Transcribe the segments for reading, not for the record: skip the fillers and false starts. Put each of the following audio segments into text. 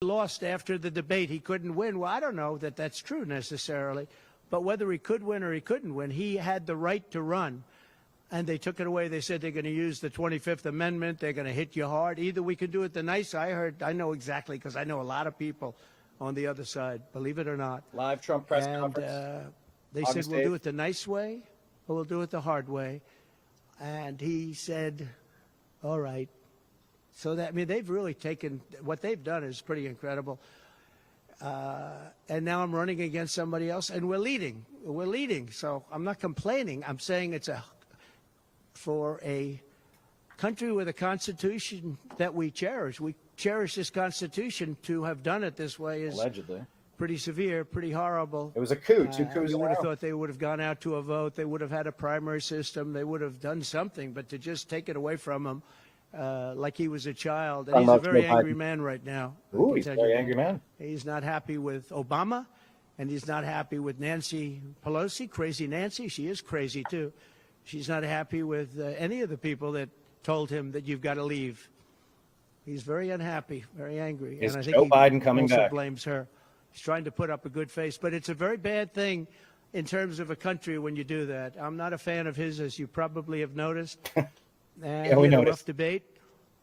lost after the debate. He couldn't win. Well, I don't know that that's true necessarily, but whether he could win or he couldn't win, he had the right to run. And they took it away. They said they're going to use the 25th Amendment. They're going to hit you hard. Either we can do it the nice. I know exactly, because I know a lot of people on the other side, believe it or not. Live Trump press conference. They said, we'll do it the nice way or we'll do it the hard way. And he said, all right. So that, I mean, they've really taken, what they've done is pretty incredible. And now I'm running against somebody else, and we're leading. We're leading. So I'm not complaining. I'm saying it's for a country with a constitution that we cherish. We cherish this constitution. To have done it this way is allegedly pretty severe, pretty horrible. It was a coup. 2 coups. You would have thought they would have gone out to a vote. They would have had a primary system. They would have done something. But to just take it away from him like he was a child. And he's a very angry man right now. Ooh, he's a very angry man. He's not happy with Obama, and he's not happy with Nancy Pelosi, crazy Nancy. She is crazy, too. She's not happy with any of the people that told him that you've got to leave. He's very unhappy, very angry. Is and I think Joe Biden coming also back? Blames her. He's trying to put up a good face. But it's a very bad thing in terms of a country when you do that. I'm not a fan of his, as you probably have noticed. And yeah, we noticed. A rough debate.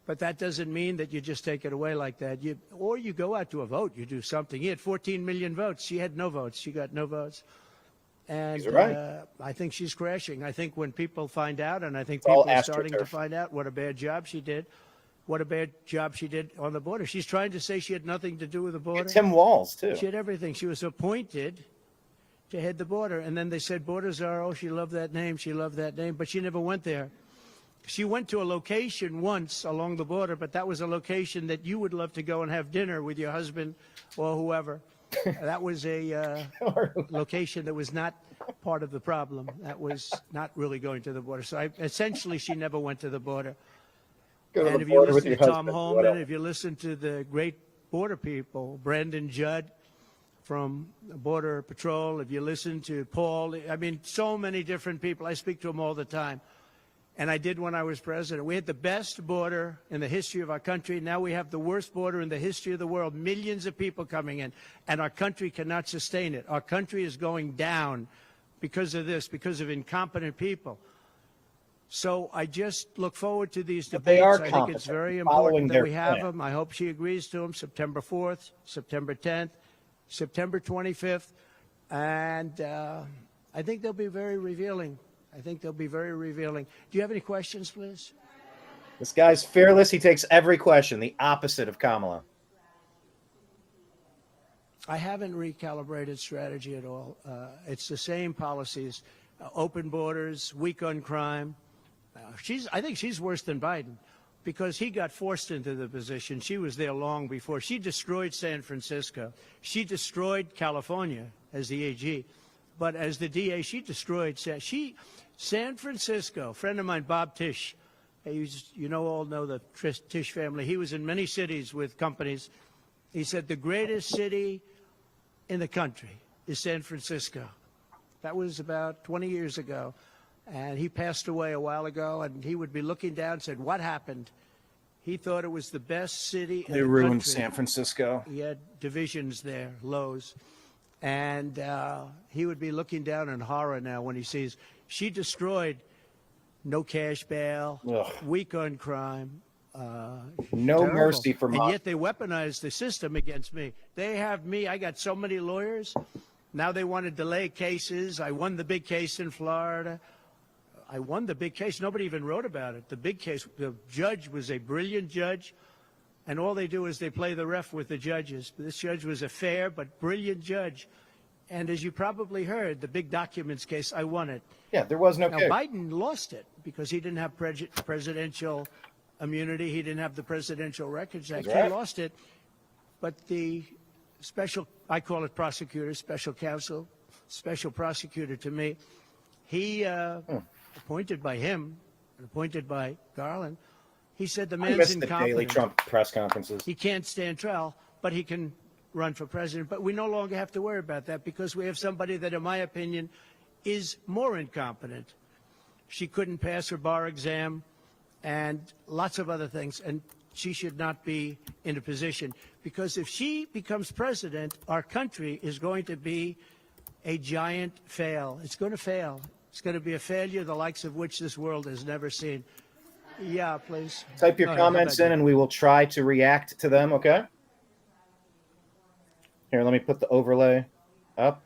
But that doesn't mean that you just take it away like that. Or you go out to a vote. You do something. He had 14 million votes. She had no votes. She got no votes. And right. I think she's crashing. I think when people find out, and I think people are starting to find out what a bad job she did, what a bad job she did on the border. She's trying to say she had nothing to do with the border. Tim Walz, too. She had everything. She was appointed to head the border. And then they said borders are, oh, she loved that name. She loved that name. But she never went there. She went to a location once along the border, but that was a location that you would love to go and have dinner with your husband or whoever. That was a location that was not part of the problem. That was not really going to the border. So essentially, she never went to the border. And if you listen to Tom Homan, if you listen to the great border people, Brandon Judd from Border Patrol, if you listen to Paul, I mean, so many different people. I speak to them all the time. And I did when I was president. We had the best border in the history of our country. Now we have the worst border in the history of the world. Millions of people coming in, and our country cannot sustain it. Our country is going down because of this, because of incompetent people. So I just look forward to these debates. I think it's very important that we have them. I hope she agrees to them. September 4th, September 10th, September 25th. And I think they'll be very revealing. I think they'll be very revealing. Do you have any questions, please? This guy's fearless. He takes every question, the opposite of Kamala. I haven't recalibrated strategy at all. It's the same policies, open borders, weak on crime. I think she's worse than Biden because he got forced into the position. She was there long before. She destroyed San Francisco. She destroyed California as the AG. But as the DA, she destroyed San Francisco. A friend of mine, Bob Tisch, all know the Tisch family. He was in many cities with companies. He said the greatest city in the country is San Francisco. That was about 20 years ago. And he passed away a while ago, and he would be looking down and said, what happened? He thought it was the best city in the country. They ruined San Francisco. He had divisions there, lows. And he would be looking down in horror now when he sees she destroyed no cash bail, weak on crime. No terrible. Mercy for And yet they weaponized the system against me. They have me. I got so many lawyers. Now they want to delay cases. I won the big case in Florida. I won the big case. Nobody even wrote about it. The big case, the judge was a brilliant judge. And all they do is they play the ref with the judges. This judge was a fair but brilliant judge. And as you probably heard, the big documents case, I won it. Yeah, there was no case. Now, Biden lost it because he didn't have presidential immunity. He didn't have the Presidential Records Act. He lost it. But the special, I call it prosecutor, special counsel, special prosecutor to me, he, appointed by him, appointed by Garland, he said the man's incompetent. The daily Trump press conferences. He can't stand trial, but he can run for president. But we no longer have to worry about that because we have somebody that, in my opinion, is more incompetent. She couldn't pass her bar exam and lots of other things. And she should not be in a position. Because if she becomes president, our country is going to be a giant fail. It's going to fail. It's going to be a failure the likes of which this world has never seen. Yeah, please. Type your comments in and we will try to react to them, okay? Here, let me put the overlay up.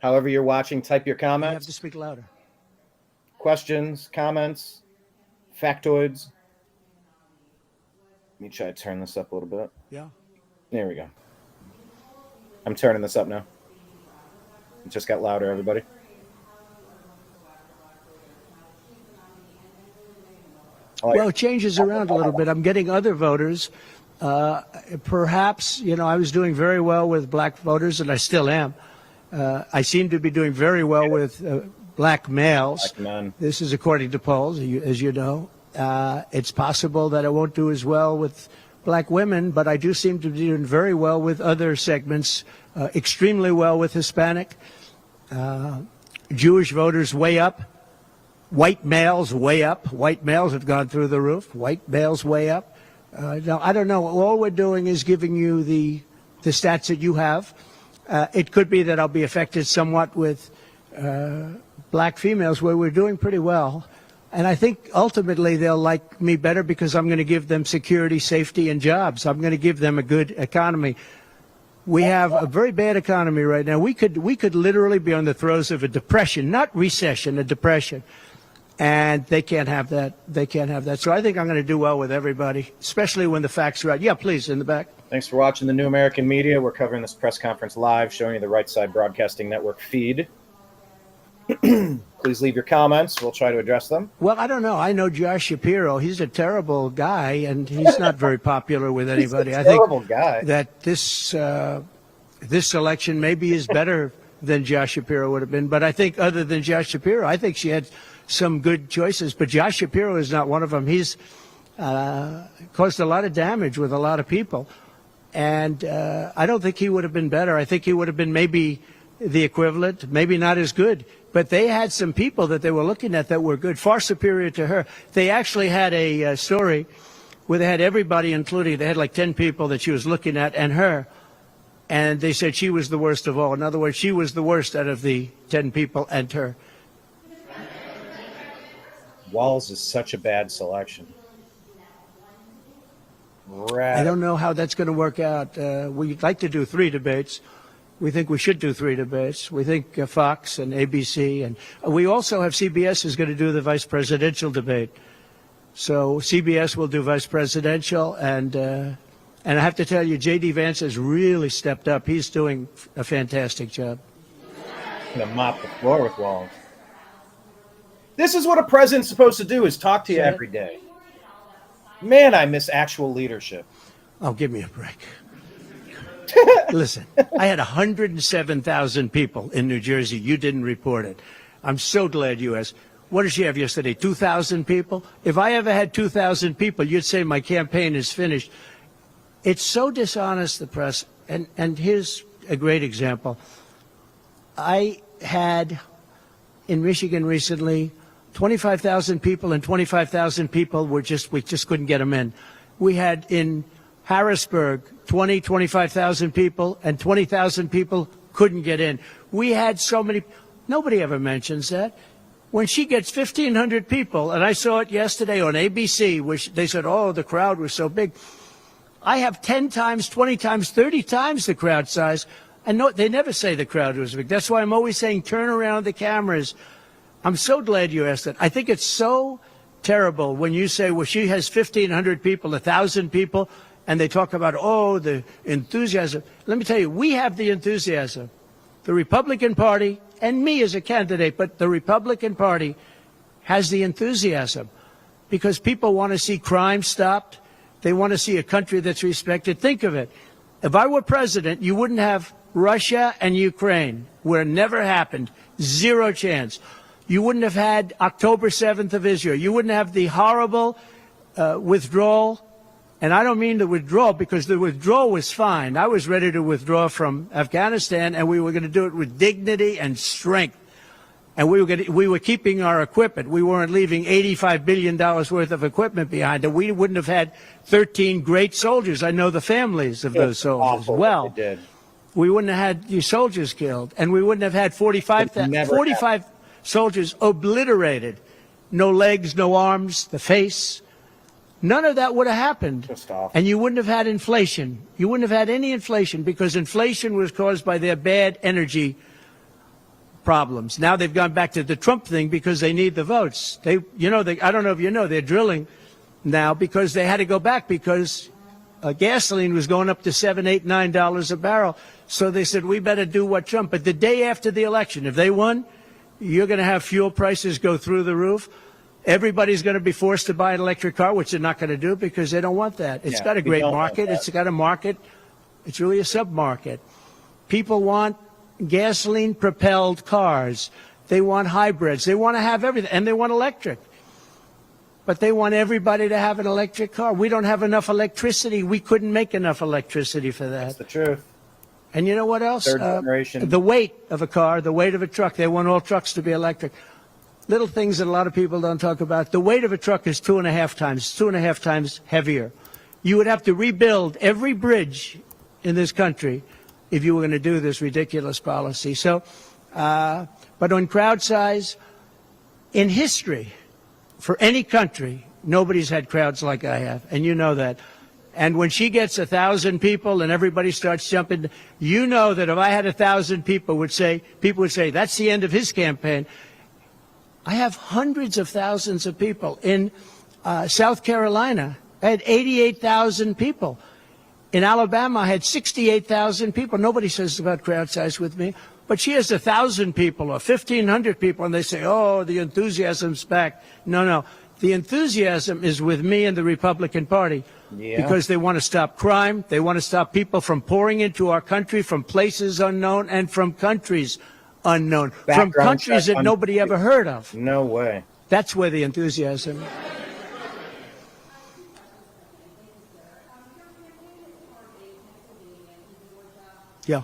However you're watching, type your comments. You have to speak louder. Questions, comments, factoids. Let me try to turn this up a little bit. Yeah. There we go. I'm turning this up now. It just got louder, everybody. Well, it changes around a little bit. I'm getting other voters. Perhaps, I was doing very well with black voters, and I still am. I seem to be doing very well with black males. Black men. This is according to polls, as you know. It's possible that I won't do as well with black women, but I do seem to be doing very well with other segments, extremely well with Hispanic. Jewish voters way up. White males way up. White males have gone through the roof. White males way up. Now, I don't know. All we're doing is giving you the stats that you have. It could be that I'll be affected somewhat with black females, where we're doing pretty well. And I think ultimately they'll like me better because I'm going to give them security, safety, and jobs. I'm going to give them a good economy. We have a very bad economy right now. We could literally be on the throes of a depression, not recession, a depression. And they can't have that. They can't have that. So I think I'm going to do well with everybody, especially when the facts are right. Yeah, please, in the back. Thanks for watching the New American Media. We're covering this press conference live, showing you the Right Side Broadcasting Network feed. Please leave your comments. We'll try to address them. Well, I don't know. I know Josh Shapiro. He's a terrible guy, and he's not very popular with anybody. He's a terrible guy. That this election maybe is better than Josh Shapiro would have been. But I think other than Josh Shapiro, I think she had some good choices. But Josh Shapiro is not one of them. He's caused a lot of damage with a lot of people. And I don't think he would have been better. I think he would have been maybe the equivalent, maybe not as good. But they had some people that they were looking at that were good, far superior to her. They actually had a story where they had everybody, including, they had like 10 people that she was looking at and her. And they said she was the worst of all. In other words, she was the worst out of the 10 people and her. Walls is such a bad selection. I don't know how that's going to work out. We'd like to do 3 debates. We think we should do 3 debates. We think Fox and ABC. And we also have CBS is going to do the vice presidential debate. So CBS will do vice presidential. And I have to tell you, J.D. Vance has really stepped up. He's doing a fantastic job. I'm going to mop the floor with Walls. This is what a president's supposed to do, is talk to you every day. Man, I miss actual leadership. Oh, give me a break. Listen, I had 107,000 people in New Jersey. You didn't report it. I'm so glad you asked. What did she have yesterday? 2,000 people? If I ever had 2,000 people, you'd say my campaign is finished. It's so dishonest, the press. And here's a great example. I had in Michigan recently 25,000 people, and 25,000 people we just couldn't get them in. We had in Harrisburg 25,000 people, and 20,000 people couldn't get in. We had so many. Nobody ever mentions that. When she gets 1,500 people, and I saw it yesterday on ABC, which they said, oh, the crowd was so big. I have 10 times, 20 times, 30 times the crowd size. And no, they never say the crowd was big. That's why I'm always saying turn around the cameras. I'm so glad you asked that. I think it's so terrible when you say, well, she has 1,500 people, 1,000 people, and they talk about, oh, the enthusiasm. Let me tell you, we have the enthusiasm. The Republican Party, and me as a candidate, but the Republican Party has the enthusiasm because people want to see crime stopped. They want to see a country that's respected. Think of it. If I were president, you wouldn't have Russia and Ukraine, where it never happened. Zero chance. You wouldn't have had October 7th of Israel. You wouldn't have the horrible withdrawal. And I don't mean the withdrawal, because the withdrawal was fine. I was ready to withdraw from Afghanistan, and we were going to do it with dignity and strength. And we were keeping our equipment. We weren't leaving $85 billion worth of equipment behind. And we wouldn't have had 13 great soldiers. I know the families of those soldiers well. We wouldn't have had these soldiers killed. And we wouldn't have had 45 soldiers obliterated. No legs, no arms, the face. None of that would have happened. And you wouldn't have had inflation. You wouldn't have had any inflation because inflation was caused by their bad energy problems. Now they've gone back to the Trump thing because they need the votes. I don't know if you know, they're drilling now because they had to go back because gasoline was going up to $7, $8, $9 a barrel. So they said, we better do what Trump. But the day after the election, if they won, you're going to have fuel prices go through the roof. Everybody's going to be forced to buy an electric car, which they're not going to do because they don't want that. It's got a great market. It's got a market. It's really a sub-market. People want gasoline-propelled cars. They want hybrids. They want to have everything, and they want electric. But they want everybody to have an electric car. We don't have enough electricity. We couldn't make enough electricity for that. That's the truth. And you know what else? Third generation. The weight of a car, the weight of a truck. They want all trucks to be electric. Little things that a lot of people don't talk about. The weight of a truck is 2.5 times heavier. You would have to rebuild every bridge in this country if you were going to do this ridiculous policy. So, but on crowd size, in history, for any country, nobody's had crowds like I have, and you know that. And when she gets 1,000 people and everybody starts jumping, you know that if I had 1,000 people would say, that's the end of his campaign. I have hundreds of thousands of people. In South Carolina, I had 88,000 people. In Alabama, I had 68,000 people. Nobody says about crowd size with me. But she has 1,000 people or 1,500 people, and they say, oh, the enthusiasm's back. No. The enthusiasm is with me and the Republican Party because they want to stop crime. They want to stop people from pouring into our country from places unknown and from countries unknown, from countries that nobody ever heard of. No way. That's where the enthusiasm is. Yeah.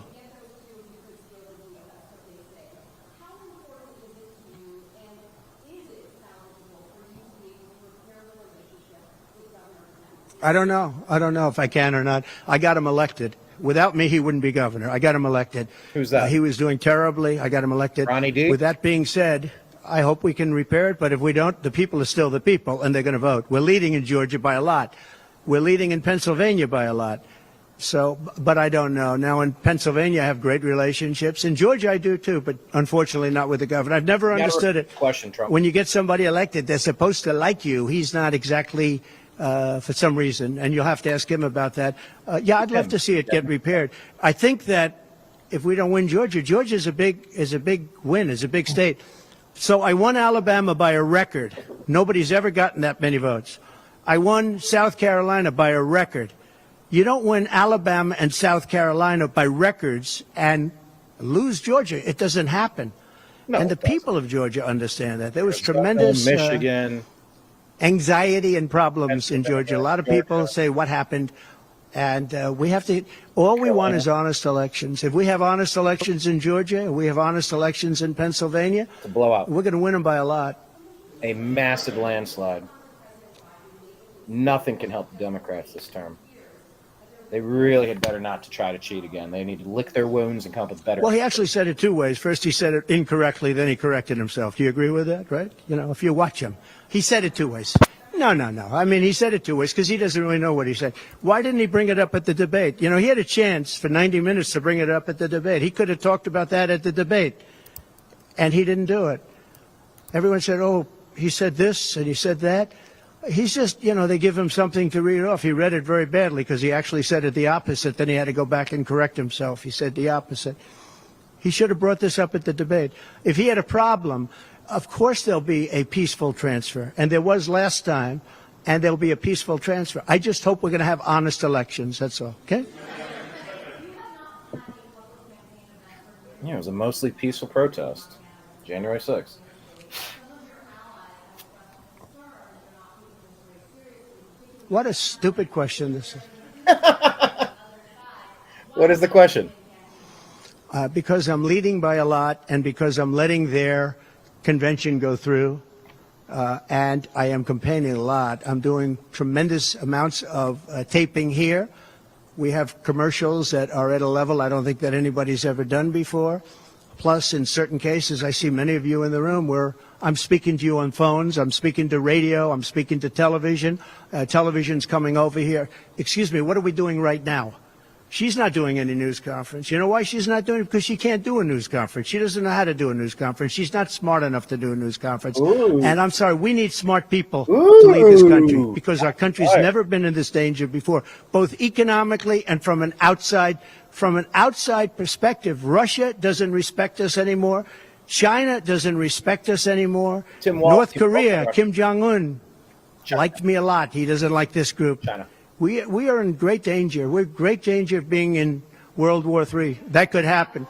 I don't know. I don't know if I can or not. I got him elected. Without me, he wouldn't be governor. I got him elected. Who's that? He was doing terribly. I got him elected. Ronnie D? With that being said, I hope we can repair it. But if we don't, the people are still the people, and they're going to vote. We're leading in Georgia by a lot. We're leading in Pennsylvania by a lot. So, but I don't know. Now, in Pennsylvania, I have great relationships. In Georgia, I do too, but unfortunately not with the governor. I've never understood it. Question, Trump. When you get somebody elected, they're supposed to like you. He's not exactly... for some reason, and you'll have to ask him about that. I'd love to see it get repaired. I think that if we don't win Georgia, Georgia is a big win, is a big state. So I won Alabama by a record. Nobody's ever gotten that many votes. I won South Carolina by a record. You don't win Alabama and South Carolina by records and lose Georgia. It doesn't happen. No, and the people of Georgia understand that. There was tremendous Michigan. Anxiety and problems in Georgia. A lot of people say, what happened? And we have to, all we want is honest elections. If we have honest elections in Georgia, if we have honest elections in Pennsylvania, it's a blowout. We're going to win them by a lot. A massive landslide. Nothing can help the Democrats this term. They really had better not to try to cheat again. They need to lick their wounds and come up with better. Well, he actually said it two ways. First, he said it incorrectly, then he corrected himself. Do you agree with that, right? You know, if you watch him. He said it two ways. No. I mean, he said it two ways because he doesn't really know what he said. Why didn't he bring it up at the debate? You know, he had a chance for 90 minutes to bring it up at the debate. He could have talked about that at the debate, and he didn't do it. Everyone said, oh, he said this and he said that. He's just, they give him something to read off. He read it very badly because he actually said it the opposite. Then he had to go back and correct himself. He said the opposite. He should have brought this up at the debate. If he had a problem, of course there'll be a peaceful transfer. And there was last time, and there'll be a peaceful transfer. I just hope we're going to have honest elections. That's all. Okay? Yeah, it was a mostly peaceful protest. January 6th. What a stupid question this is. What is the question? Because I'm leading by a lot and because I'm letting their convention go through, and I am campaigning a lot. I'm doing tremendous amounts of taping here. We have commercials that are at a level I don't think that anybody's ever done before. Plus, in certain cases, I see many of you in the room where I'm speaking to you on phones, I'm speaking to radio, I'm speaking to television. Television's coming over here. Excuse me, what are we doing right now? She's not doing any news conference. You know why she's not doing it? Because she can't do a news conference. She doesn't know how to do a news conference. She's not smart enough to do a news conference. Ooh. And I'm sorry, we need smart people Ooh. to lead this country because our country's Right. never been in this danger before, both economically and from an outside perspective. Russia doesn't respect us anymore. China doesn't respect us anymore. Tim Walley, North Korea, Kim Jong-un China. liked me a lot. He doesn't like this group. China. We are in great danger. We're in great danger of being in World War III. That could happen.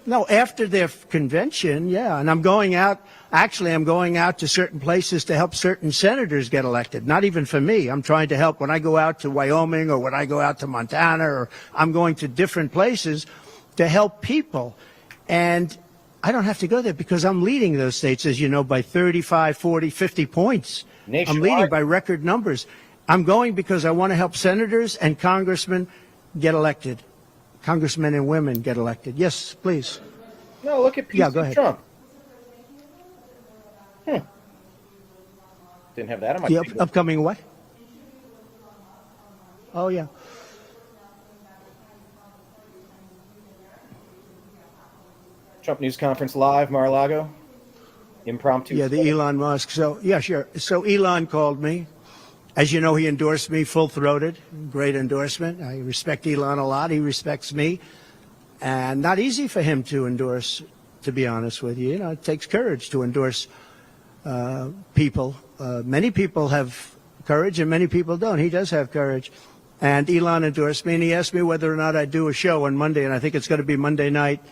No, after their convention, yeah. And I'm going out. Actually, I'm going out to certain places to help certain senators get elected. Not even for me. I'm trying to help when I go out to Wyoming or when I go out to Montana, or I'm going to different places to help people. And I don't have to go there because I'm leading those states, as you know, by 35, 40, 50 points. Nationwide. I'm leading by record numbers. I'm going because I want to help senators and congressmen get elected. Congressmen and women get elected. Yes, please. No, look at PC Yeah, go ahead. Trump. Didn't have that on my The table. upcoming what? Oh, yeah. Trump news conference live, Mar-a-Lago. Impromptu. Yeah, the Elon Musk. So, yeah, sure. So Elon called me. As you know, he endorsed me full-throated. Great endorsement. I respect Elon a lot. He respects me. And not easy for him to endorse, to be honest with you. You know, it takes courage to endorse people. Many people have courage and many people don't. He does have courage. And Elon endorsed me, and he asked me whether or not I'd do a show on Monday, and I think it's going to be Monday night.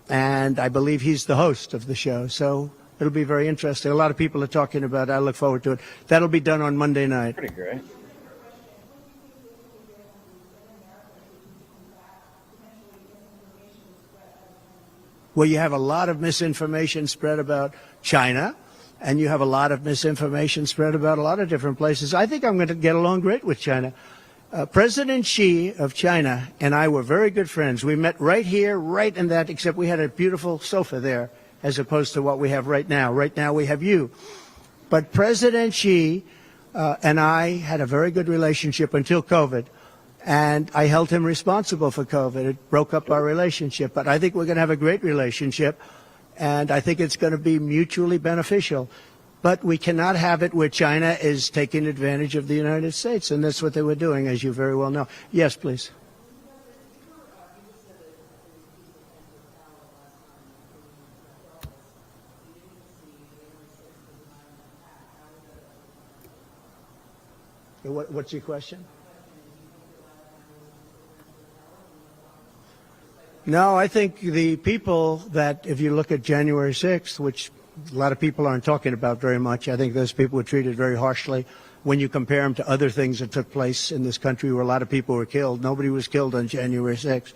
And I believe he's the host of the show. So it'll be very interesting. A lot of people are talking about it. I look forward to it. That'll be done on Monday night. Pretty great. Well, you have a lot of misinformation spread about China, and you have a lot of misinformation spread about a lot of different places. I think I'm going to get along great with China. President Xi of China and I were very good friends. We met right here, right in that, except we had a beautiful sofa there, as opposed to what we have right now. Right now we have you. But President Xi and I had a very good relationship until COVID. And I held him responsible for COVID. It broke up our relationship. But I think we're going to have a great relationship. And I think it's going to be mutually beneficial. But we cannot have it where China is taking advantage of the United States. And that's what they were doing, as you very well know. Yes, please. What's your question? No, I think the people that, if you look at January 6th, which a lot of people aren't talking about very much, I think those people were treated very harshly when you compare them to other things that took place in this country where a lot of people were killed. Nobody was killed on January 6th.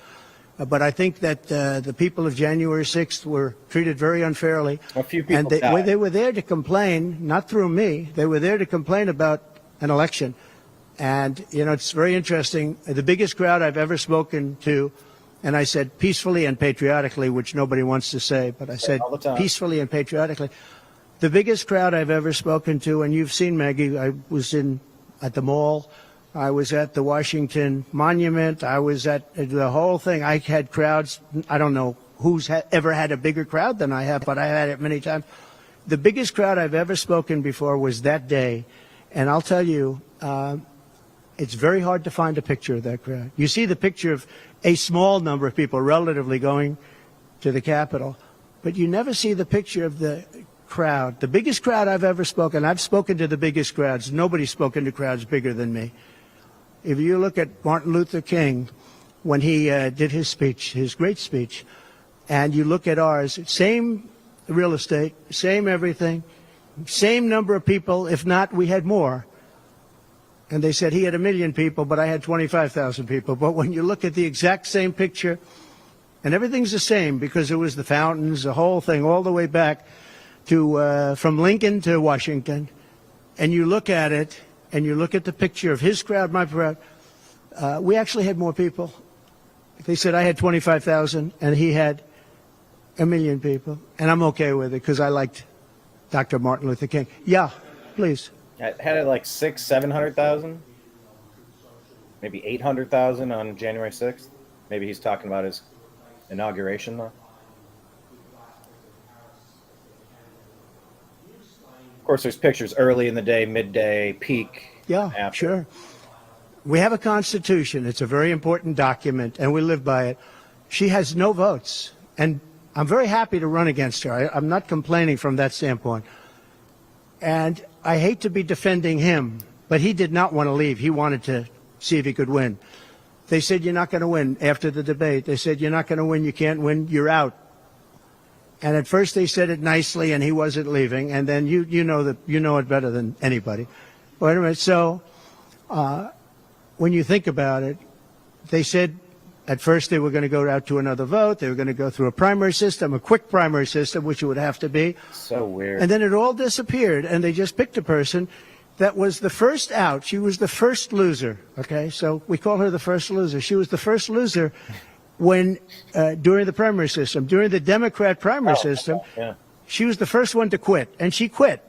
But I think that the people of January 6th were treated very unfairly. A few people and they were there to complain, not through me. They were there to complain about an election. And, you know, it's very interesting. The biggest crowd I've ever spoken to, and I said peacefully and patriotically, which nobody wants to say, but I said peacefully and patriotically. The biggest crowd I've ever spoken to, and you've seen, Maggie, I was at the mall. I was at the Washington Monument. I was at the whole thing. I had crowds. I don't know who's ever had a bigger crowd than I have, but I had it many times. The biggest crowd I've ever spoken before was that day. And I'll tell you, it's very hard to find a picture of that crowd. You see the picture of a small number of people relatively going to the Capitol, but you never see the picture of the crowd. The biggest crowd I've ever spoken, I've spoken to the biggest crowds. Nobody's spoken to crowds bigger than me. If you look at Martin Luther King, when he did his speech, his great speech, and you look at ours, same real estate, same everything, same number of people, if not, we had more. And they said he had 1 million people, but I had 25,000 people. But when you look at the exact same picture, and everything's the same because it was the fountains, the whole thing, all the way back from Lincoln to Washington, and you look at it, and you look at the picture of his crowd, my crowd, we actually had more people. They said I had 25,000, and he had 1 million people, and I'm okay with it because I liked Dr. Martin Luther King. Yeah, please. I had it like 700,000, maybe 800,000 on January 6th. Maybe he's talking about his inauguration, though. Of course, there's pictures early in the day, midday, peak. Yeah, after. Sure. We have a Constitution. It's a very important document, and we live by it. She has no votes, and I'm very happy to run against her. I'm not complaining from that standpoint. And I hate to be defending him, but he did not want to leave. He wanted to see if he could win. They said, you're not going to win after the debate. They said, you're not going to win. You can't win. You're out. And at first they said it nicely, and he wasn't leaving. And then you know it better than anybody. Wait a minute. So when you think about it, they said at first they were going to go out to another vote. They were going to go through a primary system, a quick primary system, which it would have to be. So weird. And then it all disappeared, and they just picked a person that was the first out. She was the first loser. Okay, so we call her the first loser. She was the first loser when during the primary system, during the Democrat primary system. Yeah. She was the first one to quit, and she quit.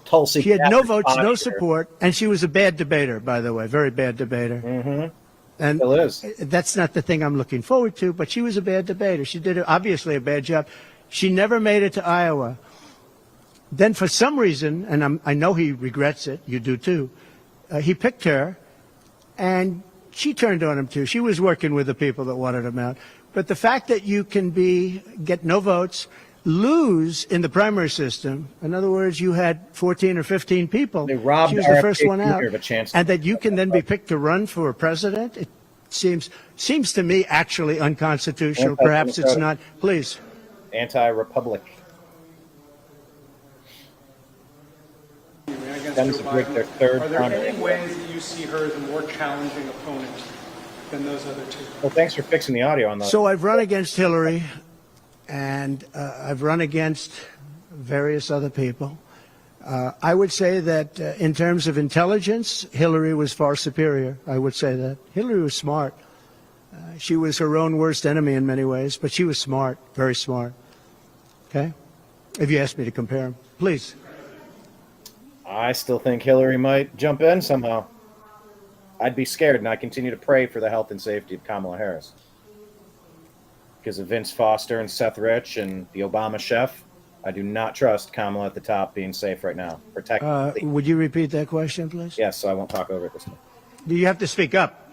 Tulsi. She had no votes, no support, and she was a bad debater, by the way, very bad debater. Mm-hmm. And Still is. That's not the thing I'm looking forward to, but she was a bad debater. She did obviously a bad job. She never made it to Iowa. Then for some reason, and I know he regrets it, you do too, he picked her, and she turned on him too. She was working with the people that wanted him out. But the fact that you can get no votes, lose in the primary system, in other words, you had 14 or 15 people, they robbed she was the first one out, of a chance and that you can then be picked to run for president, it seems to me actually unconstitutional. Perhaps it's not. Please. Anti-republic. Tends to break their third. Are there any ways that you see her as a more challenging opponent than those other two? Well, thanks for fixing the audio on that. So I've run against Hillary, and I've run against various other people. I would say that in terms of intelligence, Hillary was far superior. I would say that. Hillary was smart. She was her own worst enemy in many ways, but she was smart, very smart. Okay? If you ask me to compare them, please. I still think Hillary might jump in somehow. I'd be scared, and I continue to pray for the health and safety of Kamala Harris. Because of Vince Foster and Seth Rich and the Obama chef, I do not trust Kamala at the top being safe right now. Would you repeat that question, please? Yes, so I won't talk over it this time. You have to speak up.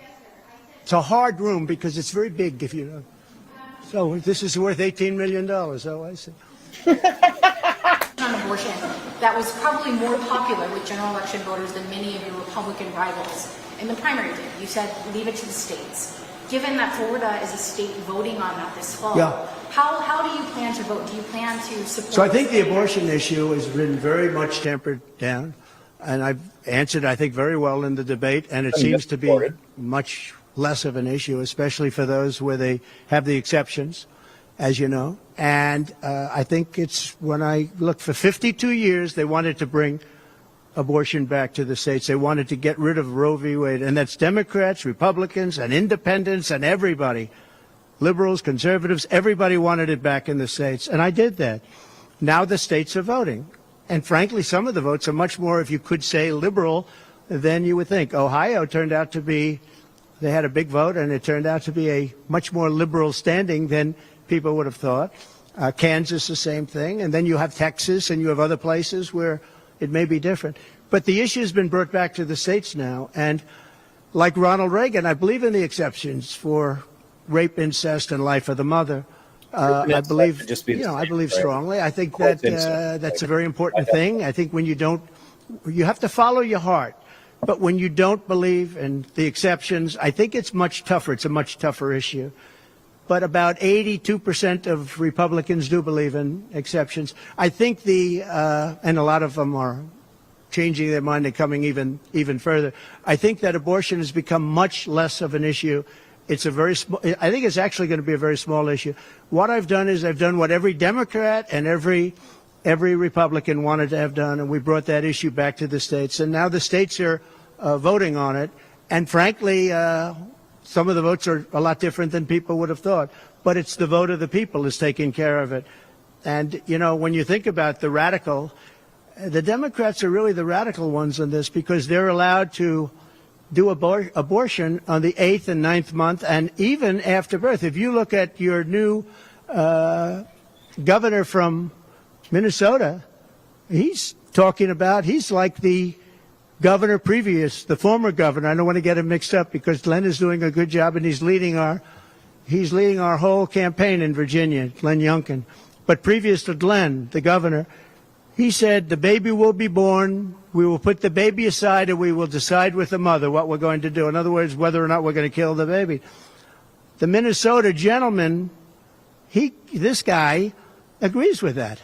It's a hard room because it's very big, if you know. So this is worth $18 million. Oh, I see. On abortion that was probably more popular with general election voters than many of your Republican rivals in the primary did. You said leave it to the states. Given that Florida is a state voting on that this fall, Yeah. how do you plan to vote? Do you plan to support? So I think the abortion issue has been very much tempered down, and I've answered, I think, very well in the debate, and it seems to be much less of an issue, especially for those where they have the exceptions, as you know. And I think it's when I look for 52 years, they wanted to bring abortion back to the states. They wanted to get rid of Roe v. Wade. And that's Democrats, Republicans, and independents, and everybody. Liberals, conservatives, everybody wanted it back in the states. And I did that. Now the states are voting. And frankly, some of the votes are much more, if you could say, liberal than you would think. Ohio turned out to be, they had a big vote, and it turned out to be a much more liberal standing than people would have thought. Kansas, the same thing. And then you have Texas, and you have other places where it may be different. But the issue has been brought back to the states now. And like Ronald Reagan, I believe in the exceptions for rape, incest, and life of the mother. I believe, I believe strongly. I think that that's a very important thing. I think when you have to follow your heart. But when you don't believe in the exceptions, I think it's much tougher. It's a much tougher issue. But about 82% of Republicans do believe in exceptions. I think and a lot of them are changing their mind and coming even further. I think that abortion has become much less of an issue. It's a very small, I think it's actually going to be a very small issue. What I've done is I've done what every Democrat and every every Republican wanted to have done, and we brought that issue back to the states. And now the states are voting on it. And frankly, some of the votes are a lot different than people would have thought. But it's the vote of the people is taking care of it. And, you know, when you think about the radical, the Democrats are really the radical ones on this because they're allowed to do abortion on the 8th and 9th month and even after birth. If you look at your new governor from Minnesota, he's talking about, he's like the governor previous, the former governor. I don't want to get him mixed up because Glenn is doing a good job and he's leading our whole campaign in Virginia, Glenn Youngkin. But previous to Glenn, the governor, he said the baby will be born, we will put the baby aside and we will decide with the mother what we're going to do. In other words, whether or not we're going to kill the baby. The Minnesota gentleman, this guy agrees with that.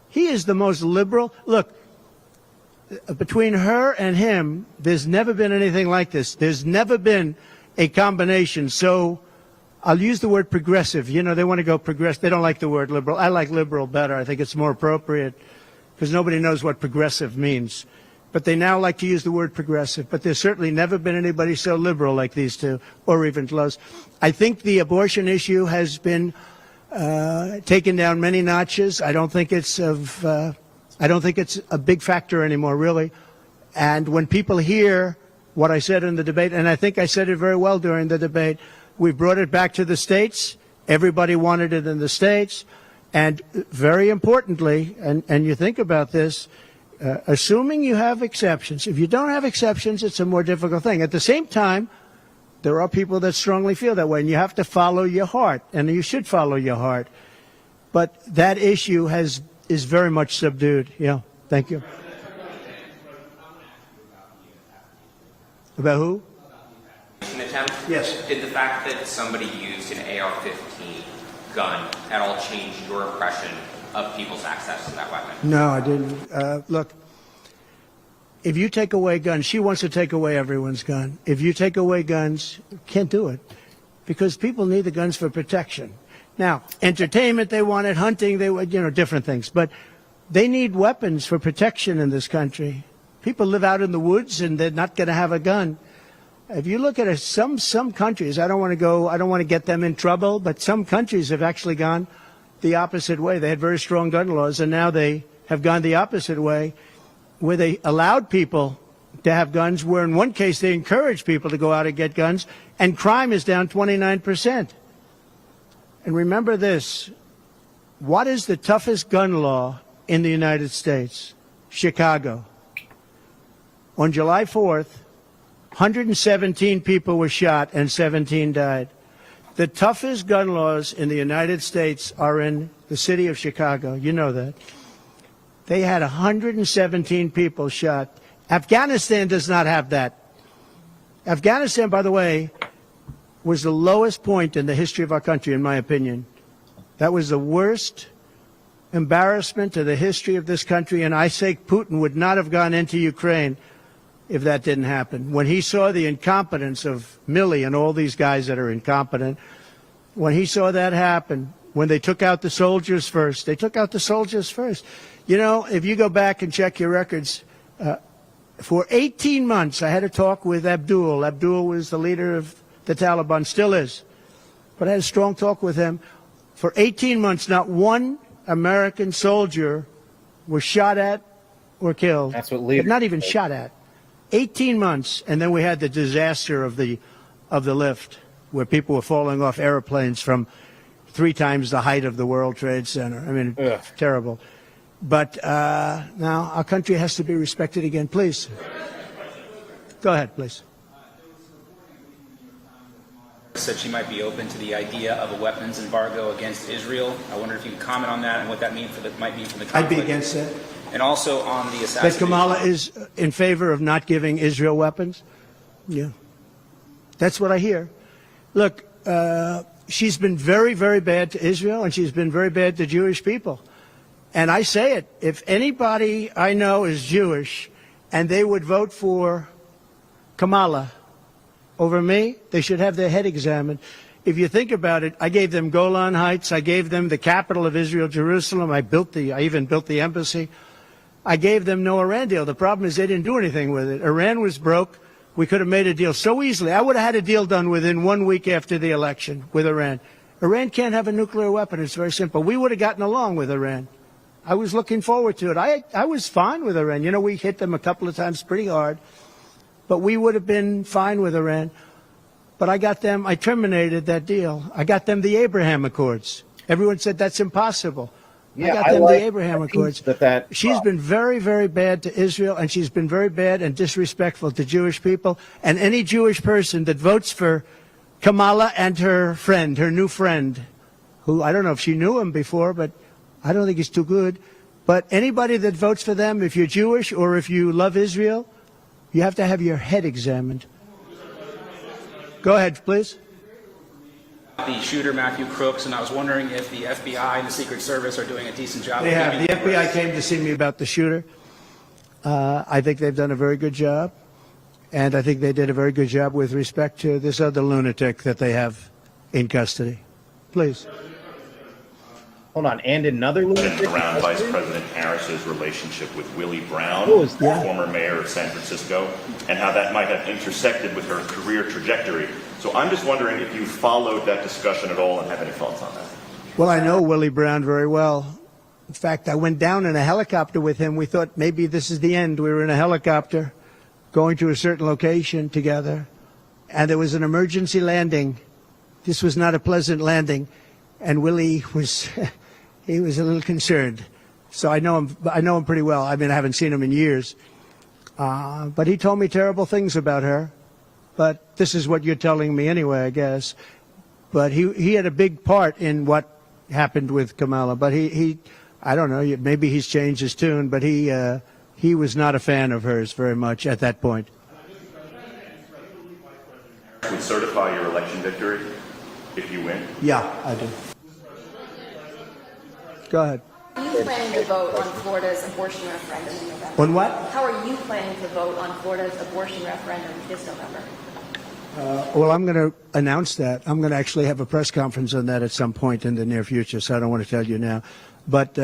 He is the most liberal. Look, between her and him, there's never been anything like this. There's never been a combination. So I'll use the word progressive. You know, they want to go progressive. They don't like the word liberal. I like liberal better. I think it's more appropriate because nobody knows what progressive means. But they now like to use the word progressive. But there's certainly never been anybody so liberal like these two, or even close. I think the abortion issue has been taken down many notches. I don't think it's a big factor anymore, really. And when people hear what I said in the debate, and I think I said it very well during the debate, we brought it back to the states. Everybody wanted it in the states. And very importantly, and you think about this, assuming you have exceptions. If you don't have exceptions, it's a more difficult thing. At the same time, there are people that strongly feel that way, and you have to follow your heart, and you should follow your heart. But that issue is very much subdued. Yeah, thank you. About who? Attempt? Yes. Did the fact that somebody used an AR-15 gun at all change your impression of people's access to that weapon? No, I didn't. Look, if you take away guns, she wants to take away everyone's gun. If you take away guns, you can't do it because people need the guns for protection. Now, entertainment, they want it, hunting, they want, different things. But they need weapons for protection in this country. People live out in the woods and they're not going to have a gun. If you look at some countries, I don't want to get them in trouble, but some countries have actually gone the opposite way. They had very strong gun laws, and now they have gone the opposite way, where they allowed people to have guns, where in one case they encouraged people to go out and get guns, and crime is down 29%. And remember this, what is the toughest gun law in the United States? Chicago. On July 4th, 117 people were shot and 17 died. The toughest gun laws in the United States are in the city of Chicago. You know that. They had 117 people shot. Afghanistan does not have that. Afghanistan, by the way, was the lowest point in the history of our country, in my opinion. That was the worst embarrassment to the history of this country, and I say Putin would not have gone into Ukraine if that didn't happen. When he saw the incompetence of Milley and all these guys that are incompetent, when he saw that happen, when they took out the soldiers first, they took out the soldiers first. You know, if you go back and check your records, for 18 months I had a talk with Abdul. Abdul was the leader of the Taliban, still is. But I had a strong talk with him. For 18 months, not one American soldier was shot at or killed. That's what leaders. Not even shot at. 18 months, and then we had the disaster of the lift, where people were falling off airplanes from 3 times the height of the World Trade Center. I mean, terrible. But now our country has to be respected again. Please. Go ahead, please. Said she might be open to the idea of a weapons embargo against Israel. I wonder if you could comment on that and what that might mean for the conflict. I'd be against that. And also on the assassination. That Kamala is in favor of not giving Israel weapons? Yeah. That's what I hear. Look, she's been very, very bad to Israel, and she's been very bad to Jewish people. And I say it, if anybody I know is Jewish and they would vote for Kamala over me, they should have their head examined. if you think about it, I gave them Golan Heights. I gave them the capital of Israel, Jerusalem. I even built the embassy. I gave them no Iran deal. The problem is they didn't do anything with it. Iran was broke. We could have made a deal so easily. I would have had a deal done within 1 week after the election with Iran. Iran can't have a nuclear weapon. It's very simple. We would have gotten along with Iran. I was looking forward to it. I was fine with Iran. You know, we hit them a couple of times pretty hard, but we would have been fine with Iran. But I terminated that deal. I got them the Abraham Accords. Everyone said that's impossible. Yeah, I got them like the Abraham Accords. She's been very, very bad to Israel, and she's been very bad and disrespectful to Jewish people. And any Jewish person that votes for Kamala and her friend, her new friend, who I don't know if she knew him before, but I don't think he's too good. But anybody that votes for them, if you're Jewish or if you love Israel, you have to have your head examined. Go ahead, please. The shooter, Matthew Crooks, and I was wondering if the FBI and the Secret Service are doing a decent job. They have. The FBI came to see me about the shooter. I think they've done a very good job. And I think they did a very good job with respect to this other lunatic that they have in custody. Please. Hold on. And another lunatic? Around Vice President Harris's relationship with Willie Brown, former mayor of San Francisco, and how that might have intersected with her career trajectory. So I'm just wondering if you followed that discussion at all and have any thoughts on that. Well, I know Willie Brown very well. In fact, I went down in a helicopter with him. We thought maybe this is the end. We were in a helicopter going to a certain location together, and there was an emergency landing. This was not a pleasant landing, and Willie was he was a little concerned. So I know him pretty well. I mean, I haven't seen him in years, but he told me terrible things about her. But this is what you're telling me anyway, I guess. But he had a big part in what happened with Kamala. But I don't know, maybe he's changed his tune, but he was not a fan of hers very much at that point. Would certify your election victory if you win? Yeah, I do. Go ahead. How are you planning to vote on Florida's abortion referendum in November? On what? How are you planning to vote on Florida's abortion referendum this November? Well, I'm going to announce that. I'm going to actually have a press conference on that at some point in the near future, so I don't want to tell you now. But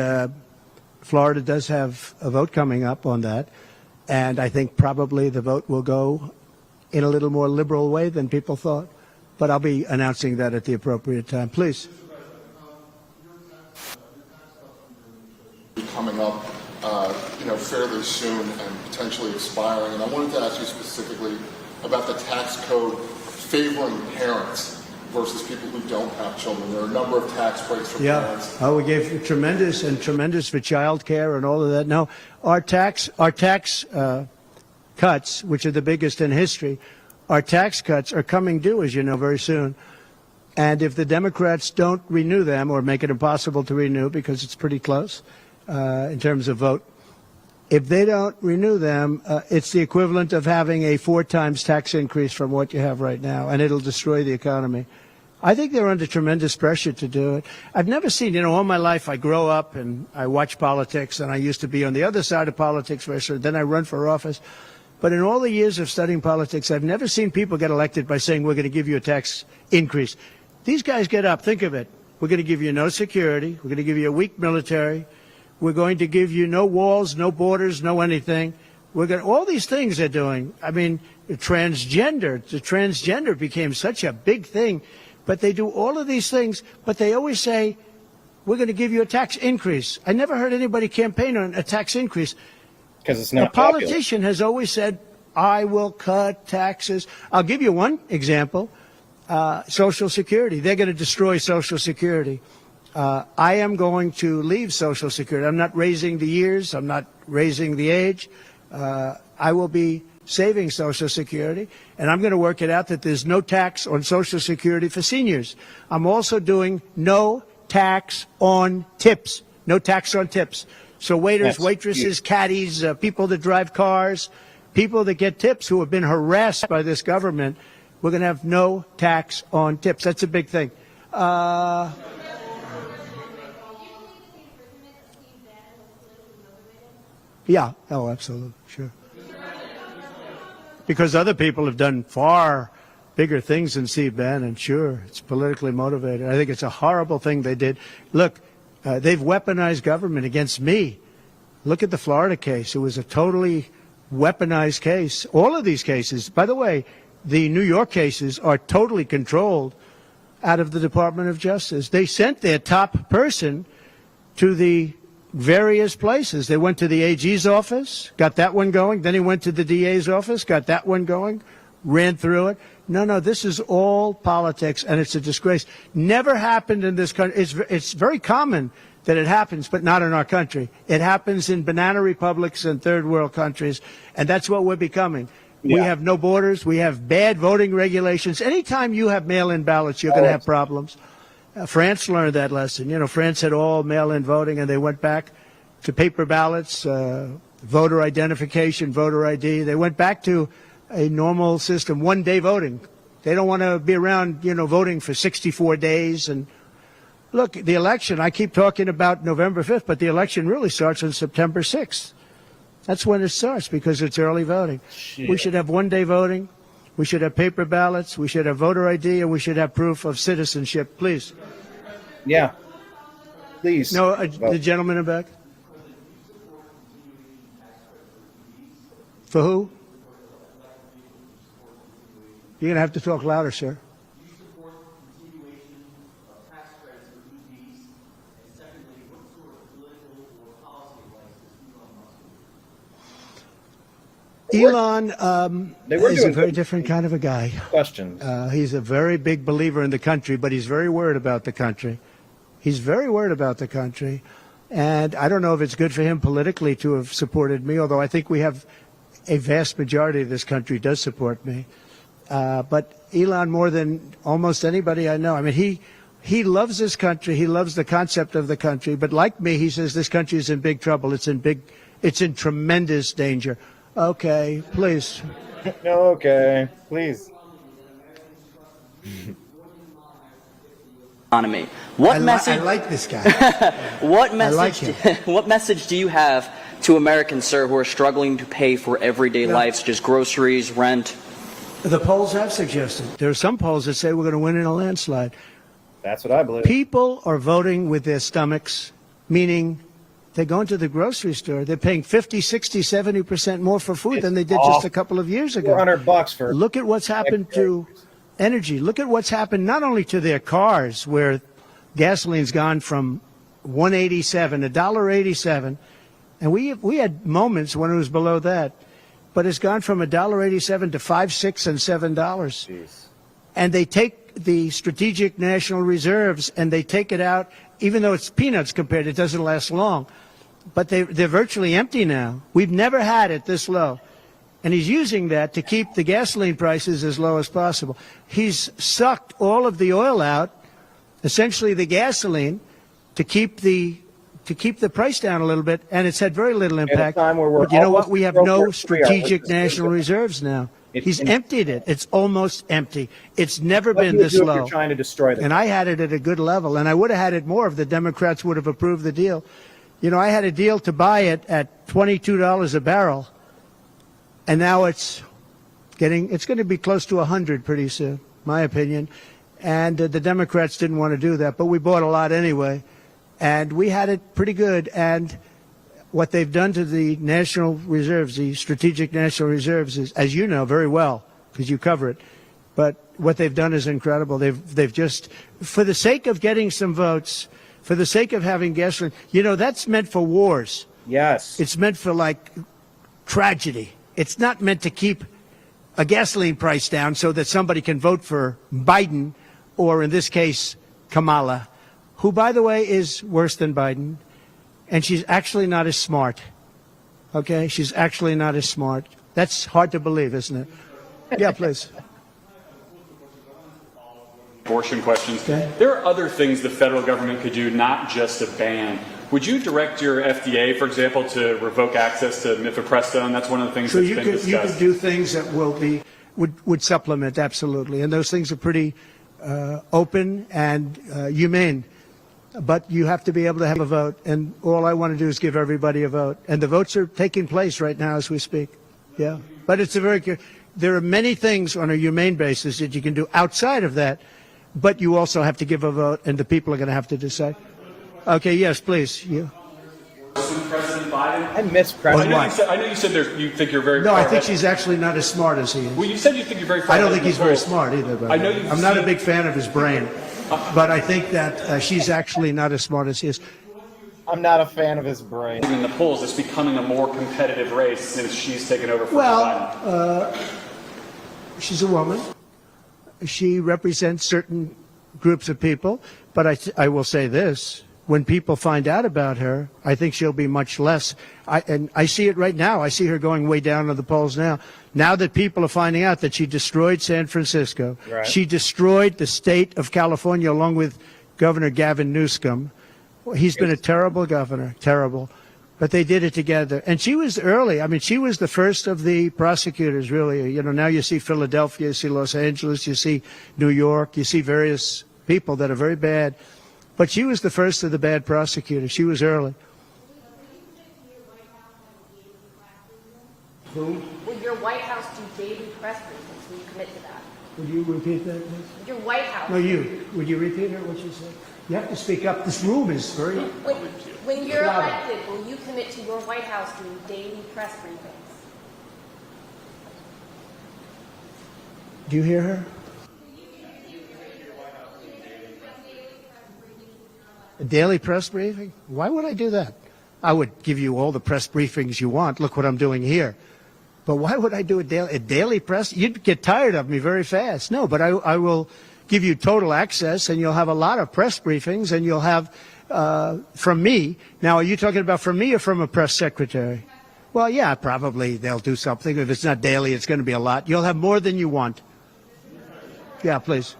Florida does have a vote coming up on that, and I think probably the vote will go in a little more liberal way than people thought. But I'll be announcing that at the appropriate time. Please. Coming up, fairly soon and potentially expiring. And I wanted to ask you specifically about the tax code favoring parents versus people who don't have children. There are a number of tax breaks for parents. Oh, we gave tremendous for child care and all of that. No, our tax cuts, which are the biggest in history, our tax cuts are coming due, as you know, very soon. And if the Democrats don't renew them or make it impossible to renew because it's pretty close in terms of vote, if they don't renew them, it's the equivalent of having a 4 times tax increase from what you have right now, and it'll destroy the economy. I think they're under tremendous pressure to do it. I've never seen, all my life I grow up and I watch politics, and I used to be on the other side of politics, then I run for office. But in all the years of studying politics, I've never seen people get elected by saying, we're going to give you a tax increase. These guys get up, think of it. We're going to give you no security. We're going to give you a weak military. We're going to give you no walls, no borders, no anything. All these things they're doing. I mean, the transgender became such a big thing. But they do all of these things, but they always say, we're going to give you a tax increase. I never heard anybody campaign on a tax increase. Because it's not A politician has always said, I will cut taxes. I'll give you one example. Social Security. They're going to destroy Social Security. I am going to leave Social Security. I'm not raising the years. I'm not raising the age. I will be saving Social Security, and I'm going to work it out that there's no tax on Social Security for seniors. I'm also doing no tax on tips. No tax on tips. So waiters, waitresses, caddies, people that drive cars, people that get tips who have been harassed by this government, we're going to have no tax on tips. That's a big thing. Yeah. Oh, absolutely. Sure. Because other people have done far bigger things than Steve Bannon, sure. It's politically motivated. I think it's a horrible thing they did. Look, they've weaponized government against me. Look at the Florida case. It was a totally weaponized case. All of these cases, by the way, the New York cases are totally controlled out of the Department of Justice. They sent their top person to the various places. They went to the AG's office, got that one going. Then he went to the DA's office, got that one going, ran through it. No, this is all politics, and it's a disgrace. Never happened in this country. It's very common that it happens, but not in our country. It happens in banana republics and third world countries, and that's what we're becoming. Yeah. We have no borders. We have bad voting regulations. Anytime you have mail-in ballots, you're going to have problems. France learned that lesson. You know, France had all mail-in voting, and they went back to paper ballots, voter identification, voter ID. They went back to a normal system, one-day voting. They don't want to be around, voting for 64 days. And look, the election, I keep talking about November 5th, but the election really starts on September 6th. That's when it starts because it's early voting. Shit. We should have one-day voting. We should have paper ballots. We should have voter ID, and we should have proof of citizenship. Please. Yeah. Please. No, the gentleman in back. For who? You're going to have to talk louder, sir. Elon is a very different kind of a guy. Questions. He's a very big believer in the country, but he's very worried about the country. He's very worried about the country. And I don't know if it's good for him politically to have supported me, although I think we have a vast majority of this country does support me. But Elon, more than almost anybody I know, I mean, he loves this country. He loves the concept of the country. But like me, he says this country is in big trouble. It's in tremendous danger. Okay, please. Okay, please. Economy. What message? I like this guy. What message? I like him. What message do you have to Americans, sir, who are struggling to pay for everyday life, such as groceries, rent? The polls have suggested. There are some polls that say we're going to win in a landslide. That's what I believe. People are voting with their stomachs, meaning they're going to the grocery store. They're paying 50, 60, 70% more for food than they did just a couple of years ago. $400 for. Look at what's happened to energy. Look at what's happened not only to their cars, where gasoline's gone from $1.87, and we had moments when it was below that, but it's gone from $1.87 to $5, $6, and $7. Jeez. And they take the strategic national reserves and they take it out, even though it's peanuts compared, it doesn't last long. But they're virtually empty now. We've never had it this low. And he's using that to keep the gasoline prices as low as possible. He's sucked all of the oil out, essentially the gasoline, to keep the price down a little bit, and it's had very little impact. But you know what? We have no strategic national reserves now. He's emptied it. It's almost empty. It's never been this low. You're trying to destroy them. And I had it at a good level, and I would have had it more if the Democrats would have approved the deal. You know, I had a deal to buy it at $22 a barrel, and now it's going to be close to 100 pretty soon, my opinion. And the Democrats didn't want to do that, but we bought a lot anyway. And we had it pretty good. And what they've done to the national reserves, the strategic national reserves, is, as you know very well, because you cover it, but what they've done is incredible. They've just, for the sake of getting some votes, for the sake of having gasoline, you know, that's meant for wars. Yes. It's meant for, like, tragedy. It's not meant to keep a gasoline price down so that somebody can vote for Biden, or in this case, Kamala, who, by the way, is worse than Biden. And she's actually not as smart. Okay? She's actually not as smart. That's hard to believe, isn't it? Yeah, please. Abortion questions. Okay. There are other things the federal government could do, not just a ban. Would you direct your FDA, for example, to revoke access to mifepristone? That's one of the things that's been discussed. You could do things that would supplement, absolutely. And those things are pretty open and humane. But you have to be able to have a vote, and all I want to do is give everybody a vote. And the votes are taking place right now as we speak. Yeah. But it's a very there are many things on a humane basis that you can do outside of that, but you also have to give a vote, and the people are going to have to decide. Okay, yes, please. You. President Biden? I miss President. I know you said you think you're very. No, I think she's actually not as smart as he is. Well, you said you think you're very. I don't think he's very smart either. But I know I'm not a big fan of his brain, but I think that she's actually not as smart as he is. I'm not a fan of his brain. In the polls, it's becoming a more competitive race since she's taken over for Biden. She's a woman. She represents certain groups of people, but I will say this. When people find out about her, I think she'll be much less. And I see it right now. I see her going way down to the polls now. Now that people are finding out that she destroyed San Francisco, right. She destroyed the state of California along with Governor Gavin Newsom. He's been a terrible governor, terrible. But they did it together. And she was early. I mean, she was the first of the prosecutors, really. You know, now you see Philadelphia, you see Los Angeles, you see New York, you see various people that are very bad. But she was the first of the bad prosecutors. She was early. Who? Will your White House do daily press briefings? Will you commit to that? Would you repeat that, please? Your White House. No, you. Would you repeat her, what she said? You have to speak up. This room is very... When you're elected, will you commit to your White House doing daily press briefings? Do you hear her? A daily press briefing? Why would I do that? I would give you all the press briefings you want. Look what I'm doing here. But why would I do a daily press? You'd get tired of me very fast. No, but I will give you total access, and you'll have a lot of press briefings, and you'll have from me. Now, are you talking about from me or from a press secretary? Well, yeah, probably they'll do something. If it's not daily, it's going to be a lot. You'll have more than you want. Yeah, please.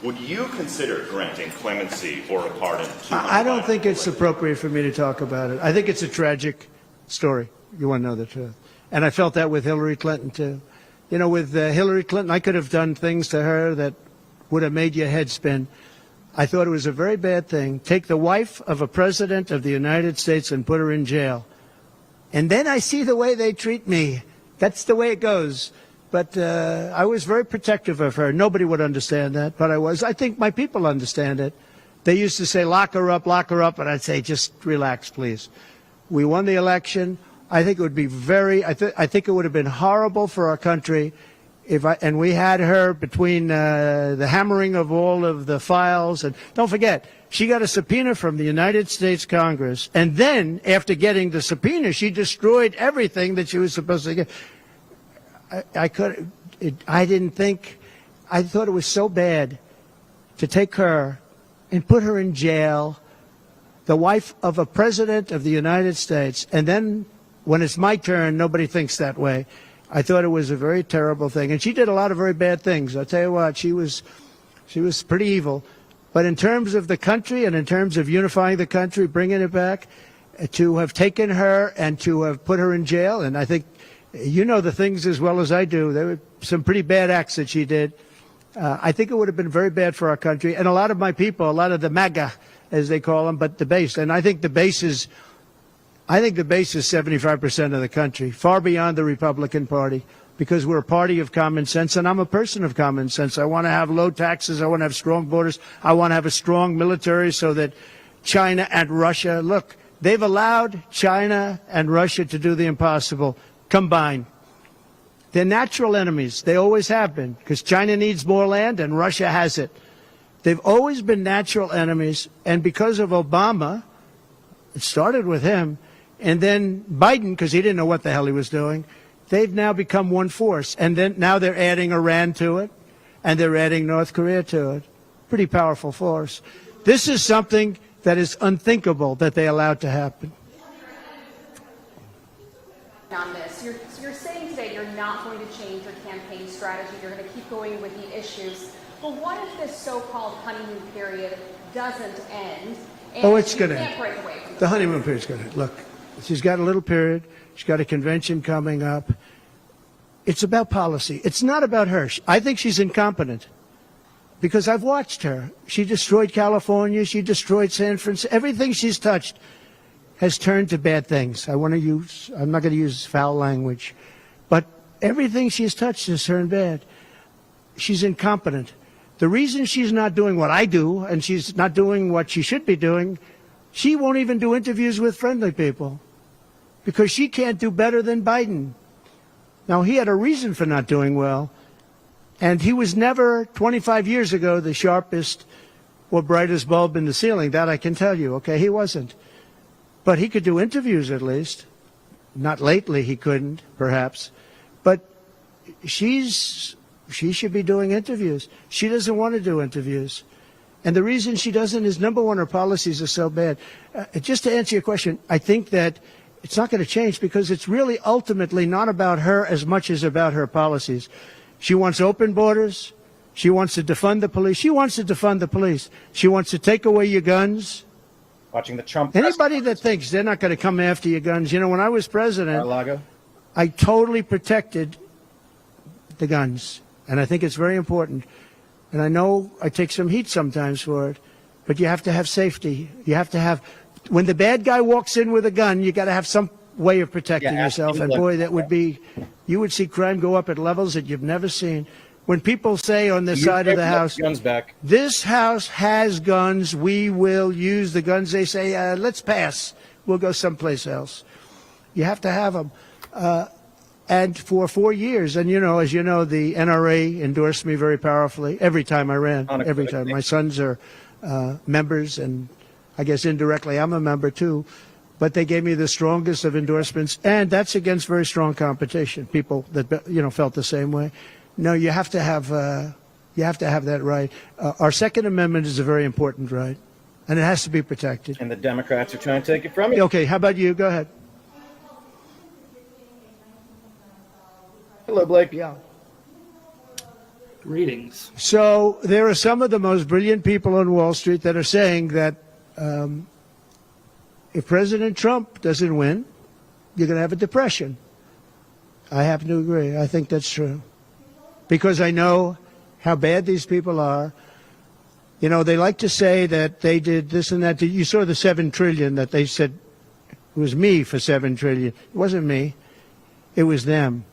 Would you consider granting clemency or a pardon to I don't think it's appropriate for me to talk about it. I think it's a tragic story. You want to know the truth. And I felt that with Hillary Clinton, too. You know, with Hillary Clinton, I could have done things to her that would have made your head spin. I thought it was a very bad thing. Take the wife of a president of the United States and put her in jail. And then I see the way they treat me. That's the way it goes. But I was very protective of her. Nobody would understand that, but I was. I think my people understand it. They used to say, lock her up, and I'd say, just relax, please. We won the election. I think it would be I think it would have been horrible for our country and we had her between the hammering of all of the files. And don't forget, she got a subpoena from the United States Congress. And then, after getting the subpoena, she destroyed everything that she was supposed to get. I thought it was so bad to take her and put her in jail, the wife of a president of the United States, and then when it's my turn, nobody thinks that way. I thought it was a very terrible thing. And she did a lot of very bad things. I'll tell you what, she was pretty evil. But in terms of the country and in terms of unifying the country, bringing it back, to have taken her and to have put her in jail, and I think you know the things as well as I do. There were some pretty bad acts that she did. I think it would have been very bad for our country. And a lot of my people, a lot of the MAGA, as they call them, but the base. And I think the base is 75% of the country, far beyond the Republican Party, because we're a party of common sense, and I'm a person of common sense. I want to have low taxes. I want to have strong borders. I want to have a strong military so that China and Russia, look, they've allowed China and Russia to do the impossible combined. They're natural enemies. They always have been, because China needs more land and Russia has it. They've always been natural enemies, and because of Obama, it started with him, and then Biden, because he didn't know what the hell he was doing, they've now become one force. And then now they're adding Iran to it, and they're adding North Korea to it. Pretty powerful force. This is something that is unthinkable that they allowed to happen. On this, you're saying today you're not going to change your campaign strategy. You're going to keep going with the issues. But what if this so-called honeymoon period doesn't end? And It's going to end. Break away from The honeymoon period's going to end. Look, she's got a little period. She's got a convention coming up. It's about policy. It's not about her. I think she's incompetent. because I've watched her. She destroyed California. She destroyed San Francisco. Everything she's touched has turned to bad things. I'm not going to use foul language, but everything she's touched has turned bad. She's incompetent. The reason she's not doing what I do, and she's not doing what she should be doing, she won't even do interviews with friendly people because she can't do better than Biden. Now, he had a reason for not doing well, and he was never, 25 years ago, the sharpest or brightest bulb in the ceiling. That I can tell you, okay? He wasn't. But he could do interviews at least. Not lately, he couldn't, perhaps. But she should be doing interviews. She doesn't want to do interviews. And the reason she doesn't is, number one, her policies are so bad. Just to answer your question, I think that it's not going to change because it's really ultimately not about her as much as about her policies. She wants open borders. She wants to defund the police. She wants to defund the police. She wants to take away your guns. Watching the Trump. Anybody that thinks they're not going to come after your guns, you know, when I was president, Mar-a-Lago. I totally protected the guns. And I think it's very important. And I know I take some heat sometimes for it, but you have to have safety. You have to have, when the bad guy walks in with a gun, you got to have some way of protecting yourself. And boy, that would be, you would see crime go up at levels that you've never seen. When people say on this side of the house, guns back. This house has guns, we will use the guns, they say, let's pass. We'll go someplace else. You have to have them. And for 4 years, and you know, as you know, the NRA endorsed me very powerfully every time I ran, every time. My sons are members, and I guess indirectly I'm a member too. But they gave me the strongest of endorsements, and that's against very strong competition. People that felt the same way. No, you have to have that right. Our Second Amendment is a very important right, and it has to be protected. And the Democrats are trying to take it from you. Okay, how about you? Go ahead. Hello, Blake. Yeah. Greetings. So there are some of the most brilliant people on Wall Street that are saying that if President Trump doesn't win, you're going to have a depression. I happen to agree. I think that's true. Because I know how bad these people are. You know, they like to say that they did this and that. You saw the $7 trillion that they said it was me for $7 trillion. It wasn't me. It was them.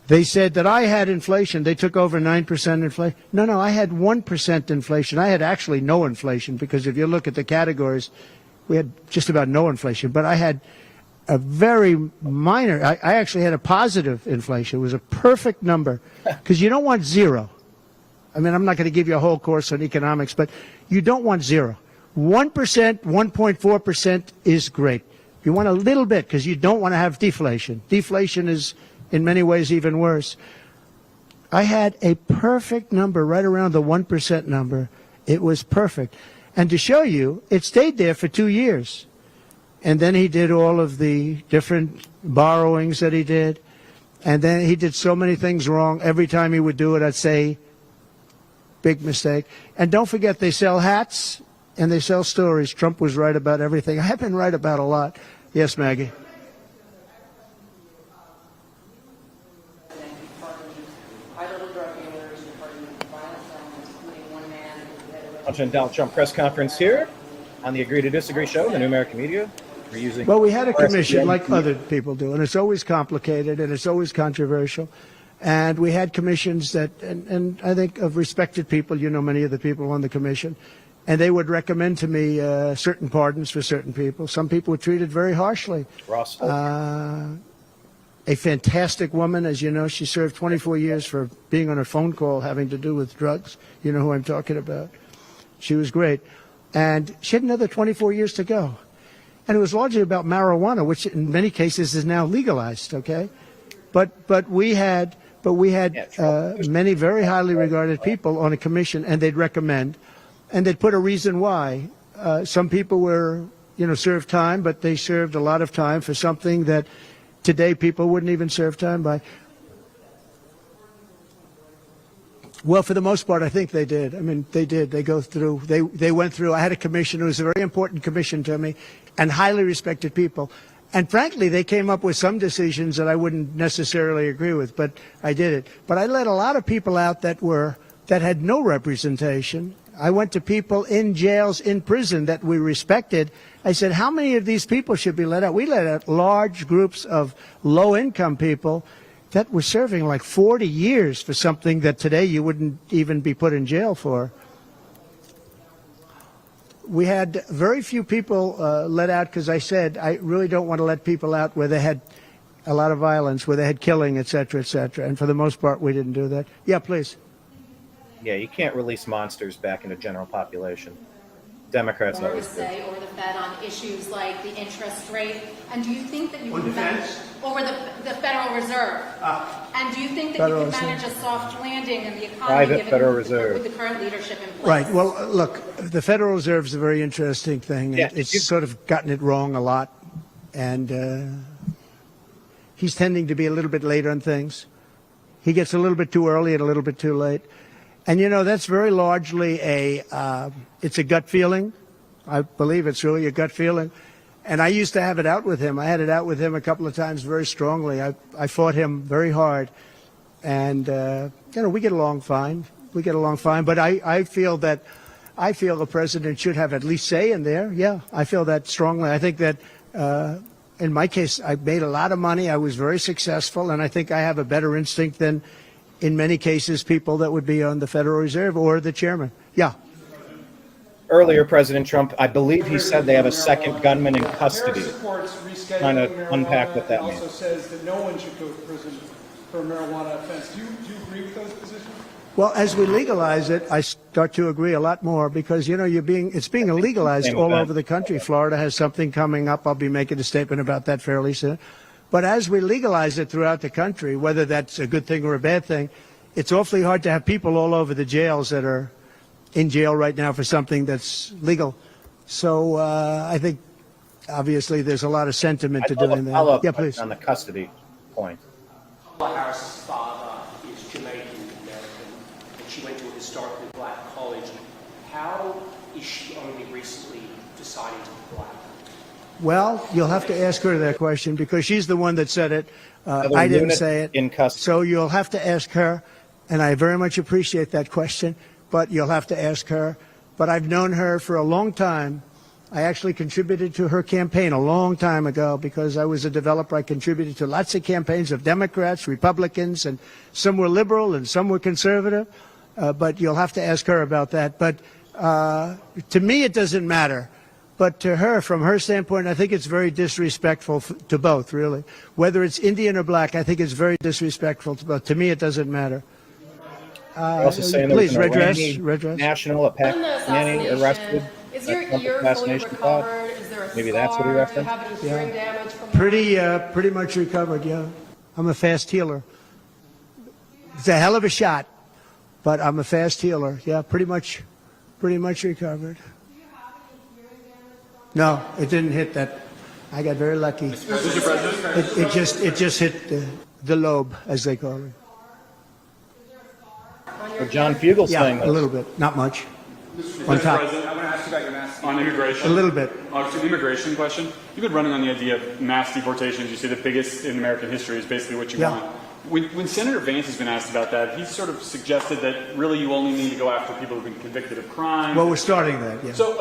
They said that I had inflation. They took over 9% inflation. No, I had 1% inflation. I had actually no inflation because if you look at the categories, we had just about no inflation. But I had a very minor, I actually had a positive inflation. It was a perfect number because you don't want zero. I mean, I'm not going to give you a whole course on economics, but you don't want zero. 1%, 1.4% is great. You want a little bit because you don't want to have deflation. Deflation is in many ways even worse. I had a perfect number right around the 1% number. It was perfect. And to show you, it stayed there for 2 years. And then he did all of the different borrowings that he did. And then he did so many things wrong. Every time he would do it, I'd say, big mistake. And don't forget, they sell hats and they sell stories. Trump was right about everything. I have been right about a lot. Yes, Maggie. Watching Donald Trump press conference here on the Agree to Disagree show, the New American Media. We're using. Well, we had a commission like other people do, and it's always complicated and it's always controversial. And we had commissions that, and I think of respected people, you know, many of the people on the commission, and they would recommend to me certain pardons for certain people. Some people were treated very harshly. Ross. A fantastic woman, as you know, she served 24 years for being on a phone call having to do with drugs. You know who I'm talking about. She was great. And she had another 24 years to go. And it was largely about marijuana, which in many cases is now legalized, okay? But we had many very highly regarded people on a commission, and they'd recommend, and they'd put a reason why. Some people were, served time, but they served a lot of time for something that today people wouldn't even serve time by. Well, for the most part, I think they did. I mean, they did. They go through. They went through. I had a commission. It was a very important commission to me, and highly respected people. And frankly, they came up with some decisions that I wouldn't necessarily agree with, but I did it. But I let a lot of people out that that had no representation. I went to people in jails, in prison that we respected. I said, how many of these people should be let out? We let out large groups of low-income people that were serving like 40 years for something that today you wouldn't even be put in jail for. We had very few people let out because I said I really don't want to let people out where they had a lot of violence, where they had killing, et cetera, et cetera. And for the most part, we didn't do that. Yeah, please. Yeah, you can't release monsters back into general population. Democrats Or the always do. say, or the Fed on issues like the interest rate, and do you think that you On can manage, defense? or the Federal Reserve? And do you think that Federal you can Reserve. manage a soft landing in the economy Private given Federal with Reserve. the current leadership in place? Right. Well, look, the Federal Reserve is a very interesting thing. Yeah, It's sort of gotten it wrong a lot, and he's tending to be a little bit late on things. He gets a little bit too early and a little bit too late. And, you know, that's very largely it's a gut feeling. I believe it's really a gut feeling. And I used to have it out with him. I had it out with him a couple of times very strongly. I fought him very hard. And, you know, we get along fine. We get along fine. But I feel that the president should have at least say in there. Yeah, I feel that strongly. I think that in my case, I made a lot of money. I was very successful. And I think I have a better instinct than, in many cases, people that would be on the Federal Reserve or the chairman. Yeah. Earlier, President Trump, I believe he said they have a second gunman in custody. Harris supports rescheduling Trying to marijuana unpack what that and means. also says that no one should go to prison for a marijuana offense. Do you agree with those positions? Well, as we legalize it, I start to agree a lot more because, you know, it's being legalized all over the country. Florida has something coming up. I'll be making a statement about that fairly soon. But as we legalize it throughout the country, whether that's a good thing or a bad thing, it's awfully hard to have people all over the jails that are in jail right now for something that's legal. So I think, obviously, there's a lot of sentiment to doing that. Yeah, please. On the custody point. Harris's father is Jamaican-American, and she went to a historically black college. How is she only recently deciding to be black? Well, you'll have to ask her that question because she's the one that said it. I didn't say it. In custody. So you'll have to ask her, and I very much appreciate that question, but you'll have to ask her. But I've known her for a long time. I actually contributed to her campaign a long time ago because I was a developer. I contributed to lots of campaigns of Democrats, Republicans, and some were liberal and some were conservative. But you'll have to ask her about that. But to me, it doesn't matter. But to her, from her standpoint, I think it's very disrespectful to both, really. Whether it's Indian or black, I think it's very disrespectful to both. To me, it doesn't matter. Also saying please, there was an redress. Iranian national, a Pakistani arrested. Is your Trump ear fully assassination plot. recovered? Is there a Maybe scar? that's what he Do you referenced. have any hearing damage from that? Pretty much recovered, yeah. I'm a fast healer. It's a hell of a shot, but I'm a fast healer. Yeah, pretty much recovered. No, it didn't hit that. I got very lucky. Mr. President? It just hit the lobe, as they call it. Or John Fugel saying Yeah, this. a little bit, not much. On Mr. top, President, I want to ask you about your mass. on immigration. a little bit. It's an immigration question. You've been running on the idea of mass deportations. You say the biggest in American history is basically what you Yeah. want. When Senator Vance has been asked about that, he's sort of suggested that really you only need to go after people who've been convicted of crime. Well, we're starting that, yeah. So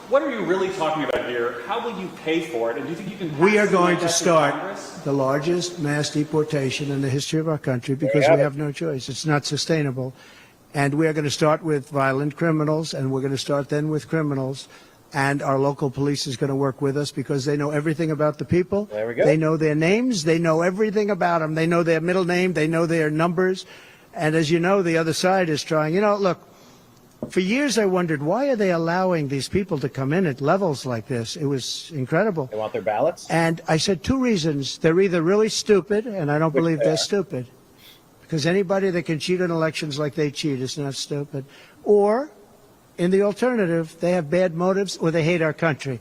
what are you really talking about here? How will you pay for it? And do you think you can? We are pass something going like to that through start Congress? the largest mass deportation in the history of our country because we have no choice. It's not sustainable. And we are going to start with violent criminals, and we're going to start then with criminals. And our local police is going to work with us because they know everything about the people. There we go. They know their names. They know everything about them. They know their middle name. They know their numbers. And as you know, the other side is trying. You know, look, for years I wondered, why are they allowing these people to come in at levels like this? It was incredible. They want their ballots? And I said two reasons. They're either really stupid, and I don't believe they're stupid, because anybody that can cheat on elections like they cheat is not stupid. Or, in the alternative, they have bad motives or they hate our country.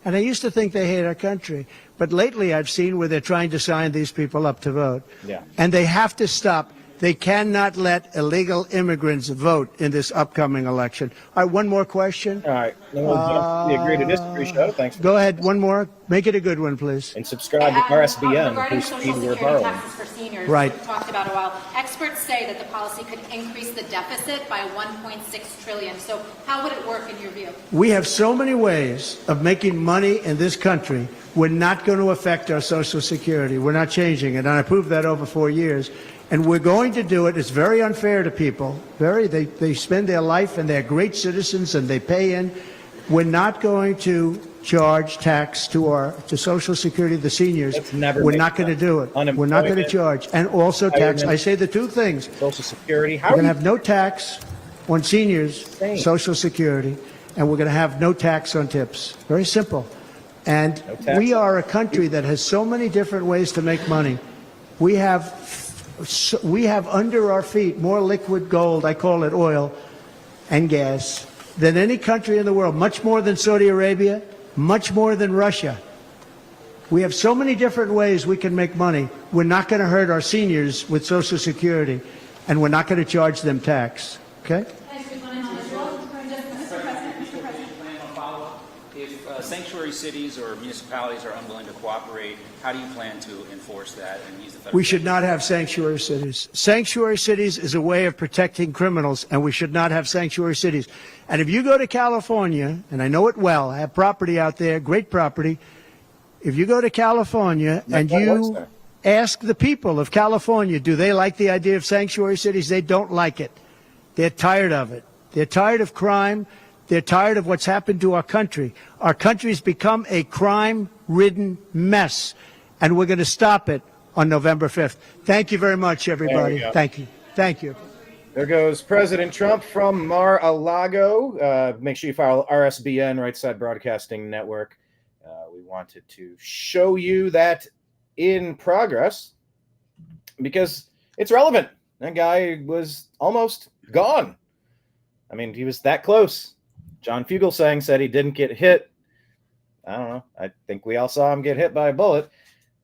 And I used to think they hate our country. But lately I've seen where they're trying to sign these people up to vote. Yeah. And they have to stop. They cannot let illegal immigrants vote in this upcoming election. All right, one more question. All right. Then we'll jump to the agree to disagree show. Thanks. Go ahead, one more. Make it a good one, please. And subscribe to RSBN, Regarding whose Social feed we're Security borrowing. taxes for seniors, Right. we've talked about a while. Experts say that the policy could increase the deficit by 1.6 trillion. So how would it work in your view? We have so many ways of making money in this country. We're not going to affect our Social Security. We're not changing it. And I proved that over 4 years. And we're going to do it. It's very unfair to people. They spend their life and they're great citizens and they pay in. We're not going to charge tax to Social Security, the seniors. We're not going to do it. We're not going to charge. And also tax. I say the two things. Social Security. We're going to have no tax on seniors, Social Security, and we're going to have no tax on tips. Very simple. And we are a country that has so many different ways to make money. We have under our feet more liquid gold, I call it oil, and gas, than any country in the world, much more than Saudi Arabia, much more than Russia. We have so many different ways we can make money. We're not going to hurt our seniors with Social Security, and we're not going to charge them tax. Okay? If sanctuary cities or municipalities are unwilling to cooperate, how do you plan to enforce that and use the federal? We should not have sanctuary cities. Sanctuary cities is a way of protecting criminals, and we should not have sanctuary cities. And if you go to California, and I know it well, I have property out there, great property. If you go to California and you ask the people of California, do they like the idea of sanctuary cities? They don't like it. They're tired of it. They're tired of crime. They're tired of what's happened to our country. Our country's become a crime-ridden mess, and we're going to stop it on November 5th. Thank you very much, everybody. Thank you. Thank you. There goes President Trump from Mar-a-Lago. Make sure you follow RSBN, Right Side Broadcasting Network. We wanted to show you that in progress because it's relevant. That guy was almost gone. I mean, he was that close. John Fugelsang said he didn't get hit. I don't know. I think we all saw him get hit by a bullet.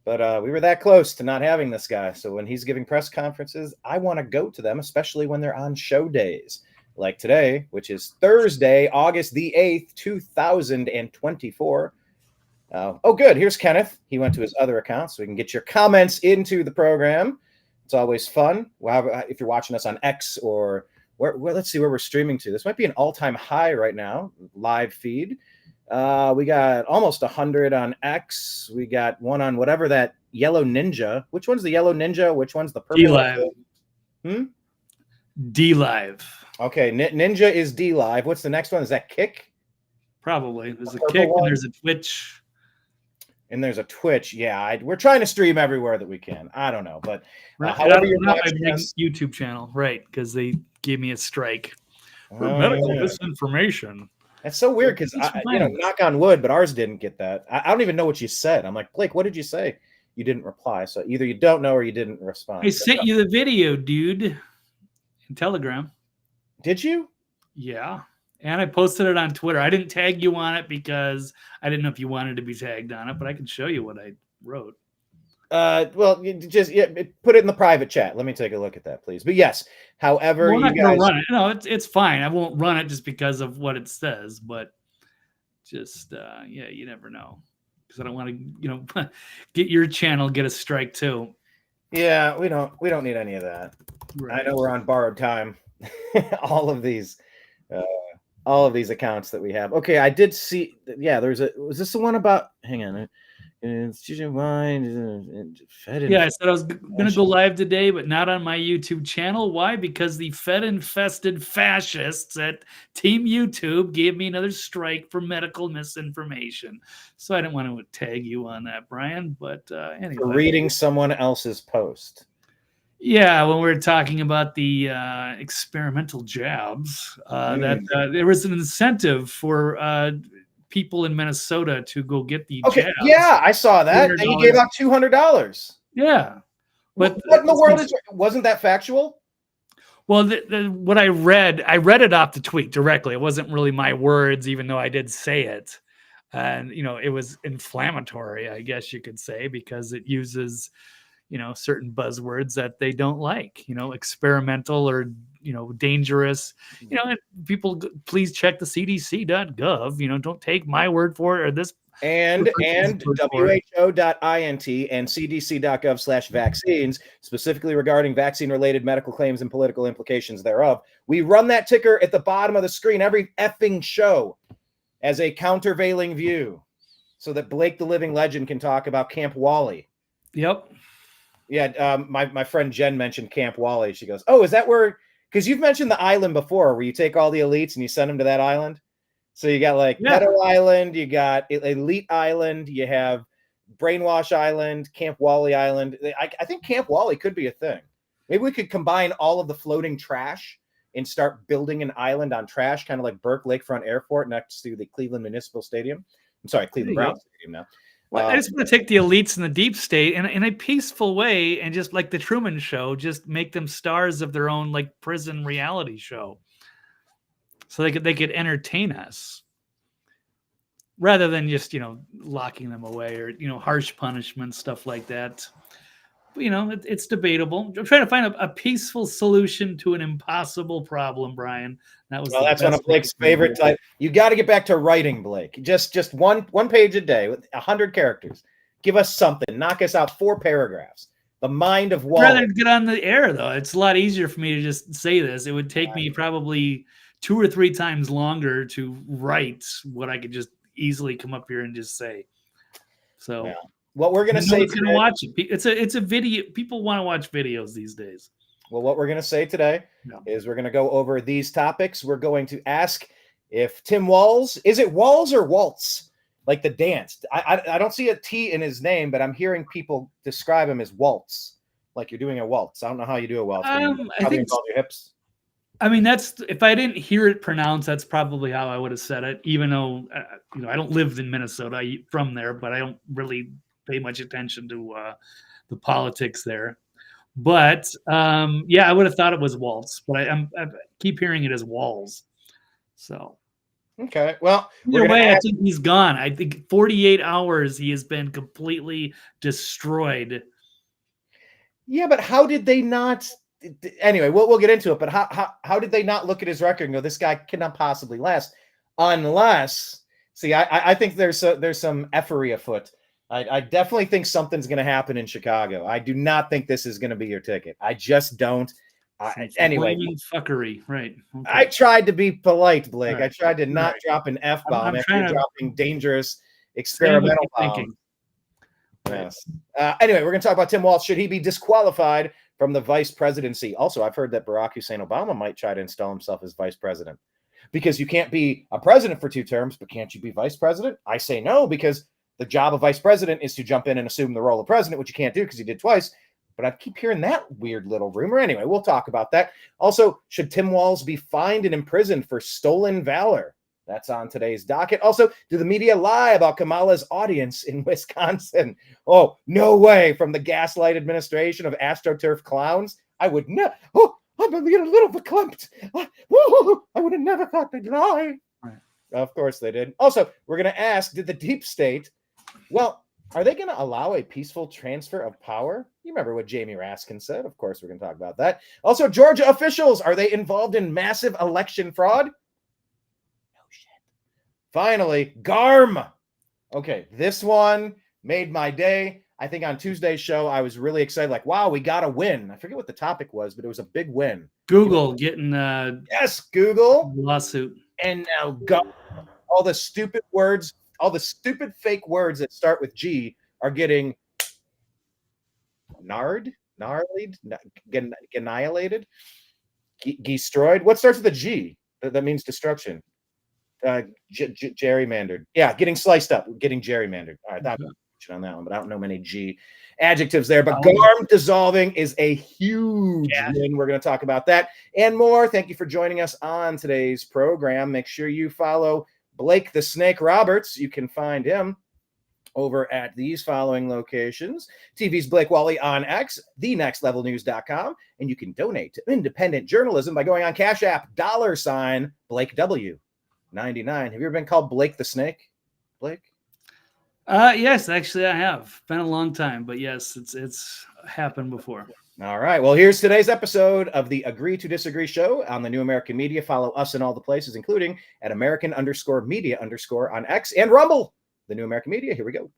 But we were that close to not having this guy. So when he's giving press conferences, I want to go to them, especially when they're on show days. Like today, which is Thursday, August the 8th, 2024. Oh, good. Here's Kenneth. He went to his other account, so we can get your comments into the program. It's always fun. If you're watching us on X or where, let's see where we're streaming to. This might be an all-time high right now, live feed. We got almost 100 on X. We got one on whatever that yellow ninja. Which one's the yellow ninja? Which one's the purple? D-Live. D-Live. Okay, Ninja is D-Live. What's the next one? Is that Kick? Probably. There's a Kick and there's a Twitch. And there's a Twitch. Yeah, we're trying to stream everywhere that we can. I don't know, but however you're watching this YouTube channel, right? Because they gave me a strike for medical misinformation. That's so weird because knock on wood, but ours didn't get that. I don't even know what you said. I'm like, Blake, what did you say? You didn't reply. So either you don't know or you didn't respond. I sent you the video, dude, in Telegram. Did you? Yeah. And I posted it on Twitter. I didn't tag you on it because I didn't know if you wanted to be tagged on it, but I can show you what I wrote. Well, you just put it in the private chat. Let me take a look at that, please. But yes, however, I'm not you guys gonna run it. No, it's fine. I won't run it just because of what it says. But just you never know because I don't want to get your channel get a strike too. Yeah, we don't need any of that. Right. I know we're on borrowed time. all of these accounts that we have. Okay, I did see. Yeah, was this the one about? Hang on. Yeah, I said I was going to go live today, but not on my YouTube channel. Why? Because the Fed-infested fascists at Team YouTube gave me another strike for medical misinformation. So I didn't want to tag you on that, Brian. But anyway. For reading someone else's post. Yeah, when we were talking about the experimental jabs, that there was an incentive for people in Minnesota to go get the jabs. Yeah, I saw that. And he gave out $200. Yeah, but what in the world wasn't that factual? Well, what I read it off the tweet directly. It wasn't really my words, even though I did say it, and it was inflammatory, I guess you could say, because it uses certain buzzwords that they don't like, experimental or, dangerous, and people, please check the cdc.gov, don't take my word for it or this And WHO.int and CDC.gov/vaccines, specifically regarding vaccine-related medical claims and political implications thereof. We run that ticker at the bottom of the screen every effing show as a countervailing view so that Blake the Living Legend can talk about Camp Walley. Yep. Yeah, my friend Jen mentioned Camp Walley. She goes, oh, is that where, because you've mentioned the island before where you take all the elites and you send them to that island? So you got like Pedo Island, you got Elite Island, you have Brainwash Island, Camp Walley Island. I think Camp Walley could be a thing. Maybe we could combine all of the floating trash and start building an island on trash, kind of like Burke Lakefront Airport next to the Cleveland Municipal Stadium. I'm sorry, Cleveland Browns Stadium now. Well, I just want to take the elites in the deep state in a peaceful way and just like the Truman Show, just make them stars of their own like prison reality show. So they could entertain us rather than just, locking them away or, harsh punishment, stuff like that. But, it's debatable. I'm trying to find a peaceful solution to an impossible problem, Brian. That's one of Blake's favorite type. You got to get back to writing, Blake. Just one page a day with 100 characters. Give us something. Knock us out 4 paragraphs. The mind of Walley. I'd rather get on the air, though. It's a lot easier for me to just say this. It would take me probably 2 or 3 times longer to write what I could just easily come up here and just say. So what we're going to say today, watch it. It's a video. People want to watch videos these days. Well, what we're going to say today is we're going to go over these topics. We're going to ask if Tim Walz, is it Walz or Waltz? Like the dance. I don't see a T in his name, but I'm hearing people describe him as Waltz. Like you're doing a waltz. I don't know how you do a waltz. I think your hips. I mean, if I didn't hear it pronounced, that's probably how I would have said it, even though, I don't live in Minnesota. I'm from there, but I don't really pay much attention to the politics there. But, I would have thought it was Waltz, but I keep hearing it as Walls. So. Okay, well. I think he's gone. I think 48 hours he has been completely destroyed. Yeah, but how did they not... Anyway, we'll get into it, but how did they not look at his record and go, this guy cannot possibly last? Unless, I think there's some effery afoot. I definitely think something's going to happen in Chicago. I do not think this is going to be your ticket. I just don't. Anyway. Fuckery, right. Okay. I tried to be polite, Blake. Right. I tried to not drop an F-bomb after dropping dangerous experimental bombs. Yes. Anyway, we're going to talk about Tim Walz. Should he be disqualified from the vice presidency? Also, I've heard that Barack Hussein Obama might try to install himself as vice president because you can't be a president for 2 terms, but can't you be vice president? I say no, because the job of vice president is to jump in and assume the role of president, which you can't do because he did twice. But I keep hearing that weird little rumor. Anyway, we'll talk about that. Also, should Tim Walz be fined and imprisoned for stolen valor? That's on today's docket. Also, do the media lie about Kamala's audience in Wisconsin? Oh, no way. From the gaslight administration of AstroTurf clowns? I would not. Oh, I'm getting a little verklempt. I would have never thought they'd lie. Right. Of course they did. Also, we're going to ask, did the deep state, are they going to allow a peaceful transfer of power? You remember what Jamie Raskin said. Of course, we're going to talk about that. Also, Georgia officials, are they involved in massive election fraud? Finally, GARM. Okay, this one made my day. I think on Tuesday's show, I was really excited. Like, wow, we got a win. I forget what the topic was, but it was a big win. Google getting yes, Google lawsuit. And now GARM. All the stupid words, all the stupid fake words that start with G are getting annihilated, destroyed. What starts with a G? That means destruction. Gerrymandered. Yeah, getting sliced up, getting gerrymandered. All right, that's on that one, but I don't know many G adjectives there. But GARM dissolving is a huge win. We're going to talk about that and more. Thank you for joining us on today's program. Make sure you follow Blake the Snake Roberts. You can find him over at these following locations: TV's Blake Walley on X, thenextlevelnews.com, and you can donate to independent journalism by going on Cash App, $Blake W. 99. Have you ever been called Blake the Snake, Blake? Yes, actually I have. Been a long time, but yes, it's happened before. All right. Well, here's today's episode of the Agree to Disagree show on the New American Media. Follow us in all the places, including at American_media_ on X and Rumble. the New American Media. Here we go.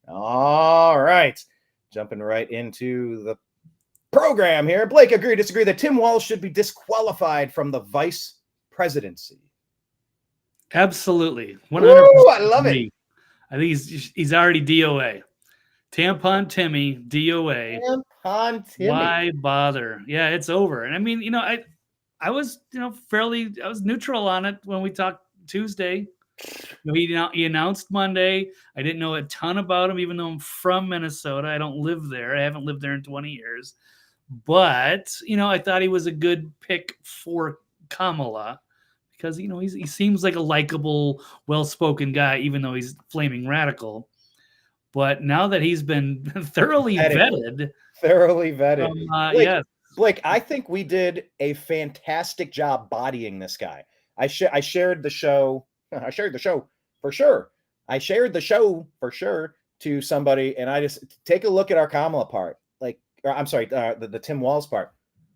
All right. Jumping right into the program here. Blake, agree, disagree that Tim Walz should be disqualified from the vice presidency? Absolutely. 100%. Woo, I love it. I think he's already DOA. Tampon Timmy, DOA. Tampon Timmy. Why bother? Yeah, it's over. And I mean, I was, I was neutral on it when we talked Tuesday. He announced Monday. I didn't know a ton about him, even though I'm from Minnesota. I don't live there. I haven't lived there in 20 years. But, I thought he was a good pick for Kamala because, he seems like a likable, well-spoken guy, even though he's flaming radical. But now that he's been thoroughly vetted. Yes. Blake, I think we did a fantastic job bodying this guy. I shared the show. I shared the show for sure. To somebody, and I just take a look at our Kamala part. I'm sorry, the Tim Walz part.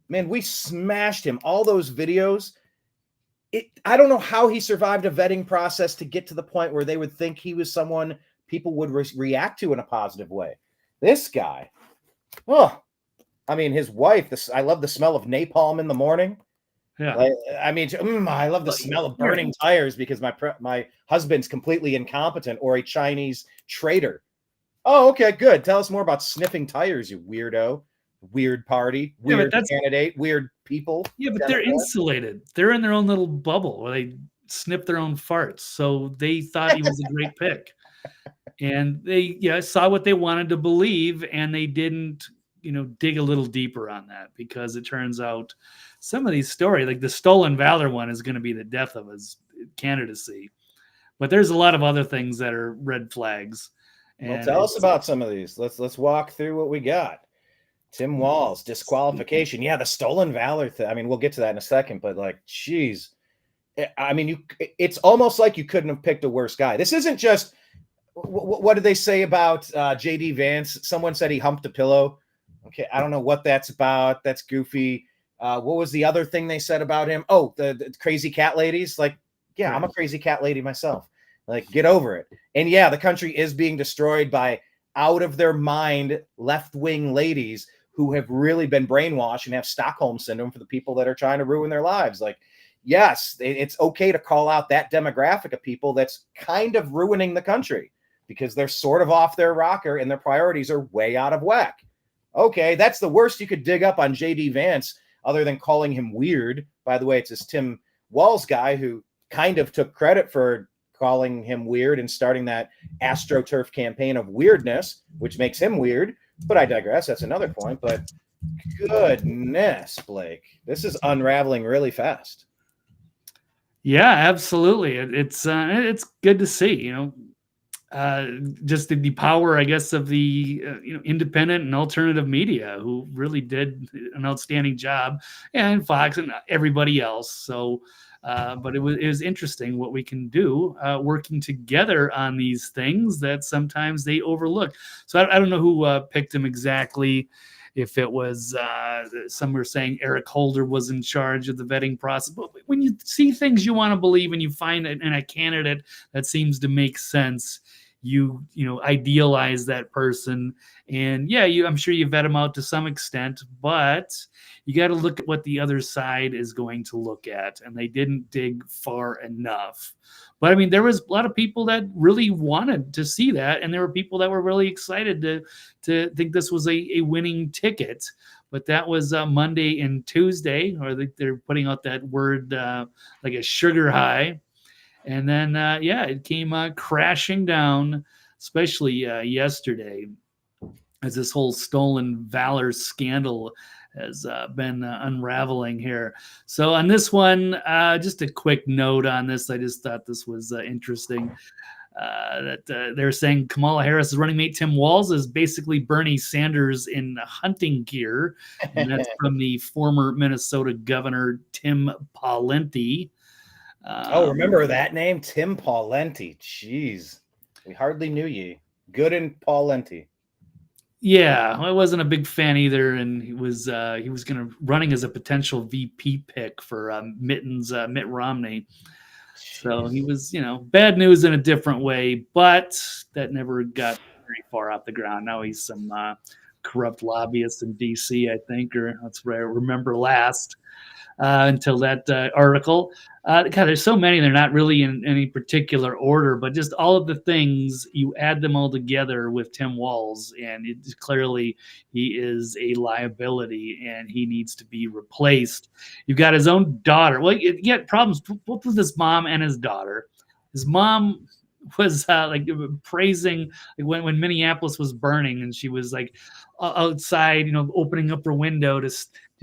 Man, we smashed him. All those videos. I don't know how he survived a vetting process to get to the point where they would think he was someone people would react to in a positive way. This guy, his wife. I love the smell of napalm in the morning. Yeah. I love the smell of burning tires because my husband's completely incompetent or a Chinese traitor. Oh, okay, good. Tell us more about sniffing tires, you weirdo. Weird party, weird candidate, weird people. Yeah, but they're insulated. They're in their own little bubble where they snip their own farts. So they thought he was a great pick. And they saw what they wanted to believe, and they didn't, dig a little deeper on that because it turns out some of these stories, like the stolen valor one, is going to be the death of his candidacy. But there's a lot of other things that are red flags. Well, tell us about some of these. Let's walk through what we got. Tim Walz, disqualification. Yeah, the stolen valor thing. We'll get to that in a second, but geez. It's almost like you couldn't have picked a worse guy. This isn't just, what did they say about JD Vance? Someone said he humped a pillow. Okay, I don't know what that's about. That's goofy. What was the other thing they said about him? Oh, the crazy cat ladies. I'm a crazy cat lady myself. Get over it. And yeah, the country is being destroyed by out of their mind left-wing ladies who have really been brainwashed and have Stockholm syndrome for the people that are trying to ruin their lives. Yes, it's okay to call out that demographic of people that's kind of ruining the country because they're sort of off their rocker and their priorities are way out of whack. Okay, that's the worst you could dig up on JD Vance other than calling him weird. By the way, it's this Tim Walz guy who kind of took credit for calling him weird and starting that AstroTurf campaign of weirdness, which makes him weird. But I digress. That's another point. But goodness, Blake, this is unraveling really fast. Yeah, absolutely. It's good to see, just the power, I guess, of the independent and alternative media who really did an outstanding job, and Fox and everybody else. So, but it was interesting what we can do working together on these things that sometimes they overlook. So I don't know who picked him exactly. If it was, some were saying Eric Holder was in charge of the vetting process. But when you see things you want to believe and you find it in a candidate that seems to make sense, you idealize that person. And yeah, I'm sure you vet them out to some extent, but you got to look at what the other side is going to look at. And they didn't dig far enough. But there was a lot of people that really wanted to see that. And there were people that were really excited to think this was a winning ticket. But that was Monday and Tuesday, or they're putting out that word like a sugar high. And then, it came crashing down, especially yesterday, as this whole stolen valor scandal has been unraveling here. So on this one, just a quick note on this. I just thought this was interesting. That they're saying Kamala Harris' running mate Tim Walz is basically Bernie Sanders in hunting gear. And that's from the former Minnesota governor, Tim Pawlenty. Remember that name? Tim Pawlenty. Jeez. We hardly knew ye. Good and Paul Lenti. Yeah, I wasn't a big fan either, and he was running as a potential VP pick for Mitt Romney. So he was, bad news in a different way, but that never got very far off the ground. Now he's some corrupt lobbyist in D.C., I think, or that's where I remember last. Until that article. God, there's so many. They're not really in any particular order, but just all of the things, you add them all together with Tim Walz, and it's clearly he is a liability and he needs to be replaced. You've got his own daughter. Well, you get problems both with his mom and his daughter. His mom was praising when Minneapolis was burning, and she was like outside, opening up her window to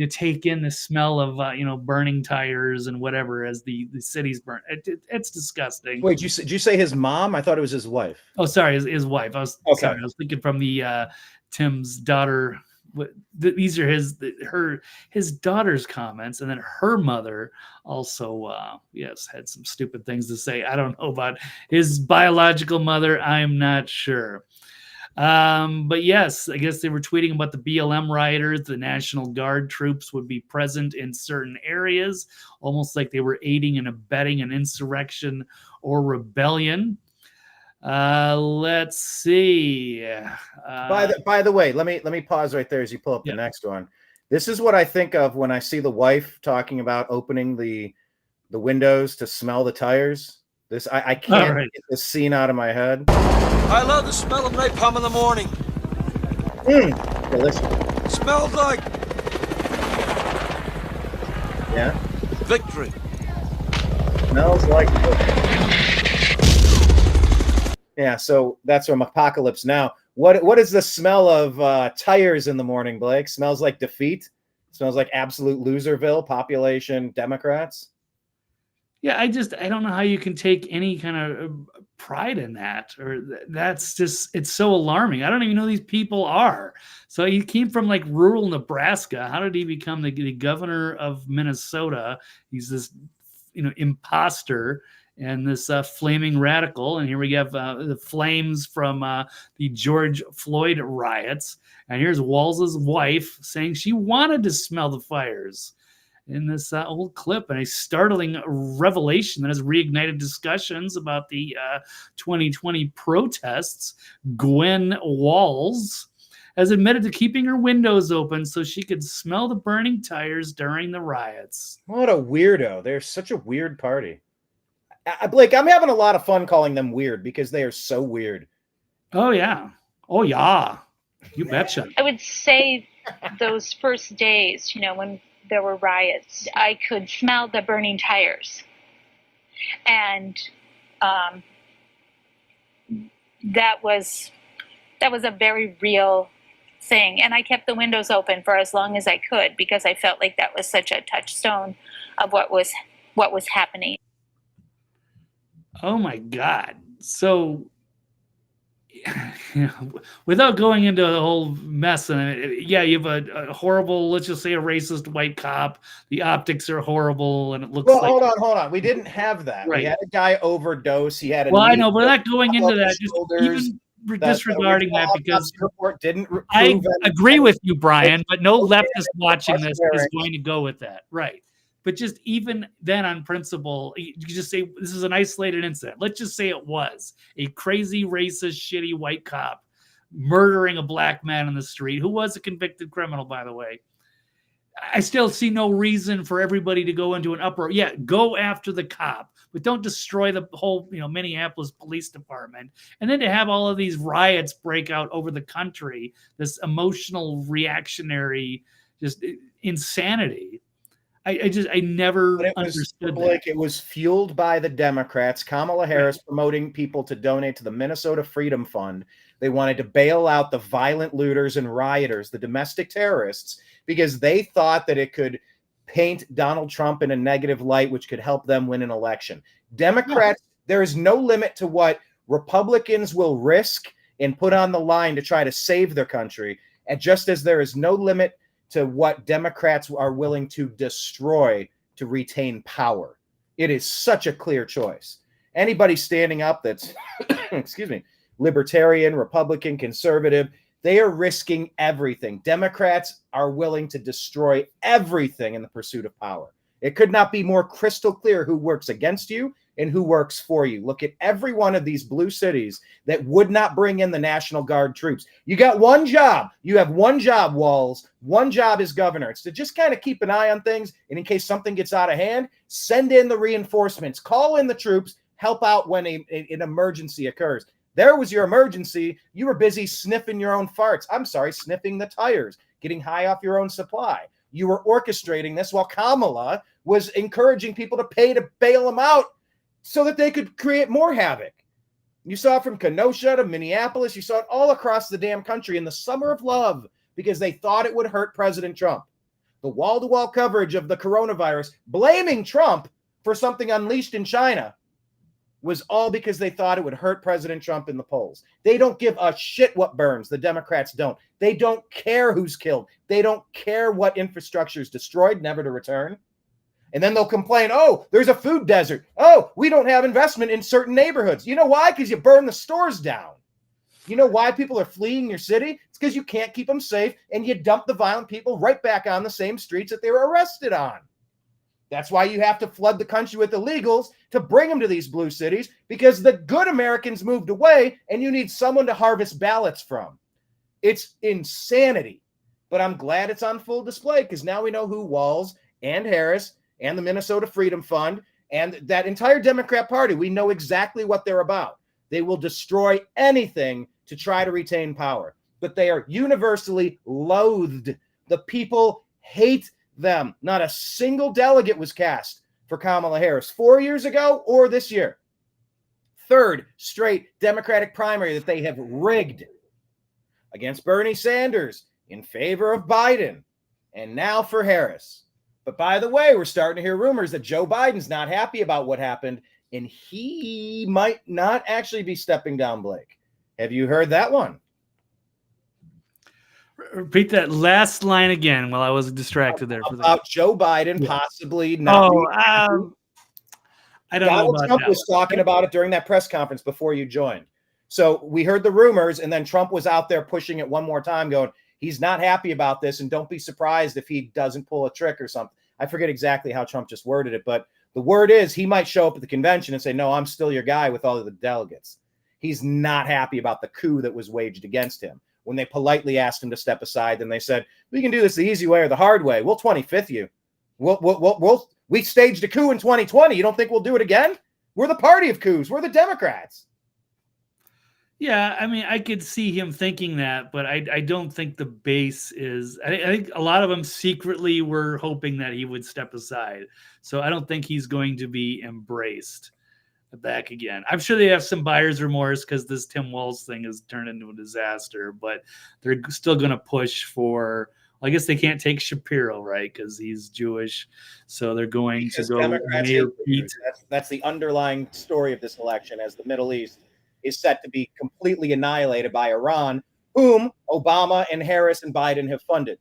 take in the smell of burning tires and whatever as the city's burnt. It's disgusting. Wait, did you say his mom? I thought it was his wife. Oh, sorry, his wife. Sorry, I was thinking from the Tim's daughter. These are his daughter's comments, and then her mother also had some stupid things to say. I don't know about his biological mother. I'm not sure. But yes, I guess they were tweeting about the BLM rioters. The National Guard troops would be present in certain areas, almost like they were aiding and abetting an insurrection or rebellion. Let's see. By the way, let me pause right there as you pull up the next one. This is what I think of when I see the wife talking about opening the windows to smell the tires. I can't get this scene out of my head. I love the smell of napalm in the morning. Delicious. Smells like victory. Smells like Yeah, so that's from Apocalypse Now. What is the smell of tires in the morning, Blake? Smells like defeat? Smells like absolute loserville, population Democrats? Yeah, I don't know how you can take any kind of pride in that, or that's just, it's so alarming. I don't even know who these people are. So he came from like rural Nebraska. How did he become the governor of Minnesota? He's this, imposter and this flaming radical. And here we have the flames from the George Floyd riots. And here's Walz's wife saying she wanted to smell the fires in this old clip, and a startling revelation that has reignited discussions about the 2020 protests. Gwen Walz has admitted to keeping her windows open so she could smell the burning tires during the riots. What a weirdo. They're such a weird party. Blake, I'm having a lot of fun calling them weird because they are so weird. Oh, yeah. Oh, yeah. You betcha. I would say those first days, when there were riots, I could smell the burning tires. And that was a very real thing. And I kept the windows open for as long as I could because I felt like that was such a touchstone of what was happening. Oh my God. So without going into the whole mess, and you have a horrible, let's just say a racist white cop. The optics are horrible, and it looks like. Hold on. We didn't have that. Right. We had a guy overdose. He had a. Well, I know, but we're not going into that. Just even disregarding that because I agree with you, Brian, but no leftist watching this is going to go with that. Right. But just even then on principle, you just say this is an isolated incident. Let's just say it was a crazy, racist, shitty white cop murdering a black man in the street who was a convicted criminal, by the way. I still see no reason for everybody to go into an uproar. Yeah, go after the cop, but don't destroy the whole, Minneapolis Police Department. And then to have all of these riots break out over the country, this emotional, reactionary, just insanity. I never understood that. It was fueled by the Democrats. Kamala Harris promoting people to donate to the Minnesota Freedom Fund. They wanted to bail out the violent looters and rioters, the domestic terrorists, because they thought that it could paint Donald Trump in a negative light, which could help them win an election. Democrats, there is no limit to what Republicans will risk and put on the line to try to save their country. And just as there is no limit to what Democrats are willing to destroy to retain power. It is such a clear choice. Anybody standing up that's, excuse me, libertarian, Republican, conservative. They are risking everything. Democrats are willing to destroy everything in the pursuit of power. It could not be more crystal clear who works against you and who works for you. Look at every one of these blue cities that would not bring in the National Guard troops. You got one job. You have one job, Walls. One job as governor. It's to just kind of keep an eye on things. And in case something gets out of hand, send in the reinforcements, call in the troops, help out when an emergency occurs. There was your emergency. You were busy sniffing your own farts. I'm sorry, sniffing the tires, getting high off your own supply. You were orchestrating this while Kamala was encouraging people to pay to bail them out so that they could create more havoc. You saw it from Kenosha to Minneapolis. You saw it all across the damn country in the summer of love because they thought it would hurt President Trump. The wall-to-wall coverage of the coronavirus, blaming Trump for something unleashed in China, was all because they thought it would hurt President Trump in the polls. They don't give a shit what burns. The Democrats don't. They don't care who's killed. They don't care what infrastructure is destroyed, never to return. And then they'll complain, oh, there's a food desert. Oh, we don't have investment in certain neighborhoods. You know why? Because you burn the stores down. You know why people are fleeing your city? It's because you can't keep them safe, and you dump the violent people right back on the same streets that they were arrested on. That's why you have to flood the country with illegals to bring them to these blue cities, because the good Americans moved away and you need someone to harvest ballots from. It's insanity. But I'm glad it's on full display because now we know who Walls and Harris and the Minnesota Freedom Fund and that entire Democrat Party, we know exactly what they're about. They will destroy anything to try to retain power. But they are universally loathed. The people hate them. Not a single delegate was cast for Kamala Harris 4 years ago or this year. Third straight Democratic primary that they have rigged against Bernie Sanders in favor of Biden, and now for Harris. But by the way, we're starting to hear rumors that Joe Biden's not happy about what happened, and he might not actually be stepping down, Blake. Have you heard that one? Repeat that last line again while I was distracted there. About Joe Biden possibly not. I don't know about Trump that. was talking about it during that press conference before you joined. So we heard the rumors, and then Trump was out there pushing it one more time, going, he's not happy about this, and don't be surprised if he doesn't pull a trick or something. I forget exactly how Trump just worded it, but the word is he might show up at the convention and say, no, I'm still your guy with all of the delegates. He's not happy about the coup that was waged against him. When they politely asked him to step aside, then they said, we can do this the easy way or the hard way. We'll 25th you. We staged a coup in 2020. You don't think we'll do it again? We're the party of coups. We're the Democrats. Yeah, I mean, I could see him thinking that, but I don't think the base is. I think a lot of them secretly were hoping that he would step aside. So I don't think he's going to be embraced back again. I'm sure they have some buyer's remorse because this Tim Walz thing has turned into a disaster, but they're still going to push for. Well, I guess they can't take Shapiro, right? Because he's Jewish, so they're going to go. Mayor Pete. That's the underlying story of this election, as the Middle East is set to be completely annihilated by Iran, whom Obama and Harris and Biden have funded.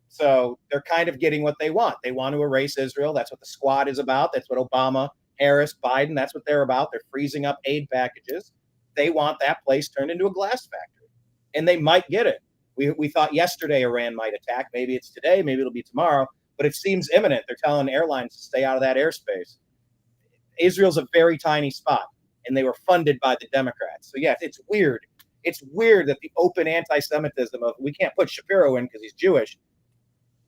So they're kind of getting what they want. They want to erase Israel. That's what the squad is about. That's what Obama, Harris, Biden, that's what they're about. They're freezing up aid packages. They want that place turned into a glass factory. And they might get it. We thought yesterday Iran might attack. Maybe it's today. Maybe it'll be tomorrow. But it seems imminent. They're telling airlines to stay out of that airspace. Israel's a very tiny spot, and they were funded by the Democrats. So, yeah, it's weird. It's weird that the open anti-Semitism of we can't put Shapiro in because he's Jewish.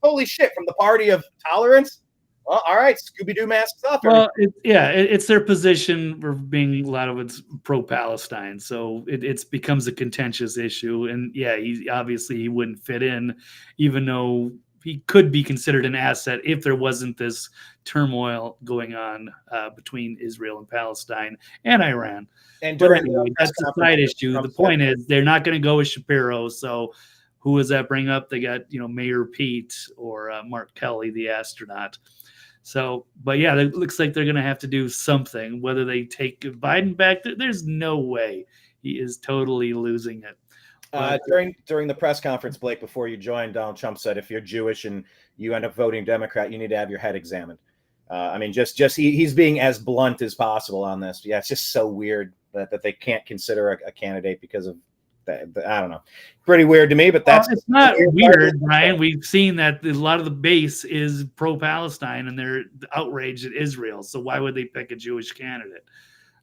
Holy shit, from the party of tolerance? Well, all right, Scooby-Doo masks up. Well, it's their position for being a lot of it's pro-Palestine, so it becomes a contentious issue. And yeah, he wouldn't fit in, even though he could be considered an asset if there wasn't this turmoil going on between Israel and Palestine and Iran. And but anyway, that's a side issue. The point is they're not going to go with Shapiro. So who does that bring up? They got Mayor Pete or Mark Kelly, the astronaut. So, but yeah, it looks like they're going to have to do something. Whether they take Biden back, there's no way. He is totally losing it. During the press conference, Blake, before you joined, Donald Trump said, if you're Jewish and you end up voting Democrat, you need to have your head examined. I mean, he's being as blunt as possible on this. Yeah, it's just so weird. that they can't consider a candidate because of that. I don't know. Pretty weird to me, but that's it's not weird, Brian. We've seen that a lot of the base is pro-Palestine and they're outraged at Israel. So why would they pick a Jewish candidate?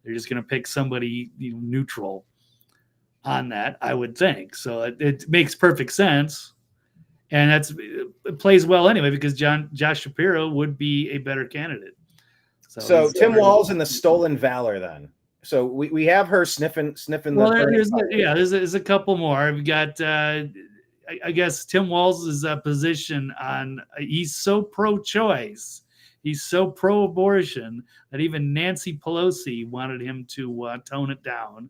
They're just going to pick somebody neutral on that, I would think. So it makes perfect sense, and it plays well anyway because Josh Shapiro would be a better candidate. So Tim Walz and the stolen valor then. So we have her sniffing. Well, there's a couple more. We've got, I guess, Tim Walz's position on. He's so pro-choice, he's so pro-abortion that even Nancy Pelosi wanted him to tone it down.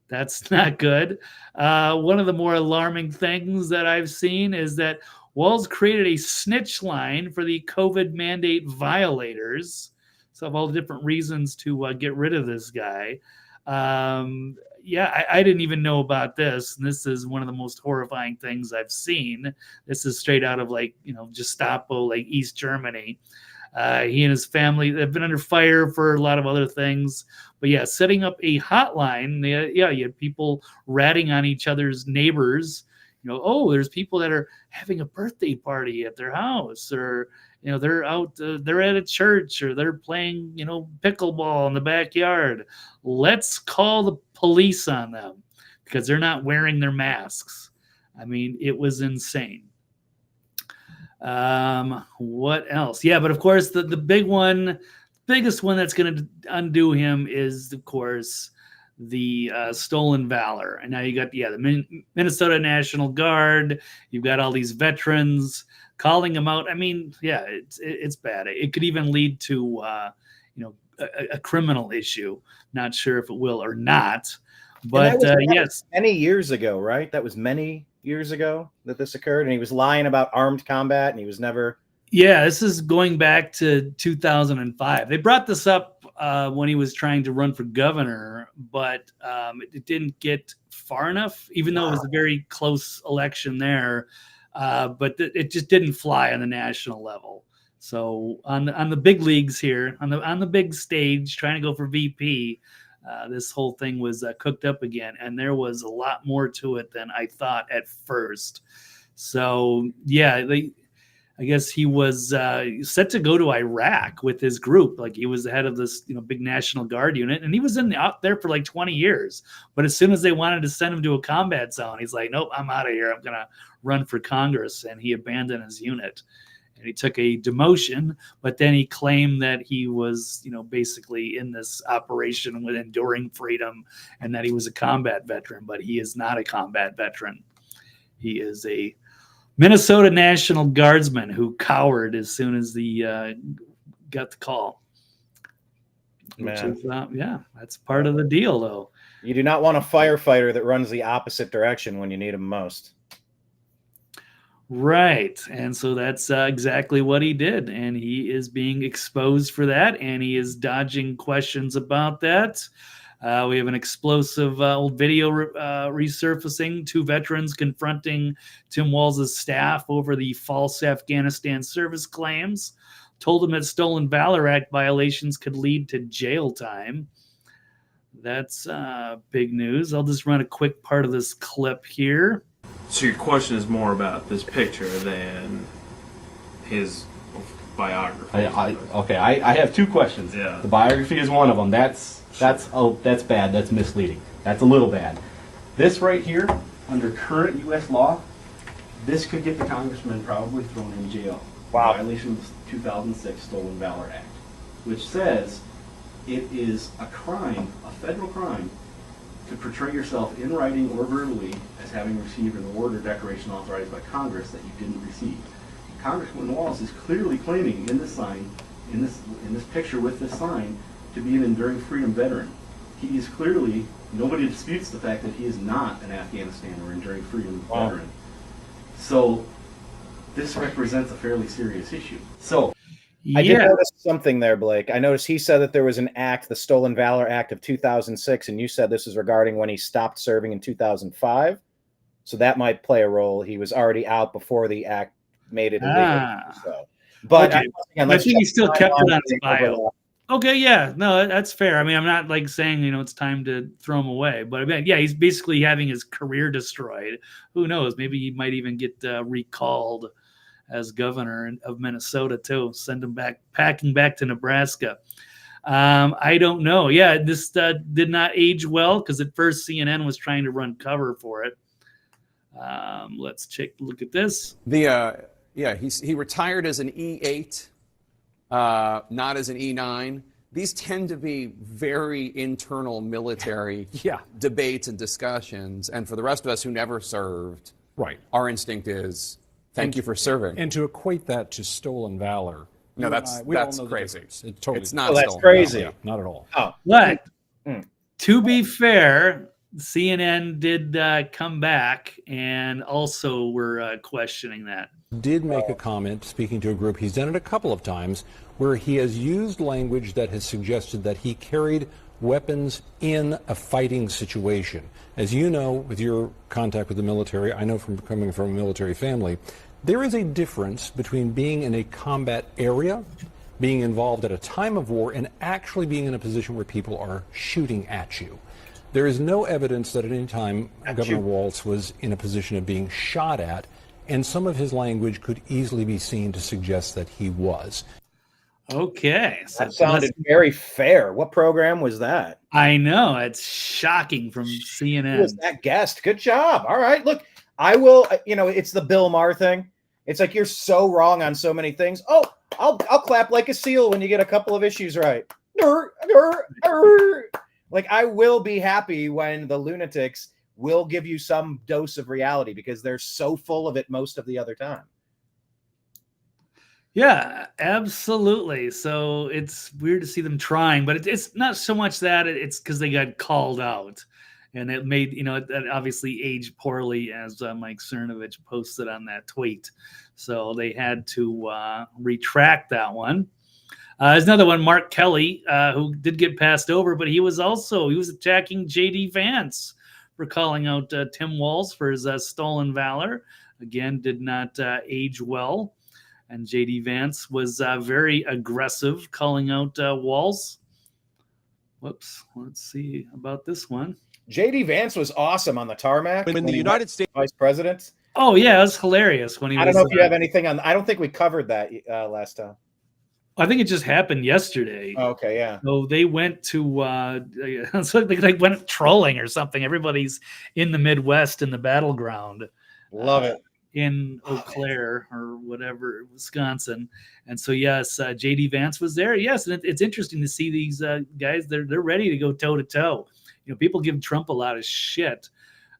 That's not good. One of the more alarming things that I've seen is that Walz created a snitch line for the COVID mandate violators. So of all the different reasons to get rid of this guy. I didn't even know about this. And this is one of the most horrifying things I've seen. This is straight out of Gestapo, East Germany. He and his family have been under fire for a lot of other things. But yeah, setting up a hotline. You had people ratting on each other's neighbors. There's people that are having a birthday party at their house, or they're out, they're at a church, or they're playing, pickleball in the backyard. Let's call the police on them because they're not wearing their masks. I mean, it was insane. What else? Yeah, but of course, the biggest one that's going to undo him is, of course, the stolen valor. And now you got the Minnesota National Guard. You've got all these veterans calling them out. I mean, yeah, it's bad. It could even lead to a criminal issue. Not sure if it will or not, but yes, many years ago, right? That was many years ago that this occurred, and he was lying about armed combat, and he was never. Yeah, this is going back to 2005. They brought this up when he was trying to run for governor, but it didn't get far enough, even though it was a very close election there. But it just didn't fly on the national level. So on the big leagues here, on the big stage, trying to go for VP, this whole thing was cooked up again, and there was a lot more to it than I thought at first. So yeah, I guess he was set to go to Iraq with his group. He was the head of this, big National Guard unit, and he was out there for 20 years. But as soon as they wanted to send him to a combat zone, he's like, nope, I'm out of here. I'm going to run for Congress. And he abandoned his unit. And he took a demotion, but then he claimed that he was, basically in this operation with enduring freedom and that he was a combat veteran, but he is not a combat veteran. He is a Minnesota National Guardsman who cowered as soon as the got the call. Which is, that's part of the deal, though. You do not want a firefighter that runs the opposite direction when you need him most. Right. And so that's exactly what he did. And he is being exposed for that, and he is dodging questions about that. We have an explosive old video resurfacing. 2 veterans confronting Tim Walz's staff over the false Afghanistan service claims. Told him that Stolen Valor Act violations could lead to jail time. That's big news. I'll just run a quick part of this clip here. So your question is more about this picture than his biography. I have 2 questions. Yeah. The biography is one of them. That's bad. That's misleading. That's a little bad. This right here, under current U.S. law, this could get the congressman probably thrown in jail. Wow. Violation of the 2006 Stolen Valor Act, which says it is a crime, a federal crime, to portray yourself in writing or verbally as having received an award or decoration authorized by Congress that you didn't receive. Congressman Walz is clearly claiming in this sign, in this picture with this sign, to be an enduring freedom veteran. He is clearly, nobody disputes the fact that he is not an Afghanistan or enduring freedom veteran. So this represents a fairly serious issue. So I did notice something there, Blake. I noticed he said that there was an act, the Stolen Valor Act of 2006, and you said this is regarding when he stopped serving in 2005. So that might play a role. He was already out before the act made it illegal. So, but okay. I think he still kept it on his bio. Okay, yeah, no, that's fair. I mean, I'm not like saying it's time to throw him away, but I mean, yeah, he's basically having his career destroyed. Who knows? Maybe he might even get recalled as governor of Minnesota too. Send him packing back to Nebraska. I don't know. Yeah, this did not age well because at first CNN was trying to run cover for it. Let's look at this. He retired as an E8, not as an E9. These tend to be very internal military debates and discussions. And for the rest of us who never served, our instinct is thank you for serving. And to equate that to stolen valor. No, that's crazy. It's not. That's crazy. Valor. Not at all. Oh, but to be fair, CNN did come back and also were questioning that. Did make a comment speaking to a group. He's done it a couple of times where he has used language that has suggested that he carried weapons in a fighting situation. As you know, with your contact with the military, I know from coming from a military family, there is a difference between being in a combat area, being involved at a time of war, and actually being in a position where people are shooting at you. There is no evidence that at any time Governor Walz was in a position of being shot at, and some of his language could easily be seen to suggest that he was. Okay. So that sounded very fair. What program was that? I know. It's shocking from CNN. Who was that guest? Good job. All right. Look, I will, it's the Bill Maher thing. It's like you're so wrong on so many things. Oh, I'll clap like a seal when you get a couple of issues right. Like, I will be happy when the lunatics will give you some dose of reality because they're so full of it most of the other time. Yeah, absolutely. So it's weird to see them trying, but it's not so much that it's because they got called out. And it made, it obviously aged poorly, as Mike Cernovich posted on that tweet. So they had to retract that one. There's another one, Mark Kelly, who did get passed over, but he was attacking J.D. Vance for calling out Tim Walz for his stolen valor. Again, did not age well. And J.D. Vance was very aggressive, calling out Walz. Whoops, let's see about this one. J.D. Vance was awesome on the tarmac when the United States vice president. Oh yeah, it was hilarious when he. I don't know if you have anything on. I don't think we covered that last time. I think it just happened yesterday. Oh, okay, yeah. So they went to so they went trolling or something. Everybody's in the Midwest in the battleground. Love it. In Eau Claire or whatever, Wisconsin. And so, yes, J.D. Vance was there. Yes, and it's interesting to see these guys. They're ready to go toe to toe. People give Trump a lot of shit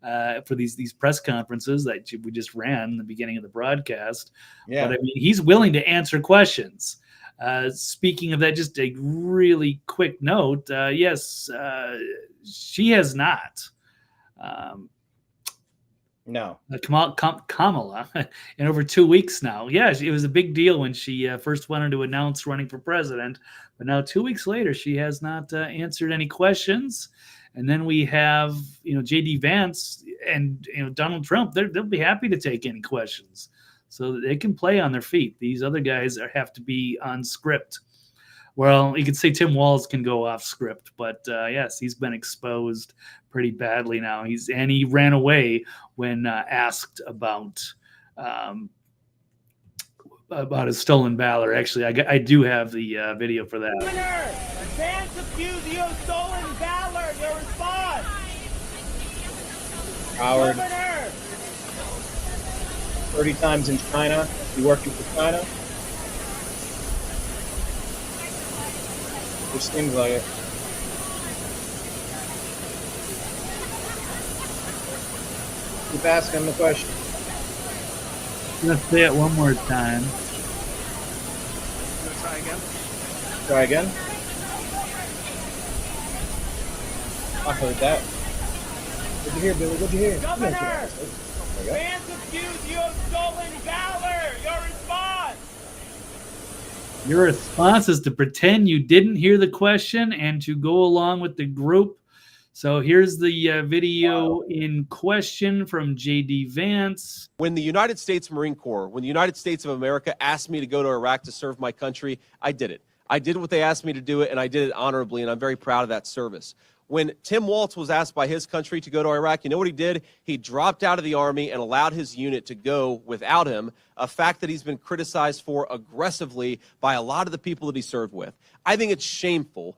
for these press conferences that we just ran in the beginning of the broadcast. Yeah. But I mean, he's willing to answer questions. Speaking of that, just a really quick note. Yes, she has not. No. Kamala in over 2 weeks now. Yeah, it was a big deal when she first wanted to announce running for president. But now 2 weeks later, she has not answered any questions. And then we have, J.D. Vance and Donald Trump. They'll be happy to take any questions, so that they can play on their feet. These other guys have to be on script. Well, you could say Tim Walz can go off script, but yes, he's been exposed pretty badly now. He ran away when asked about his stolen valor. Actually, I do have the video for that. Governor, Vance accused you of stolen valor. Your response. Howard. Governor. 30 times in China. You working for China? It seems like it. Keep asking the question. Let's say it one more time. Try again. Try again. I heard that. What'd you hear, Billy? What'd you hear? Governor, Vance accused you of stolen valor. Your response. Your response is to pretend you didn't hear the question and to go along with the group. So here's the video in question from J.D. Vance. When the United States Marine Corps, when the United States of America asked me to go to Iraq to serve my country, I did it. I did what they asked me to do it, and I did it honorably, and I'm very proud of that service. When Tim Waltz was asked by his country to go to Iraq, you know what he did? He dropped out of the Army and allowed his unit to go without him, a fact that he's been criticized for aggressively by a lot of the people that he served with. I think it's shameful.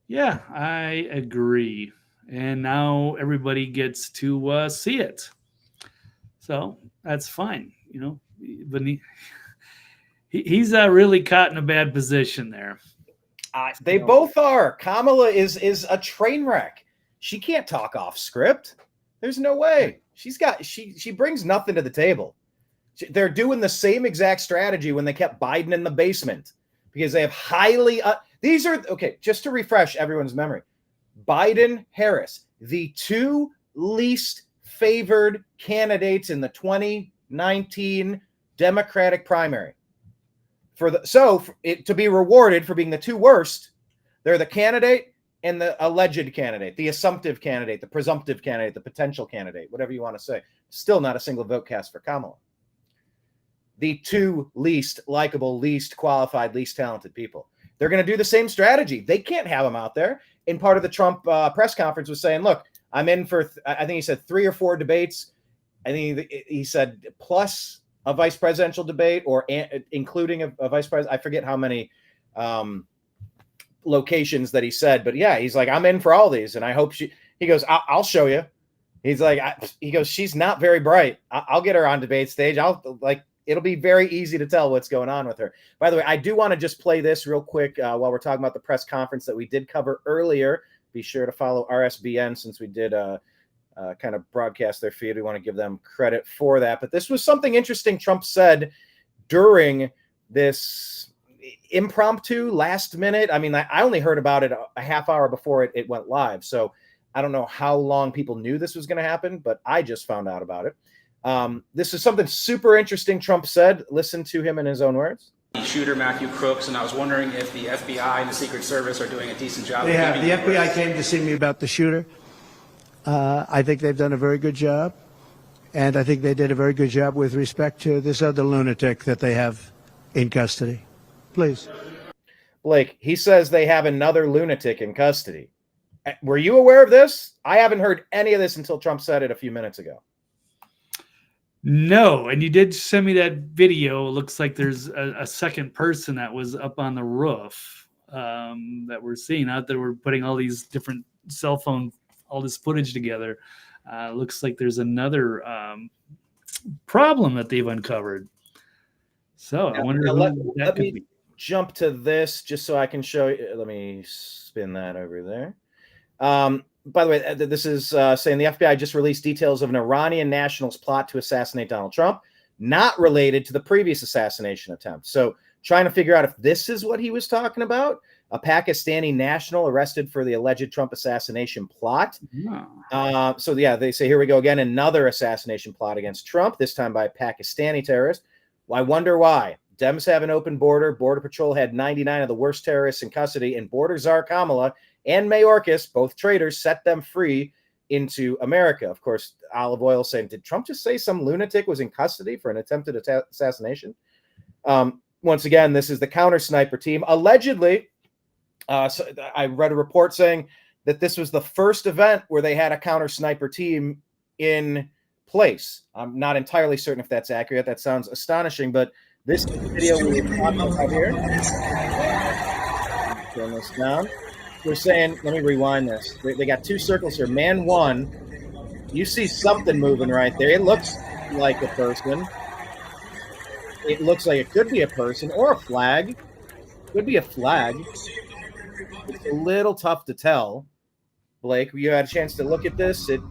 Yeah, I agree. And now everybody gets to see it. So that's fine. But he's really caught in a bad position there. They both are. Kamala is a train wreck. She can't talk off script. There's no way. She brings nothing to the table. They're doing the same exact strategy when they kept Biden in the basement because they have highly these are okay, just to refresh everyone's memory. Biden, Harris, the two least favored candidates in the 2019 Democratic primary. To be rewarded for being the two worst, they're the candidate and the alleged candidate, the assumptive candidate, the presumptive candidate, the potential candidate, whatever you want to say. Still not a single vote cast for Kamala. The two least likable, least qualified, least talented people. They're going to do the same strategy. They can't have them out there. And part of the Trump press conference was saying, look, I'm in for, I think he said 3 or 4 debates. I think he said plus a vice presidential debate or including a vice president. I forget how many locations that he said, but yeah, he's like, I'm in for all these. And I hope he goes, I'll show you. He's like, he goes, she's not very bright. I'll get her on debate stage. It'll be very easy to tell what's going on with her. By the way, I do want to just play this real quick while we're talking about the press conference that we did cover earlier. Be sure to follow RSBN since we did kind of broadcast their feed. We want to give them credit for that. But this was something interesting Trump said during this impromptu last minute. I mean, I only heard about it a half hour before it went live. So I don't know how long people knew this was going to happen, but I just found out about it. This is something super interesting Trump said. Listen to him in his own words. Shooter Matthew Crooks, and I was wondering if the FBI and the Secret Service are doing a decent job. They have. The FBI came to see me about the shooter. I think they've done a very good job, and I think they did a very good job with respect to this other lunatic that they have in custody. Please. Blake, he says they have another lunatic in custody. Were you aware of this? I haven't heard any of this until Trump said it a few minutes ago. No, and you did send me that video. It looks like there's a second person that was up on the roof that we're seeing out there. We're putting all these different cell phone, all this footage together. Looks like there's another problem that they've uncovered. So I wonder who that could be. Jump to this just so I can show you. Let me spin that over there. By the way, this is saying the FBI just released details of an Iranian national's plot to assassinate Donald Trump, not related to the previous assassination attempt. So trying to figure out if this is what he was talking about. A Pakistani national arrested for the alleged Trump assassination plot. So yeah, they say, here we go again, another assassination plot against Trump, this time by a Pakistani terrorist. Well, I wonder why. Dems have an open border. Border Patrol had 99 of the worst terrorists in custody, and border czar Kamala and Mayorkas, both traitors, set them free into America. Of course, Olive Oil saying, did Trump just say some lunatic was in custody for an attempted assassination? Once again, this is the counter sniper team. Allegedly, so I read a report saying that this was the first event where they had a counter sniper team in place. I'm not entirely certain if that's accurate. That sounds astonishing, but this video we were talking about here. Turn this down. We're saying, let me rewind this. They got 2 circles here. Man 1, you see something moving right there. It looks like a person. It looks like it could be a person or a flag. Could be a flag. It's a little tough to tell. Blake, you had a chance to look at this. It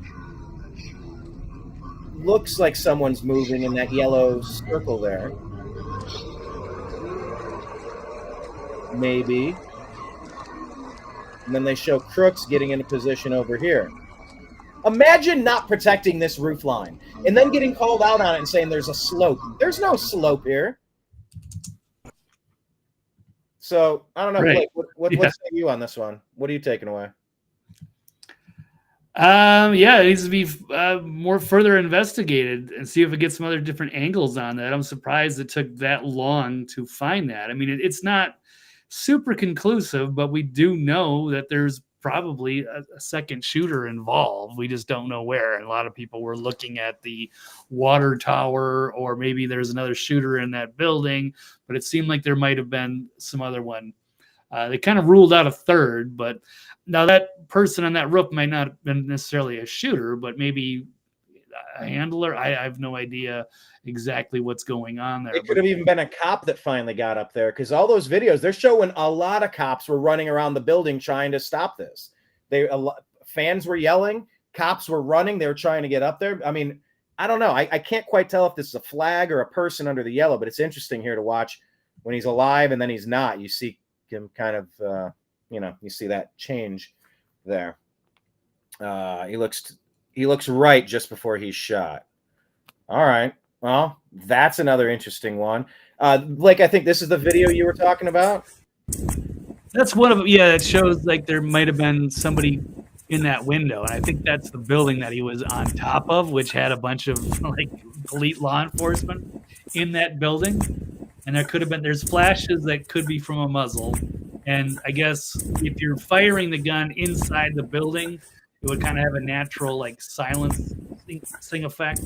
looks like someone's moving in that yellow circle there. Maybe. And then they show Crooks getting into position over here. Imagine not protecting this roof line and then getting called out on it and saying there's a slope. There's no slope here. So, I don't know, Right. Blake, what say you on this one? What are you taking away? Yeah, it needs to be more further investigated and see if it gets some other different angles on that. I'm surprised it took that long to find that. I mean, it's not super conclusive, but we do know that there's probably a second shooter involved. We just don't know where. And a lot of people were looking at the water tower, or maybe there's another shooter in that building, but it seemed like there might have been some other one. They kind of ruled out a third, but now that person on that roof might not have been necessarily a shooter, but maybe a handler. I have no idea exactly what's going on there. It could have even been a cop that finally got up there, because all those videos, they're showing a lot of cops were running around the building trying to stop this. Fans were yelling, cops were running, they were trying to get up there. I mean, I don't know. I can't quite tell if this is a flag or a person under the yellow, but it's interesting here to watch when he's alive and then he's not. You see him kind of, you see that change there. He looks right just before he's shot. All right. Well, that's another interesting one. Blake, I think this is the video you were talking about. That's one of them. Yeah, it shows like there might have been somebody in that window, and I think that's the building that he was on top of, which had a bunch of like elite law enforcement in that building. And there's flashes that could be from a muzzle. And I guess if you're firing the gun inside the building, it would kind of have a natural like silencing effect.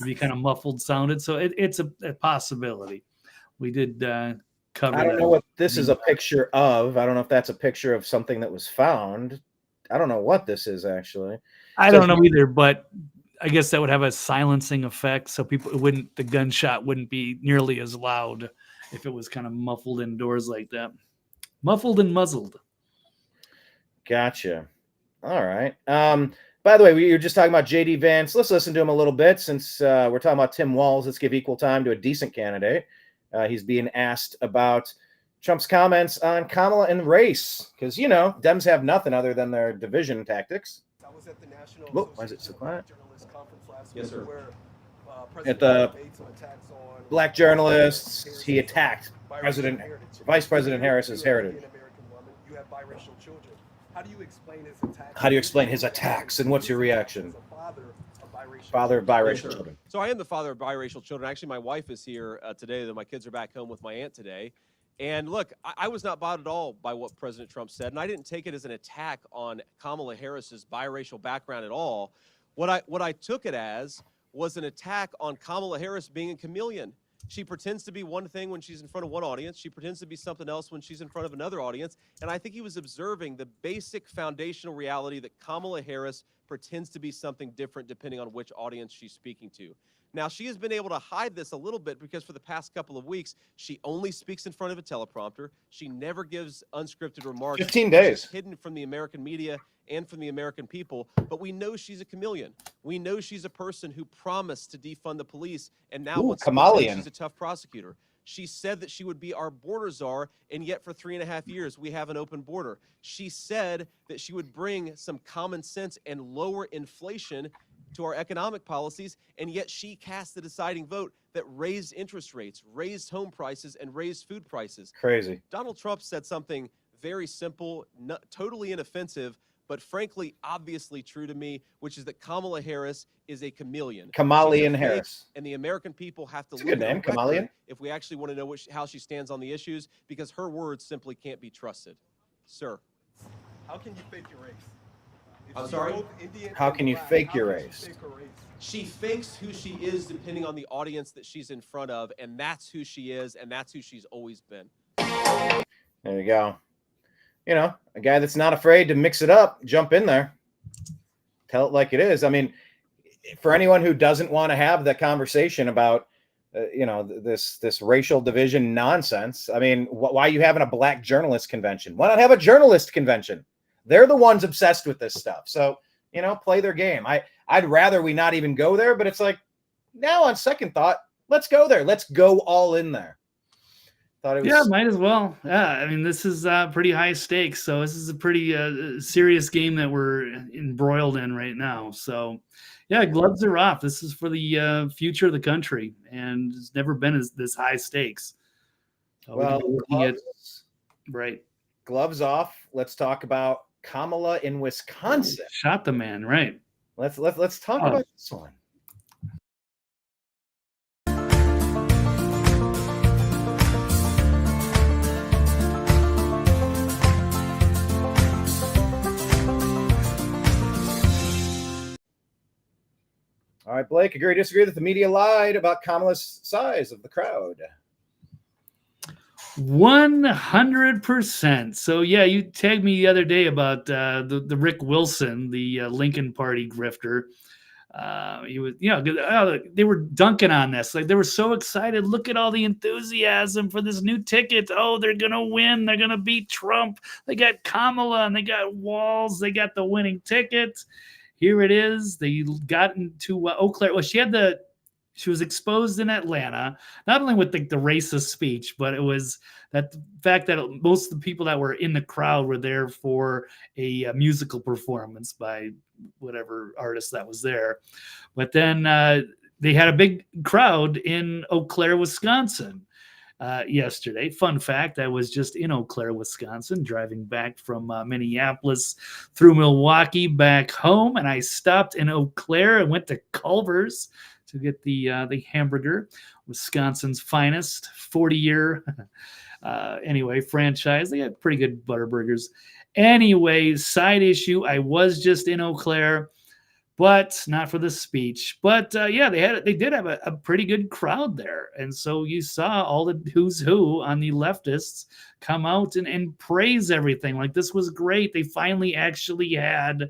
Be kind of muffled sounded, so it's a possibility. We did cover. I don't know what this is a picture of. I don't know if that's a picture of something that was found. I don't know what this is actually. I don't know either, but I guess that would have a silencing effect, so the gunshot wouldn't be nearly as loud if it was kind of muffled indoors like that. Muffled and muzzled. Gotcha. All right. By the way, we were just talking about J.D. Vance. Let's listen to him a little bit since we're talking about Tim Walz. Let's give equal time to a decent candidate. He's being asked about Trump's comments on Kamala and race because, Dems have nothing other than their division tactics. I was at the National Why is it so quiet? Journalist Conference last Yes, week sir. where At the made some attacks on black journalists, he attacked Vice President Harris's heritage. You have biracial children. How do you explain his attacks? How do you explain his attacks, and what's your reaction? Father of biracial children. So I am the father of biracial children. Actually, my wife is here today, though my kids are back home with my aunt today. And look, I was not bothered at all by what President Trump said, and I didn't take it as an attack on Kamala Harris's biracial background at all. What I took it as was an attack on Kamala Harris being a chameleon. She pretends to be one thing when she's in front of one audience. She pretends to be something else when she's in front of another audience. And I think he was observing the basic foundational reality that Kamala Harris pretends to be something different depending on which audience she's speaking to. Now, she has been able to hide this a little bit because for the past couple of weeks, she only speaks in front of a teleprompter. She never gives unscripted remarks. 15 days. She's hidden from the American media and from the American people, but we know she's a chameleon. We know she's a person who promised to defund the police, and now wants to pretend she's a tough prosecutor. She said that she would be our border czar, and yet for 3.5 years, we have an open border. She said that she would bring some common sense and lower inflation to our economic policies, and yet she cast the deciding vote that raised interest rates, raised home prices, and raised food prices. Crazy. Donald Trump said something very simple, totally inoffensive, but frankly, obviously true to me, which is that Kamala Harris is a chameleon. Kamalian She's a fake, Harris. And the American people have to That's a look good name, at her record Kamalian. if we actually want to know how she stands on the issues, because her words simply can't be trusted. Sir. How can you fake your race? If I'm she's sorry? both Indian How and can you black, fake how your can she race? fake her race? She fakes who she is depending on the audience that she's in front of, and that's who she is, and that's who she's always been. There you go. A guy that's not afraid to mix it up, jump in there, tell it like it is. I mean, for anyone who doesn't want to have that conversation about, this racial division nonsense. I mean, why are you having a black journalist convention? Why not have a journalist convention? They're the ones obsessed with this stuff. So, play their game. I'd rather we not even go there, but it's like, now on second thought, let's go there. Let's go all in there. Thought it was... Yeah, might as well. Yeah, I mean, this is pretty high stakes, so this is a pretty serious game that we're embroiled in right now. So, yeah, gloves are off. This is for the future of the country, and it's never been this high stakes. Well, right. Gloves off. Let's talk about Kamala in Wisconsin. Shot the man, right? Let's talk about this one. All right, Blake, agree or disagree that the media lied about Kamala's size of the crowd? 100%. So yeah, you tagged me the other day about the Rick Wilson, the Lincoln Party grifter. He was, they were dunking on this. Like, they were so excited. Look at all the enthusiasm for this new ticket. Oh, they're gonna win. They're gonna beat Trump. They got Kamala and they got Walz. They got the winning ticket. Here it is. They got into Eau Claire. Well, she was exposed in Atlanta, not only with the racist speech, but it was that the fact that most of the people that were in the crowd were there for a musical performance by whatever artist that was there. But then they had a big crowd in Eau Claire, Wisconsin yesterday. Fun fact, I was just in Eau Claire, Wisconsin, driving back from Minneapolis through Milwaukee back home, and I stopped in Eau Claire and went to Culver's to get the hamburger, Wisconsin's finest 40-year franchise. They got pretty good Butterburgers. Anyway, side issue, I was just in Eau Claire, but not for the speech. But they did have a pretty good crowd there. And so you saw all the who's who on the leftists come out and praise everything. Like, this was great. They finally actually had,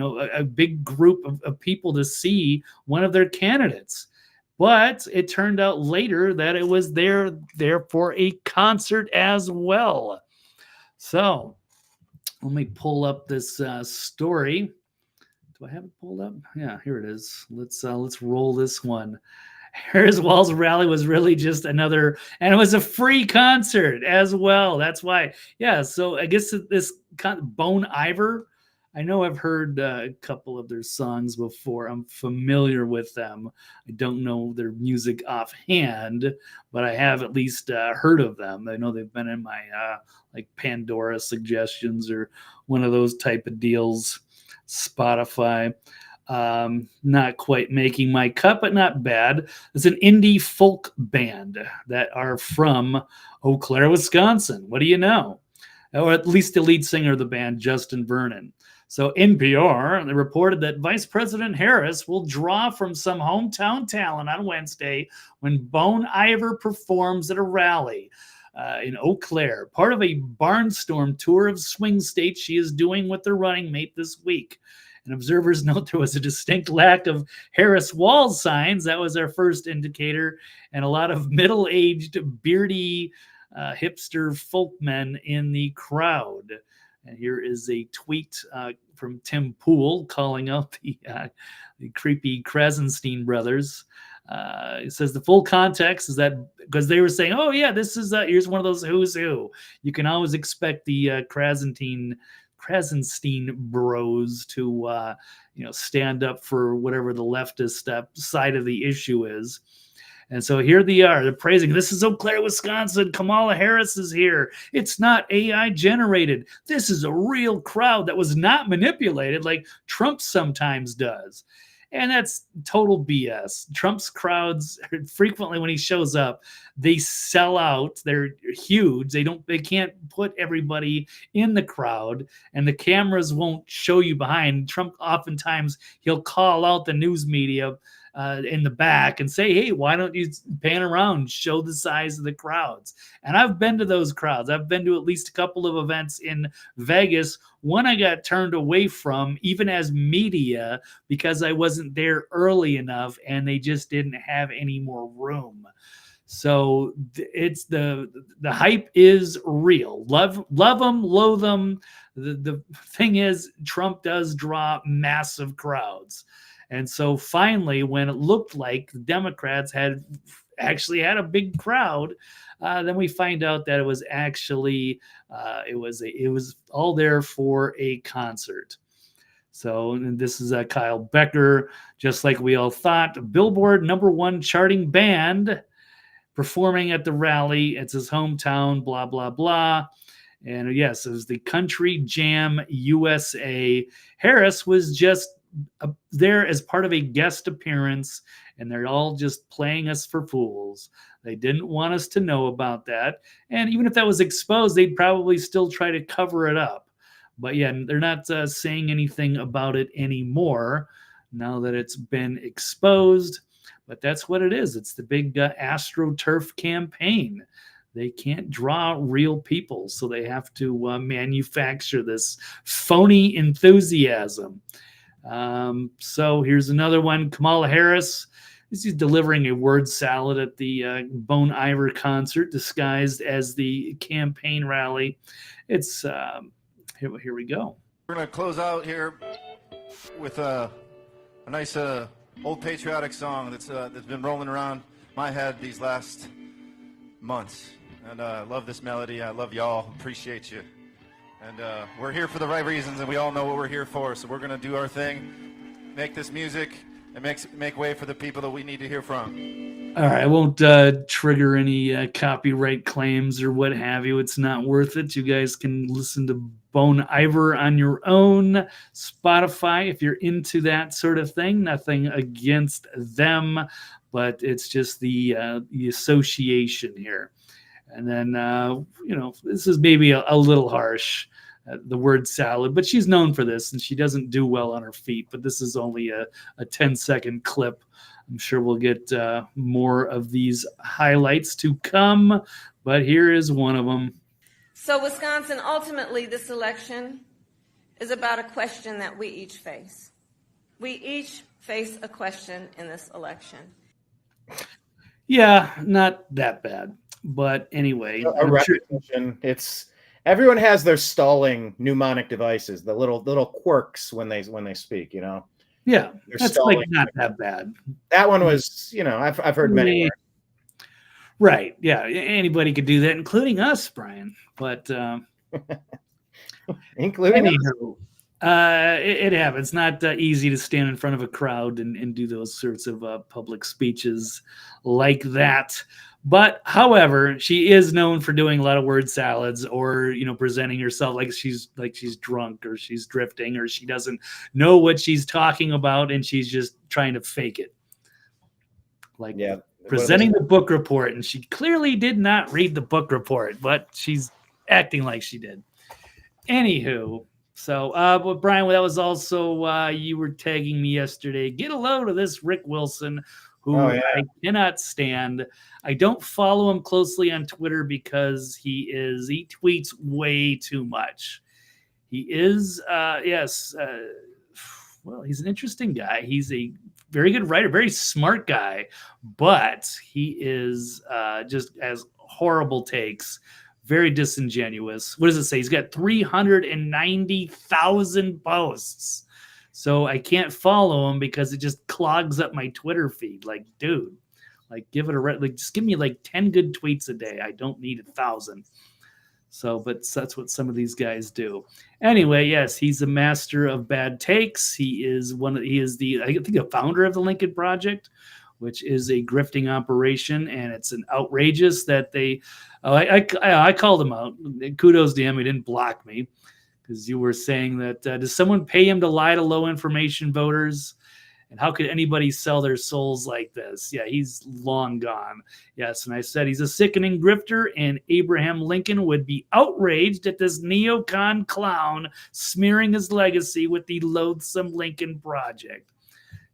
a big group of people to see one of their candidates. But it turned out later that it was there for a concert as well. So let me pull up this story. Do I have it pulled up? Yeah, here it is. Let's roll this one. Harris Walz rally was really just another, and it was a free concert as well. That's why. Yeah, so I guess this Bone Iver, I know I've heard a couple of their songs before. I'm familiar with them. I don't know their music offhand, but I have at least heard of them. I know they've been in my like Pandora suggestions or one of those type of deals. Spotify. Not quite making my cut, but not bad. It's an indie folk band that are from Eau Claire, Wisconsin. What do you know? Or at least the lead singer of the band, Justin Vernon. So NPR, they reported that Vice President Harris will draw from some hometown talent on Wednesday when Bone Iver performs at a rally in Eau Claire, part of a barnstorm tour of swing states she is doing with their running mate this week. And observers note there was a distinct lack of Harris Walz signs. That was our first indicator. And a lot of middle-aged, beardy, hipster folk men in the crowd. And here is a tweet from Tim Pool calling out the creepy Krasenstein brothers. It says the full context is that because they were saying, oh, yeah, this is here's one of those who's who. You can always expect the Krasenstein bros to stand up for whatever the leftist side of the issue is. And so here they are. They're praising. This is Eau Claire, Wisconsin. Kamala Harris is here. It's not AI generated. This is a real crowd that was not manipulated like Trump sometimes does. And that's total BS. Trump's crowds frequently, when he shows up, they sell out. They're huge. They can't put everybody in the crowd, and the cameras won't show you behind. Trump oftentimes he'll call out the news media in the back and say, hey, why don't you pan around and show the size of the crowds? And I've been to those crowds. I've been to at least a couple of events in Vegas. One I got turned away from, even as media, because I wasn't there early enough and they just didn't have any more room. So it's the hype is real. Love them, loathe them. The thing is, Trump does draw massive crowds. And so finally, when it looked like the Democrats had actually had a big crowd, then we find out that it was actually it was all there for a concert. So and this is Kyle Becker, just like we all thought, Billboard #1 charting band performing at the rally. It's his hometown, blah, blah, blah. And yes, it was the Country Jam USA. Harris was just there as part of a guest appearance, and they're all just playing us for fools. They didn't want us to know about that. And even if that was exposed, they'd probably still try to cover it up. But yeah, they're not saying anything about it anymore. now that it's been exposed. But that's what it is. It's the big AstroTurf campaign. They can't draw real people, so they have to manufacture this phony enthusiasm. So here's another one. Kamala Harris. She's delivering a word salad at the Bon Iver concert disguised as the campaign rally. It's here we go. We're going to close out here with a nice old patriotic song that's been rolling around my head these last months. And I love this melody. I love y'all. Appreciate you. And we're here for the right reasons, and we all know what we're here for. So we're going to do our thing, make this music, and make way for the people that we need to hear from. All right, I won't trigger any copyright claims or what have you. It's not worth it. You guys can listen to Bon Iver on your own. Spotify, if you're into that sort of thing. Nothing against them, but it's just the association here. And then, this is maybe a little harsh, the word salad, but she's known for this, and she doesn't do well on her feet. But this is only a 10-second clip. I'm sure we'll get more of these highlights to come, but here is one of them. So Wisconsin, ultimately, this election is about a question that we each face. We each face a question in this election. Yeah, not that bad. But anyway, a repetition. It's everyone has their stalling mnemonic devices, the little quirks when they speak. Yeah, They're that's stalling. like not that bad. That one was, I've heard many. Right. Yeah. Anybody could do that, including us, Brian. But including anyhow, it happens. It's not easy to stand in front of a crowd and do those sorts of public speeches like that. But, however, she is known for doing a lot of word salads, or presenting herself like she's drunk, or she's drifting, or she doesn't know what she's talking about, and she's just trying to fake it. Like presenting the book report, and she clearly did not read the book report, but she's acting like she did. Anywho, so but Brian, that was also you were tagging me yesterday. Get a load of this Rick Wilson, who I cannot stand. I don't follow him closely on Twitter because he tweets way too much. He is, he's an interesting guy. He's a very good writer, very smart guy, but he is just as horrible takes, very disingenuous. What does it say? He's got 390,000 posts. So I can't follow him because it just clogs up my Twitter feed. Like, dude, give it just give me 10 good tweets a day. I don't need 1,000. So, but that's what some of these guys do. Anyway, yes, he's a master of bad takes. He is I think a founder of the Lincoln Project, which is a grifting operation, and it's an outrageous that I called him out. Kudos to him. He didn't block me. Because you were saying that, does someone pay him to lie to low information voters? And how could anybody sell their souls like this? Yeah, he's long gone. Yes, and I said he's a sickening grifter, and Abraham Lincoln would be outraged at this neocon clown smearing his legacy with the loathsome Lincoln Project.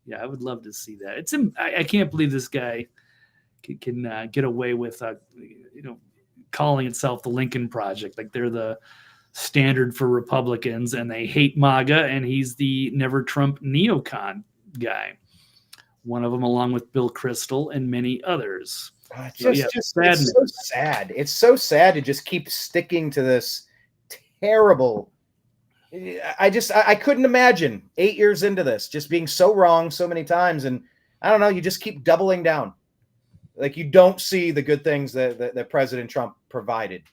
Yeah, I would love to see that. I can't believe this guy can get away with, calling itself the Lincoln Project. Like they're the standard for Republicans, and they hate MAGA, and he's the never Trump neocon guy. One of them, along with Bill Kristol and many others. It's so sad. It's so sad to just keep sticking to this terrible. I couldn't imagine 8 years into this just being so wrong so many times, and I don't know. You just keep doubling down. Like you don't see the good things that President Trump provided.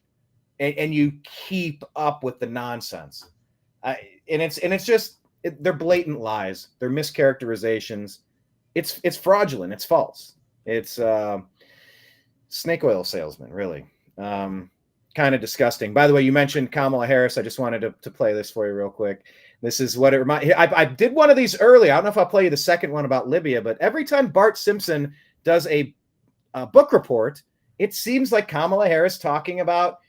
And you keep up with the nonsense, and it's just they're blatant lies, they're mischaracterizations. It's fraudulent, it's false, it's snake oil salesman, really. Kind of disgusting. By the way, you mentioned Kamala Harris. I just wanted to play this for you real quick. This is what it reminds. I did one of these earlier. I don't know if I'll play you the second one about Libya, but every time Bart Simpson does a book report, it seems like Kamala Harris talking about.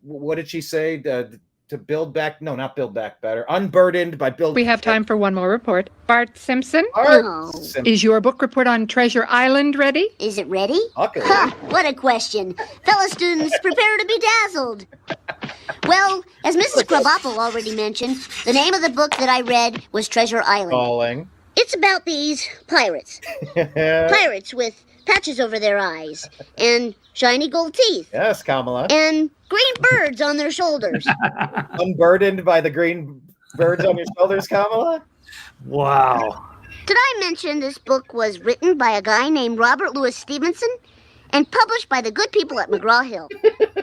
What did she say? to build back. No, not build back better. Unburdened by build. We have time for one more report. Bart Simpson? Bart Simpson. Is your book report on Treasure Island ready? Is it ready? Luckily. Ha! What a question. Fellow students, prepare to be dazzled. Well, as Mrs. Krabappel already mentioned, the name of the book that I read was Treasure Island. Falling. It's about these pirates. Pirates with patches over their eyes and shiny gold teeth. Yes, Kamala. And green birds on their shoulders. Unburdened by the green birds on your shoulders, Kamala? Wow. Did I mention this book was written by a guy named Robert Louis Stevenson and published by the good people at McGraw-Hill?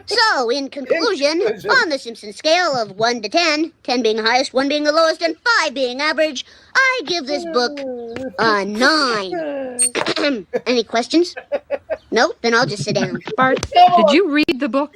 So, in conclusion, on the Simpson scale of 1 to 10, 10 being the highest, 1 being the lowest, and 5 being average, I give this book a 9. Any questions? No? Then I'll just sit down. Bart, did you read the book?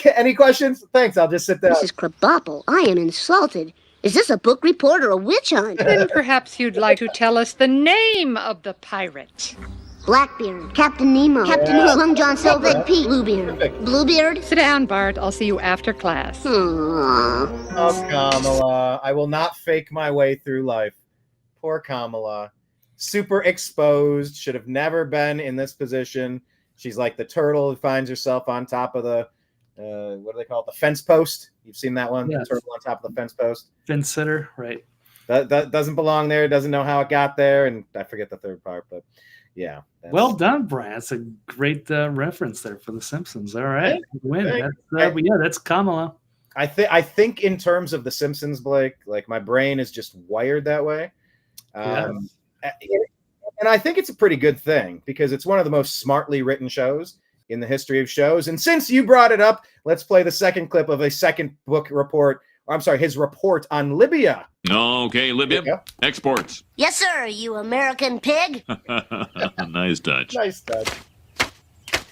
Any questions? Thanks, I'll just sit down. Mrs. Krabappel, I am insulted. Is this a book report or a witch hunt? Then perhaps you'd like to tell us the name of the pirate. Blackbeard, Captain Nemo, Captain Hook, Long John Silver, Pete, Bluebeard. Bluebeard? Sit down, Bart. I'll see you after class. Aww. Oh, Kamala. I will not fake my way through life. Poor Kamala. Super exposed. Should have never been in this position. She's like the turtle who finds herself on top of the, what do they call it? The fence post. You've seen that one? Yes. The turtle on top of the fence post. Fence sitter, right. That doesn't belong there. Doesn't know how it got there. And I forget the third part, but yeah. Well done, Brian. That's a great reference there for The Simpsons. All right. Win. That's Kamala. I think in terms of The Simpsons, Blake, like my brain is just wired that way. And I think it's a pretty good thing because it's one of the most smartly written shows in the history of shows. And since you brought it up, let's play the second clip of a second book report. Or I'm sorry, his report on Libya. Okay, Libya. Exports. Yes, sir, you American pig. Nice touch. Nice touch.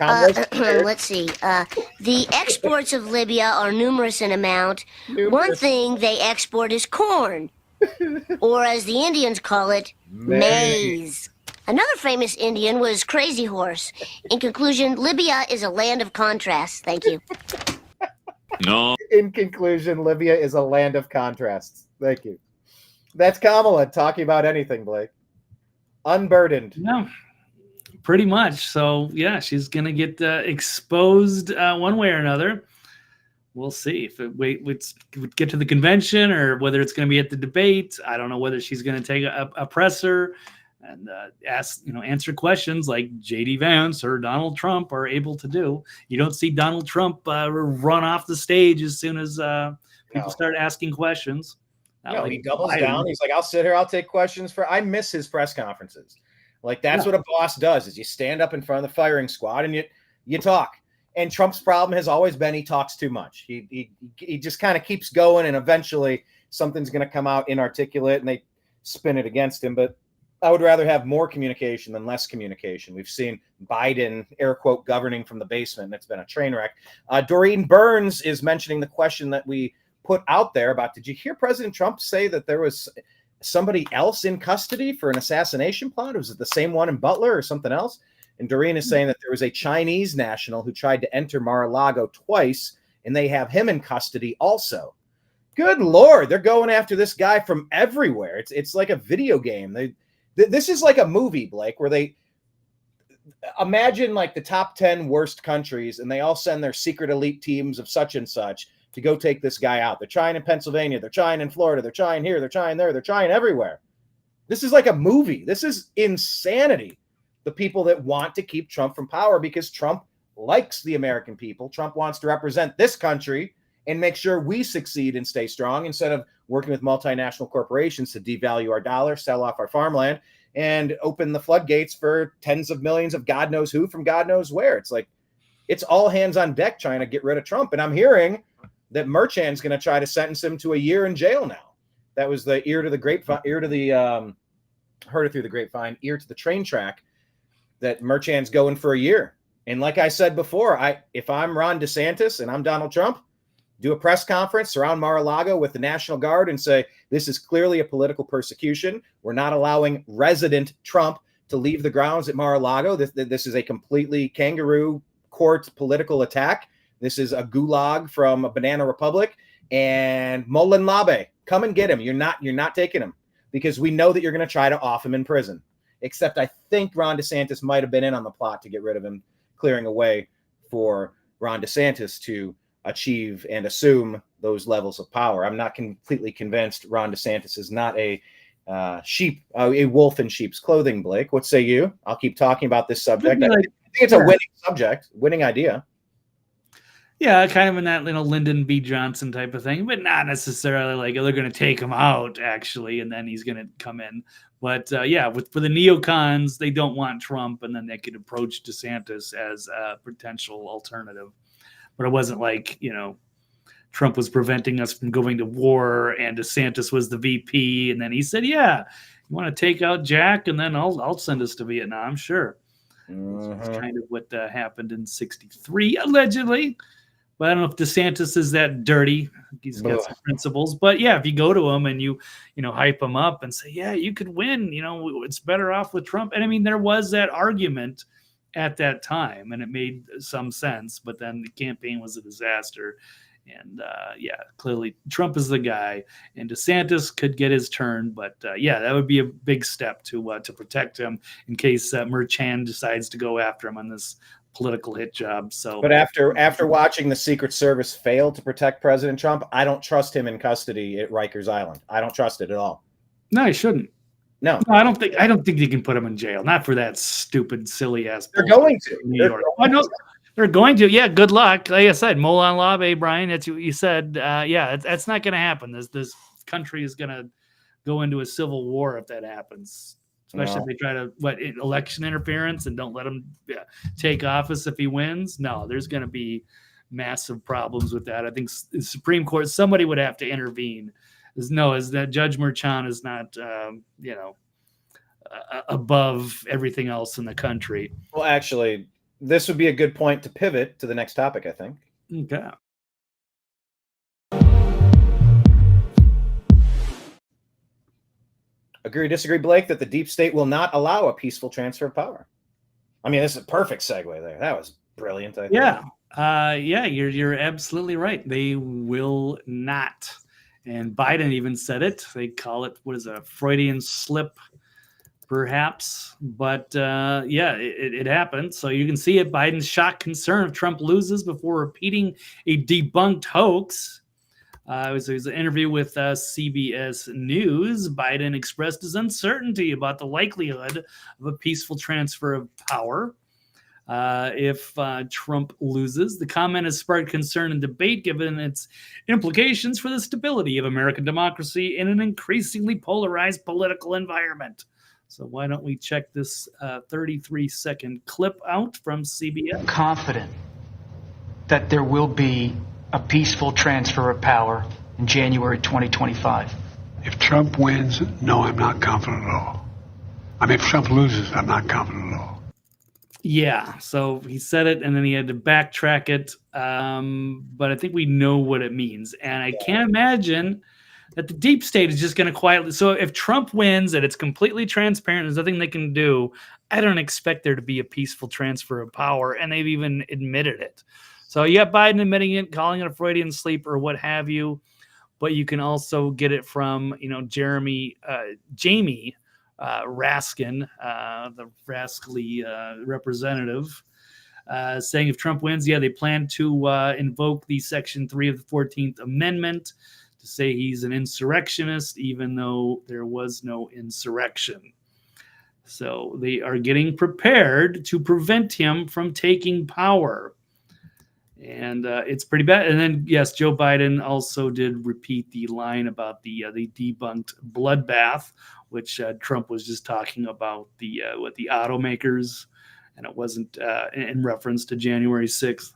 Let's see. The exports of Libya are numerous in amount. One thing they export is corn, or as the Indians call it, maize. Another famous Indian was Crazy Horse. In conclusion, Libya is a land of contrasts. Thank you. No. In conclusion, Libya is a land of contrasts. Thank you. That's Kamala talking about anything, Blake. Unburdened. No, pretty much. So, yeah, she's going to get exposed one way or another. We'll see if we get to the convention or whether it's going to be at the debate. I don't know whether she's going to take a presser and answer questions like J.D. Vance or Donald Trump are able to do. You don't see Donald Trump run off the stage as soon as people start asking questions. No, he doubles down. He's like, I'll sit here. I'll take questions I miss his press conferences. Like, that's what a boss does is you stand up in front of the firing squad and you talk. And Trump's problem has always been he talks too much. He just kind of keeps going, and eventually something's going to come out inarticulate, and they spin it against him. But I would rather have more communication than less communication. We've seen Biden, air quote, governing from the basement, and it's been a train wreck. Doreen Burns is mentioning the question that we put out there about, did you hear President Trump say that there was somebody else in custody for an assassination plot? Was it the same one in Butler or something else? And Doreen is saying that there was a Chinese national who tried to enter Mar-a-Lago twice, and they have him in custody also. Good Lord, they're going after this guy from everywhere. It's like a video game. This is like a movie, Blake, where they imagine like the top 10 worst countries, and they all send their secret elite teams of such and such to go take this guy out. They're trying in Pennsylvania. They're trying in Florida. They're trying here. They're trying there. They're trying everywhere. This is like a movie. This is insanity. The people that want to keep Trump from power because Trump likes the American people. Trump wants to represent this country and make sure we succeed and stay strong instead of working with multinational corporations to devalue our dollar, sell off our farmland, and open the floodgates for tens of millions of God knows who from God knows where. It's like, it's all hands on deck trying to get rid of Trump. And I'm hearing that Merchan's going to try to sentence him to a year in jail now. That was the ear to the grapevine, heard it through the grapevine, ear to the train track, that Merchan's going for a year. And like I said before, if I'm Ron DeSantis and I'm Donald Trump, do a press conference, surround Mar-a-Lago with the National Guard and say, this is clearly a political persecution. We're not allowing resident Trump to leave the grounds at Mar-a-Lago. This is a completely kangaroo court political attack. This is a gulag from a banana republic. and Mullen Labe, come and get him. You're not taking him because we know that you're going to try to off him in prison. Except I think Ron DeSantis might have been in on the plot to get rid of him, clearing a way for Ron DeSantis to achieve and assume those levels of power. I'm not completely convinced Ron DeSantis is not a wolf in sheep's clothing, Blake. What say you? I'll keep talking about this subject. I think it's a winning subject, winning idea. Yeah, kind of in that Lyndon B. Johnson type of thing, but not necessarily like they're going to take him out actually, and then he's going to come in. But for the neocons, they don't want Trump, and then they could approach DeSantis as a potential alternative. But it wasn't like Trump was preventing us from going to war, and DeSantis was the VP, and then he said, "Yeah, you want to take out Jack, and then I'll send us to Vietnam, sure." That's kind of what happened in '63, allegedly. But I don't know if DeSantis is that dirty. He's got some principles. But yeah, if you go to him and you hype him up and say, yeah, you could win, it's better off with Trump. And I mean, there was that argument at that time, and it made some sense. But then the campaign was a disaster. And clearly Trump is the guy, and DeSantis could get his turn. But that would be a big step to protect him in case Merchan decides to go after him on this political hit job. So, but after watching the Secret Service fail to protect President Trump, I don't trust him in custody at Rikers Island. I don't trust it at all. No, he shouldn't. No, I don't think you can put him in jail. Not for that stupid, silly ass. They're going to. They're going to. Yeah, good luck. Like I said, Mullen Labe, Brian. That's what you said. That's not going to happen. This country is going to go into a civil war if that happens. Especially if they try to election interference and don't let him take office if he wins. No, there's going to be massive problems with that. I think the Supreme Court, somebody would have to intervene. Is that Judge Merchan is not above everything else in the country. Well, actually, this would be a good point to pivot to the next topic, I think. Okay. Agree or disagree, Blake, that the deep state will not allow a peaceful transfer of power? I mean, this is a perfect segue there. That was brilliant, I think. You're absolutely right. They will not. And Biden even said it. They call it, a Freudian slip, perhaps. But it happened. So you can see it. Biden's shocked concern if Trump loses before repeating a debunked hoax. It was an interview with CBS News. Biden expressed his uncertainty about the likelihood of a peaceful transfer of power if Trump loses. The comment has sparked concern and debate given its implications for the stability of American democracy in an increasingly polarized political environment. So why don't we check this 33-second clip out from CBS? Confident that there will be a peaceful transfer of power in January 2025. If Trump wins, no, I'm not confident at all. I mean, if Trump loses, I'm not confident at all. Yeah, so he said it, and then he had to backtrack it. But I think we know what it means. And I can't imagine that the deep state is just going to quietly. So if Trump wins and it's completely transparent, there's nothing they can do, I don't expect there to be a peaceful transfer of power. And they've even admitted it. So you got Biden admitting it, calling it a Freudian sleep or what have you, but you can also get it from, Jamie Raskin, the rascally representative, saying if Trump wins, they plan to invoke the Section 3 of the 14th Amendment to say he's an insurrectionist, even though there was no insurrection. So they are getting prepared to prevent him from taking power. And it's pretty bad. And then, yes, Joe Biden also did repeat the line about the debunked bloodbath, which Trump was just talking about the automakers, and it wasn't in reference to January 6th.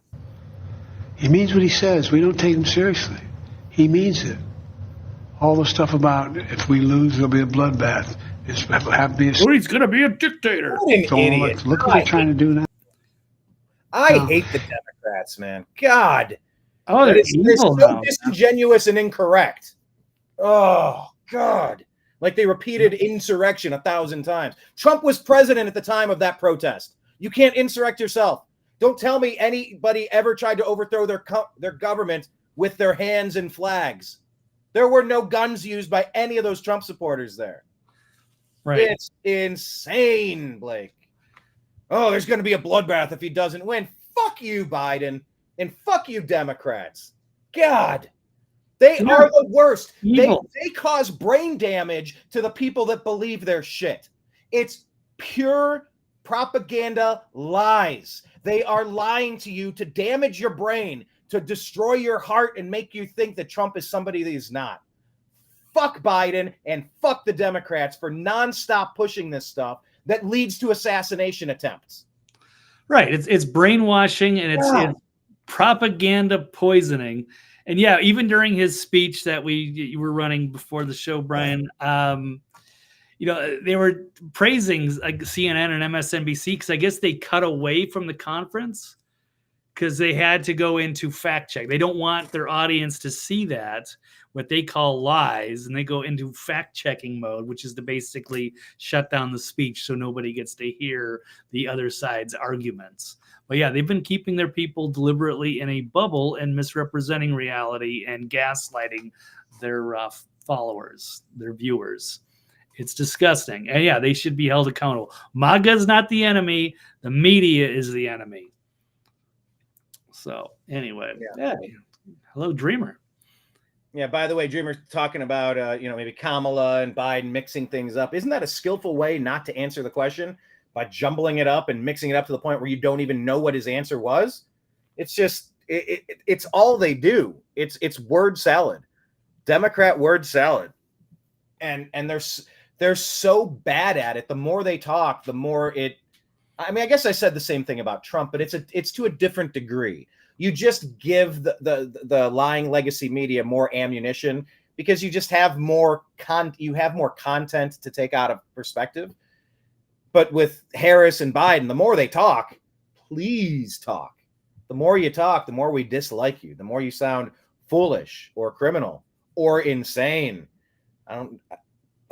He means what he says. We don't take him seriously. He means it. All the stuff about if we lose, there'll be a bloodbath. He's going to be a dictator. Look what they're trying to do now. I hate the Democrats, man. God. Oh, they're so disingenuous and incorrect. Oh, God. Like they repeated insurrection 1,000 times. Trump was president at the time of that protest. You can't insurrect yourself. Don't tell me anybody ever tried to overthrow their government with their hands and flags. There were no guns used by any of those Trump supporters there. Right. It's insane, Blake. Oh, there's going to be a bloodbath if he doesn't win. Fuck you, Biden, and fuck you, Democrats. God, they are the worst. They cause brain damage to the people that believe their shit. It's pure propaganda lies. They are lying to you to damage your brain, to destroy your heart and make you think that Trump is somebody that he's not. Fuck Biden and fuck the Democrats for nonstop pushing this stuff that leads to assassination attempts. Right. It's brainwashing and it's propaganda poisoning. And yeah, even during his speech that you were running before the show, Brian, they were praising like CNN and MSNBC because I guess they cut away from the conference because they had to go into fact check. They don't want their audience to see that, what they call lies, and they go into fact checking mode, which is to basically shut down the speech so nobody gets to hear the other side's arguments. But yeah, they've been keeping their people deliberately in a bubble and misrepresenting reality and gaslighting their followers, their viewers. It's disgusting. And yeah, they should be held accountable. MAGA is not the enemy. The media is the enemy. So anyway, hello, Dreamer. Yeah, by the way, Dreamer's talking about, maybe Kamala and Biden mixing things up. Isn't that a skillful way not to answer the question? By jumbling it up and mixing it up to the point where you don't even know what his answer was? It's just, it's all they do. It's word salad. Democrat word salad. And they're so bad at it. The more they talk, the more it, I mean, I guess I said the same thing about Trump, but it's to a different degree. You just give the lying legacy media more ammunition because you just have more content to take out of perspective. But with Harris and Biden, the more they talk, please talk. The more you talk, the more we dislike you. The more you sound foolish or criminal or insane. I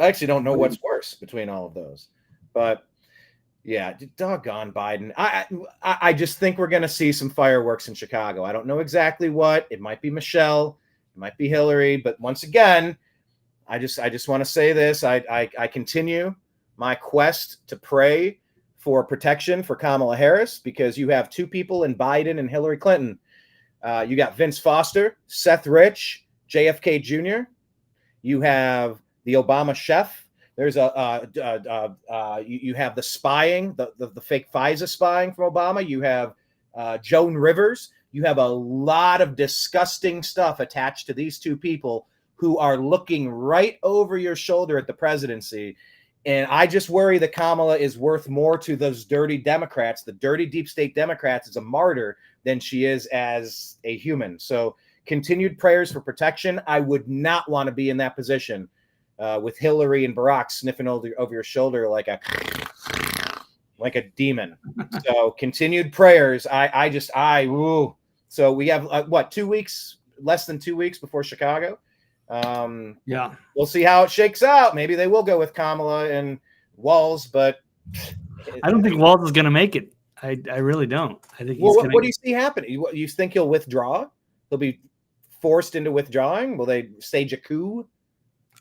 actually don't know what's worse between all of those. But yeah, doggone Biden. I just think we're going to see some fireworks in Chicago. I don't know exactly what. It might be Michelle. It might be Hillary. But once again, I just want to say this. I continue my quest to pray for protection for Kamala Harris because you have two people in Biden and Hillary Clinton. You got Vince Foster, Seth Rich, JFK Jr. You have the Obama chef. There's you have the spying, the fake FISA spying from Obama. You have Joan Rivers. You have a lot of disgusting stuff attached to these two people who are looking right over your shoulder at the presidency. And I just worry that Kamala is worth more to those dirty Democrats, the dirty deep state Democrats, as a martyr than she is as a human. So continued prayers for protection. I would not want to be in that position. With Hillary and Barack sniffing over your shoulder like a demon. So continued prayers. So we have 2 weeks, less than 2 weeks before Chicago. We'll see how it shakes out. Maybe they will go with Kamala and Walz, but I don't think Walz is going to make it. I really don't. I think. What do you see happening? You think he'll withdraw? He'll be forced into withdrawing. Will they stage a coup?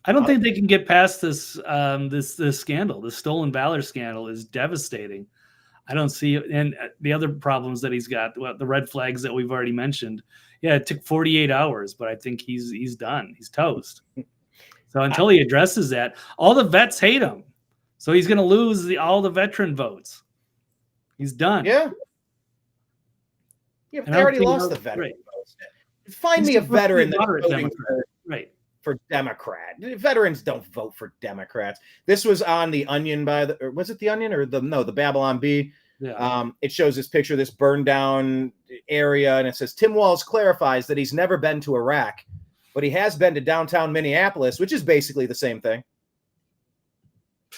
I don't think they can get past this this scandal. The stolen valor scandal is devastating. I don't see it. And the other problems that he's got, the red flags that we've already mentioned. Yeah, it took 48 hours, but I think he's done. He's toast. So until he addresses that, all the vets hate him. So he's going to lose all the veteran votes. He's done. Yeah. Yeah, but they already lost the veteran votes. Find me a veteran that's voting for Democrat. Veterans don't vote for Democrats. This was on the Onion was it the Onion or the Babylon Bee? Yeah. It shows this picture of this burned down area, and it says Tim Walz clarifies that he's never been to Iraq, but he has been to downtown Minneapolis, which is basically the same thing.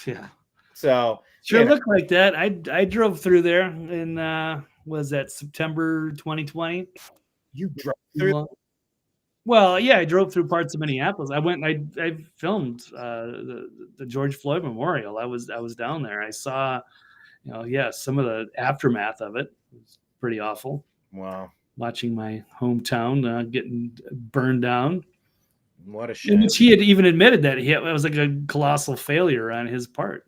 Yeah. So sure looked like that. I drove through there in was that September 2020? You drove through? Well, yeah, I drove through parts of Minneapolis. I went and I filmed the George Floyd Memorial. I was down there. I saw, some of the aftermath of it. It was pretty awful. Wow. watching my hometown getting burned down. What a In shame. which he had even admitted that it was like a colossal failure on his part.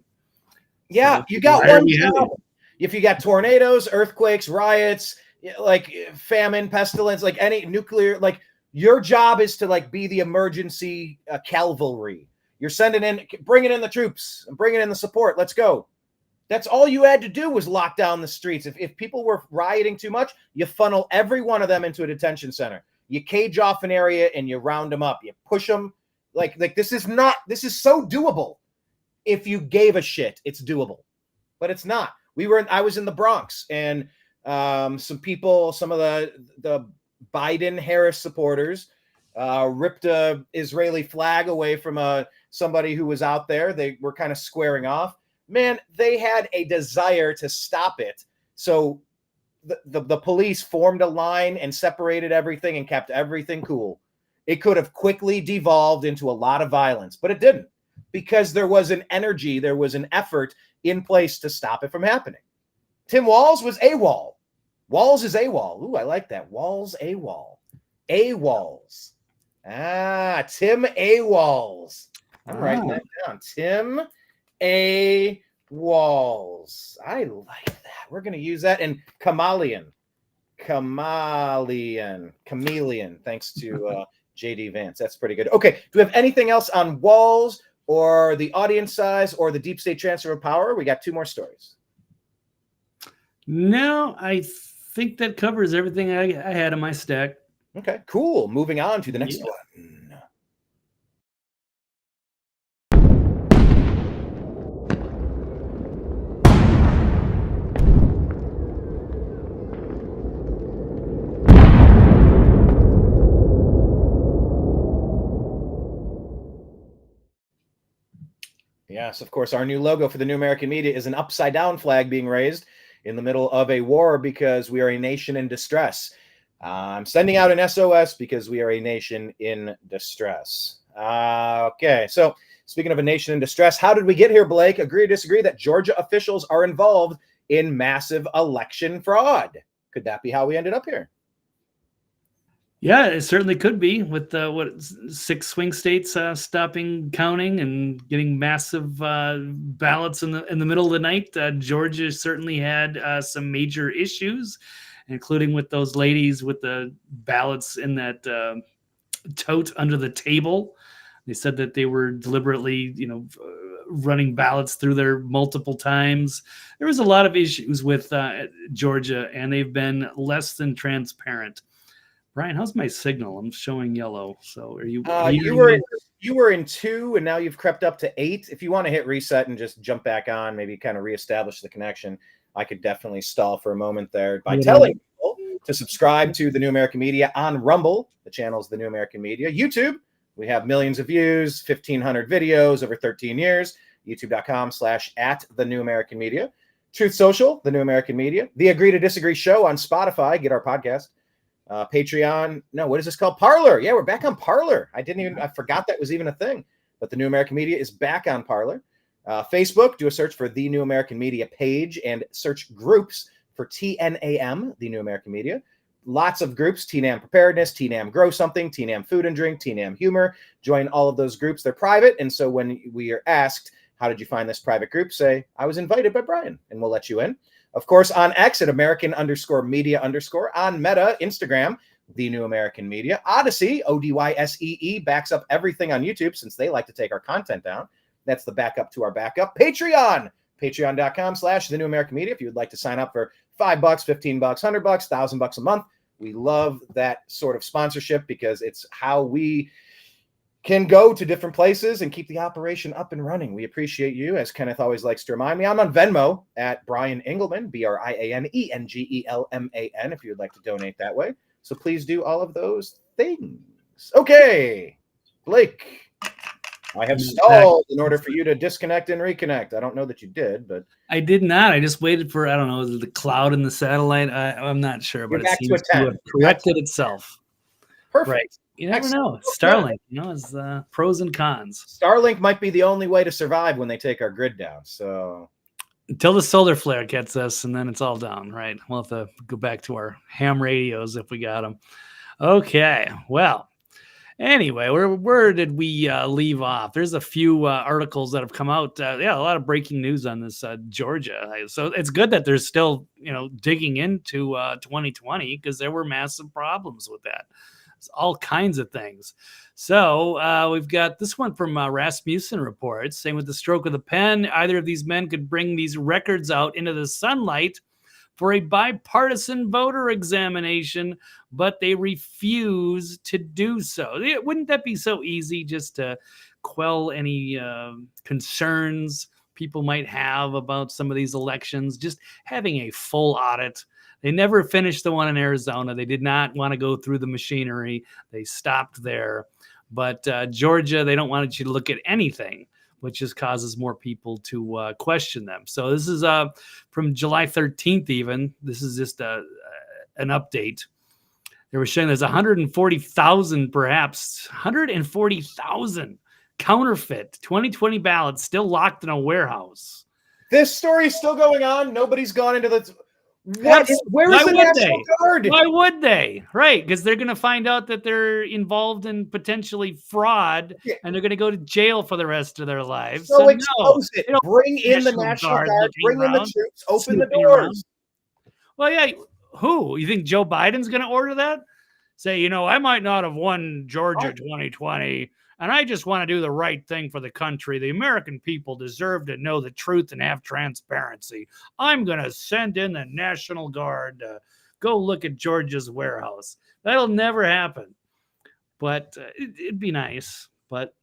Yeah, So, you got why are one we job. happy? If you got tornadoes, earthquakes, riots, like famine, pestilence, like any nuclear, like your job is to like be the emergency cavalry. You're bringing in the troops and bringing in the support. Let's go. That's all you had to do was lock down the streets. If people were rioting too much, you funnel every one of them into a detention center. You cage off an area and you round them up. You push them. Like this is so doable. If you gave a shit, it's doable, but it's not. I was in the Bronx, and some people, some of the Biden-Harris supporters, ripped a Israeli flag away from somebody who was out there. They were kind of squaring off. Man, they had a desire to stop it. So the police formed a line and separated everything and kept everything cool. It could have quickly devolved into a lot of violence, but it didn't, because there was an energy, there was an effort in place to stop it from happening. Tim Walz was AWOL. Walz is AWOL. Ooh, I like that. Walz AWOL. AWOLs. Tim AWOLs. I'm writing that down. Tim AWOLs. I like that. We're going to use that. And chameleon. Chameleon. Thanks to JD Vance. That's pretty good. Okay. Do we have anything else on Walz or the audience size or the deep state transfer of power? We got 2 more stories. No, I think that covers everything I had in my stack. Okay, cool. Moving on to the next one. Yes, of course, our new logo for the New American Media is an upside-down flag being raised in the middle of a war because we are a nation in distress. I'm sending out an SOS because we are a nation in distress. Okay, so speaking of a nation in distress, how did we get here, Blake? Agree or disagree that Georgia officials are involved in massive election fraud? Could that be how we ended up here? Yeah, it certainly could be, with 6 swing states stopping counting and getting massive ballots in the middle of the night. Georgia certainly had some major issues, including with those ladies with the ballots in that tote under the table. They said that they were deliberately, running ballots through there multiple times. There was a lot of issues with Georgia, and they've been less than transparent. Brian, how's my signal? I'm showing yellow. So are you? You were in 2, and now you've crept up to 8. If you want to hit reset and just jump back on, maybe kind of reestablish the connection, I could definitely stall for a moment there by telling people to subscribe to the New American Media on Rumble. The channel is the New American Media. YouTube, we have millions of views, 1,500 videos over 13 years. YouTube.com/@the-New-American-Media. Truth Social, the New American Media. The Agree to Disagree Show on Spotify. Get our podcast. Patreon. No, what is this called? Parler. Yeah, we're back on Parler. I forgot that was even a thing. But the New American Media is back on Parler. Facebook, do a search for the New American Media page and search groups for TNAM, the New American Media. Lots of groups: TNAM Preparedness, TNAM Grow Something, TNAM Food and Drink, TNAM Humor. Join all of those groups. They're private. And so when we are asked, how did you find this private group? Say, I was invited by Brian, and we'll let you in. Of course, on X at American_Media_, on Meta, Instagram, The New American Media. Odyssey, ODYSEE, backs up everything on YouTube since they like to take our content down. That's the backup to our backup. Patreon, patreon.com/The New American Media. If you would like to sign up for $5, $15, $100, $1,000 a month. We love that sort of sponsorship because it's how we can go to different places and keep the operation up and running. We appreciate you, as Kenneth always likes to remind me. I'm on Venmo at Brian Engelman, BrianEngelman, if you would like to donate that way. So please do all of those things. Okay, Blake, I have stalled in order for you to disconnect and reconnect. I don't know that you did, but I did not. I just waited for, I don't know, the cloud in the satellite. I'm not sure, but it seems to have corrected itself. Perfect. Right. You never know. Starlink, is pros and cons. Starlink might be the only way to survive when they take our grid down. So until the solar flare gets us, and then it's all down, right? We'll have to go back to our ham radios if we got them. Okay, well, anyway, where did we leave off? There's a few articles that have come out. A lot of breaking news on this Georgia. So it's good that they're still, digging into 2020 because there were massive problems with that. It's all kinds of things. So we've got this one from Rasmussen reports saying, with the stroke of the pen, either of these men could bring these records out into the sunlight for a bipartisan voter examination, but they refuse to do so. Wouldn't that be so easy just to quell any concerns people might have about some of these elections? Just having a full audit. They never finished the one in Arizona. They did not want to go through the machinery. They stopped there. But Georgia, they don't want you to look at anything, which just causes more people to question them. So this is from July 13th even. This is just an update. They were showing there's 140,000, perhaps 140,000 counterfeit 2020 ballots still locked in a warehouse. This story's still going on. Nobody's gone into the... Where is the National Guard? Why would they? Right, because they're going to find out that they're involved in potentially fraud, and they're going to go to jail for the rest of their lives. So expose it. Bring in the National Guard. Bring in the troops. Open the doors. Well, yeah. Who? You think Joe Biden's going to order that? Say, I might not have won Georgia 2020, and I just want to do the right thing for the country. The American people deserve to know the truth and have transparency. I'm going to send in the National Guard to go look at Georgia's warehouse. That'll never happen. But it'd be nice. But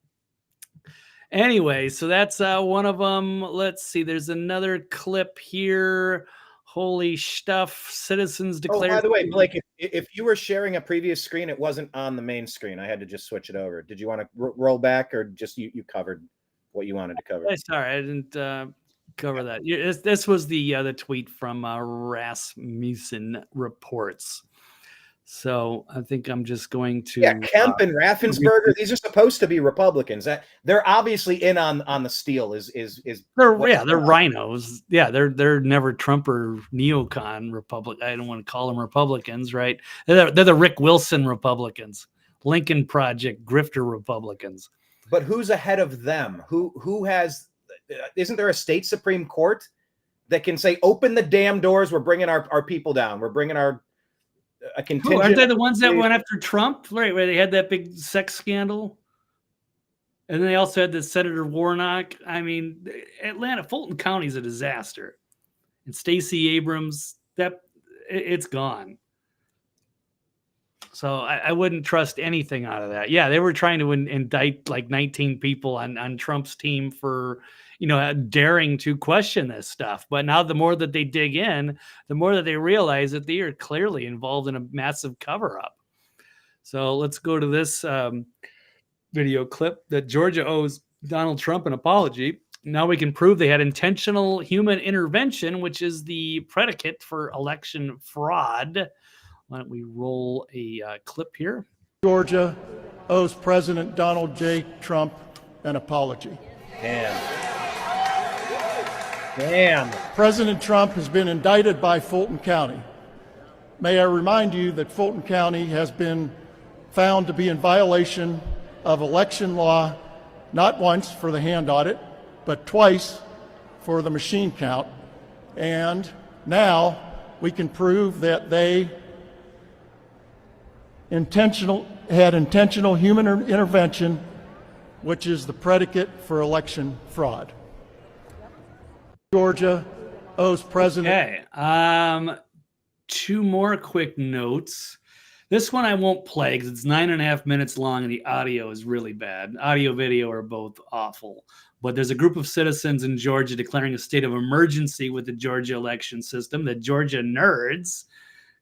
anyway, so that's one of them. Let's see. There's another clip here. Holy stuff. Citizens declared. Oh, by the way, Blake, if you were sharing a previous screen, it wasn't on the main screen. I had to just switch it over. Did you want to roll back, or just you covered what you wanted to cover? Sorry, I didn't cover that. This was the tweet from Rasmussen reports. So I think I'm just going to... Yeah, Kemp and Raffensperger, these are supposed to be Republicans. They're obviously in on the steal. They're rhinos. Yeah, they're never Trump or neocon Republic. I don't want to call them Republicans, right? They're the Rick Wilson Republicans, Lincoln Project, grifter Republicans. But who's ahead of them? Who has... Isn't there a state Supreme Court that can say, open the damn doors, we're bringing our people down, we're bringing our... Aren't they the ones that went after Trump, right? Where they had that big sex scandal, and then they also had the Senator Warnock. I mean, Fulton County is a disaster, and Stacey Abrams, it's gone. So I wouldn't trust anything out of that. Yeah, they were trying to indict like 19 people on Trump's team for, daring to question this stuff. But now the more that they dig in, the more that they realize that they are clearly involved in a massive cover-up. So let's go to this video clip that Georgia owes Donald Trump an apology. Now we can prove they had intentional human intervention, which is the predicate for election fraud. Why don't we roll a clip here? Georgia owes President Donald J. Trump an apology. Damn. President Trump has been indicted by Fulton County. May I remind you that Fulton County has been found to be in violation of election law, not once for the hand audit, but twice for the machine count. And now we can prove that they had intentional human intervention, which is the predicate for election fraud. Georgia owes President... Okay. Two more quick notes. This one I won't play because it's 9.5 minutes long and the audio is really bad. Audio, video are both awful. But there's a group of citizens in Georgia declaring a state of emergency with the Georgia election system. The Georgia nerds,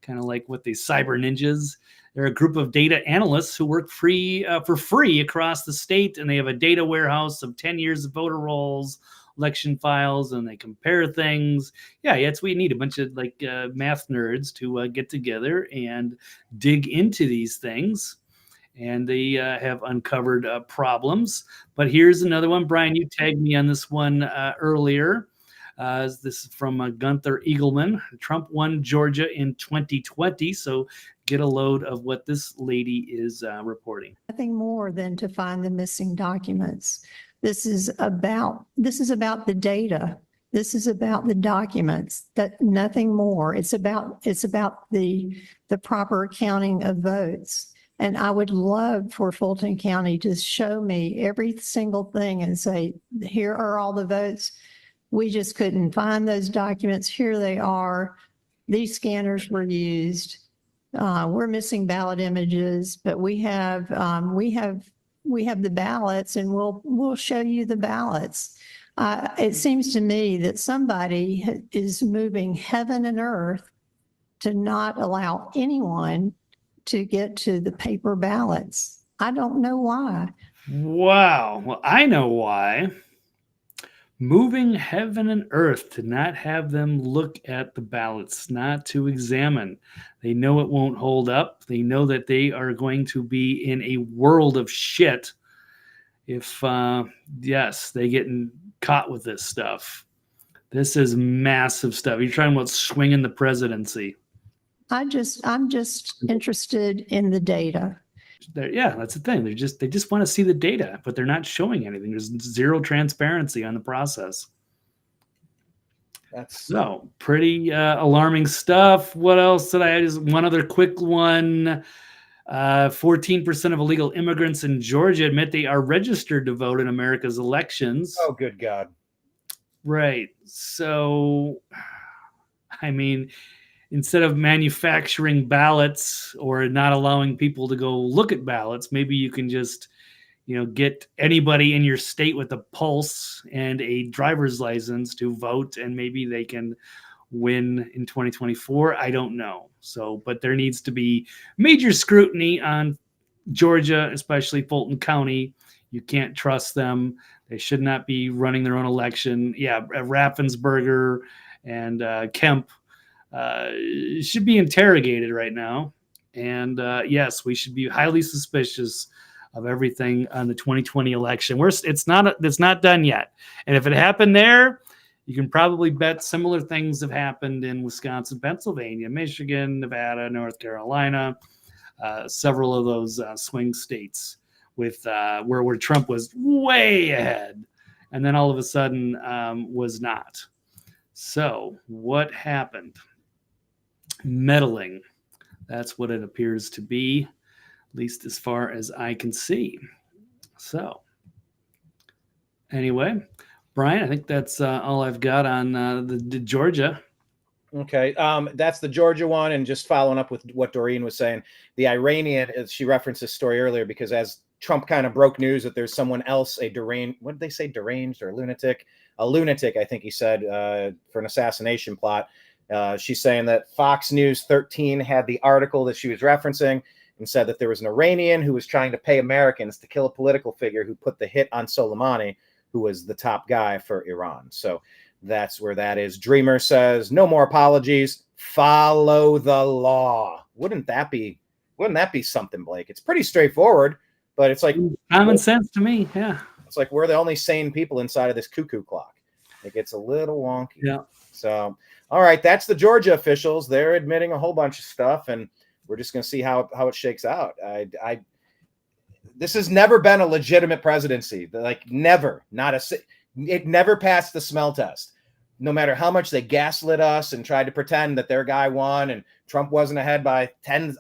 kind of like what the cyber ninjas. They're a group of data analysts who work for free across the state, and they have a data warehouse of 10 years of voter rolls, election files, and they compare things. Yeah, that's what you need, a bunch of math nerds to get together and dig into these things. And they have uncovered problems. But here's another one. Brian, you tagged me on this one earlier. This is from Gunther Eagleman. Trump won Georgia in 2020. So get a load of what this lady is reporting. Nothing more than to find the missing documents. This is about the data. This is about the documents, that nothing more. It's about the proper counting of votes. And I would love for Fulton County to show me every single thing and say, here are all the votes. We just couldn't find those documents. Here they are. These scanners were used. We're missing ballot images, but we have the ballots, and we'll show you the ballots. It seems to me that somebody is moving heaven and earth to not allow anyone to get to the paper ballots. I don't know why. Wow. Well, I know why. Moving heaven and earth to not have them look at the ballots, not to examine. They know it won't hold up. They know that they are going to be in a world of shit if, yes, they get caught with this stuff. This is massive stuff. You're talking about swinging the presidency. I'm just interested in the data. Yeah, that's the thing. They just want to see the data, but they're not showing anything. There's zero transparency on the process. That's so pretty alarming stuff. What else did I just one other quick one? 14% of illegal immigrants in Georgia admit they are registered to vote in America's elections. Oh, good God. Right. So, I mean, instead of manufacturing ballots or not allowing people to go look at ballots, maybe you can just, get anybody in your state with a pulse and a driver's license to vote, and maybe they can win in 2024. I don't know. So, but there needs to be major scrutiny on Georgia, especially Fulton County. You can't trust them. They should not be running their own election. Yeah, Raffensperger and Kemp should be interrogated right now. And yes, we should be highly suspicious of everything on the 2020 election. It's not done yet. And if it happened there, you can probably bet similar things have happened in Wisconsin, Pennsylvania, Michigan, Nevada, North Carolina, several of those swing states with where Trump was way ahead, and then all of a sudden was not. So what happened? Meddling. That's what it appears to be, at least as far as I can see. So anyway, Brian, I think that's all I've got on the Georgia. Okay, that's the Georgia one, and just following up with what Doreen was saying, the Iranian, she referenced this story earlier because as Trump kind of broke news that there's someone else, what did they say, deranged or lunatic? A lunatic, I think he said, for an assassination plot. She's saying that Fox News 13 had the article that she was referencing and said that there was an Iranian who was trying to pay Americans to kill a political figure who put the hit on Soleimani, who was the top guy for Iran. So that's where that is. Dreamer says, no more apologies. Follow the law. Wouldn't that be something, Blake? It's pretty straightforward, but it's like common sense to me. Yeah. It's like we're the only sane people inside of this cuckoo clock. It gets a little wonky. Yeah. So, all right, that's the Georgia officials. They're admitting a whole bunch of stuff, and we're just going to see how it shakes out. This has never been a legitimate presidency. Like never, it never passed the smell test. No matter how much they gaslit us and tried to pretend that their guy won and Trump wasn't ahead by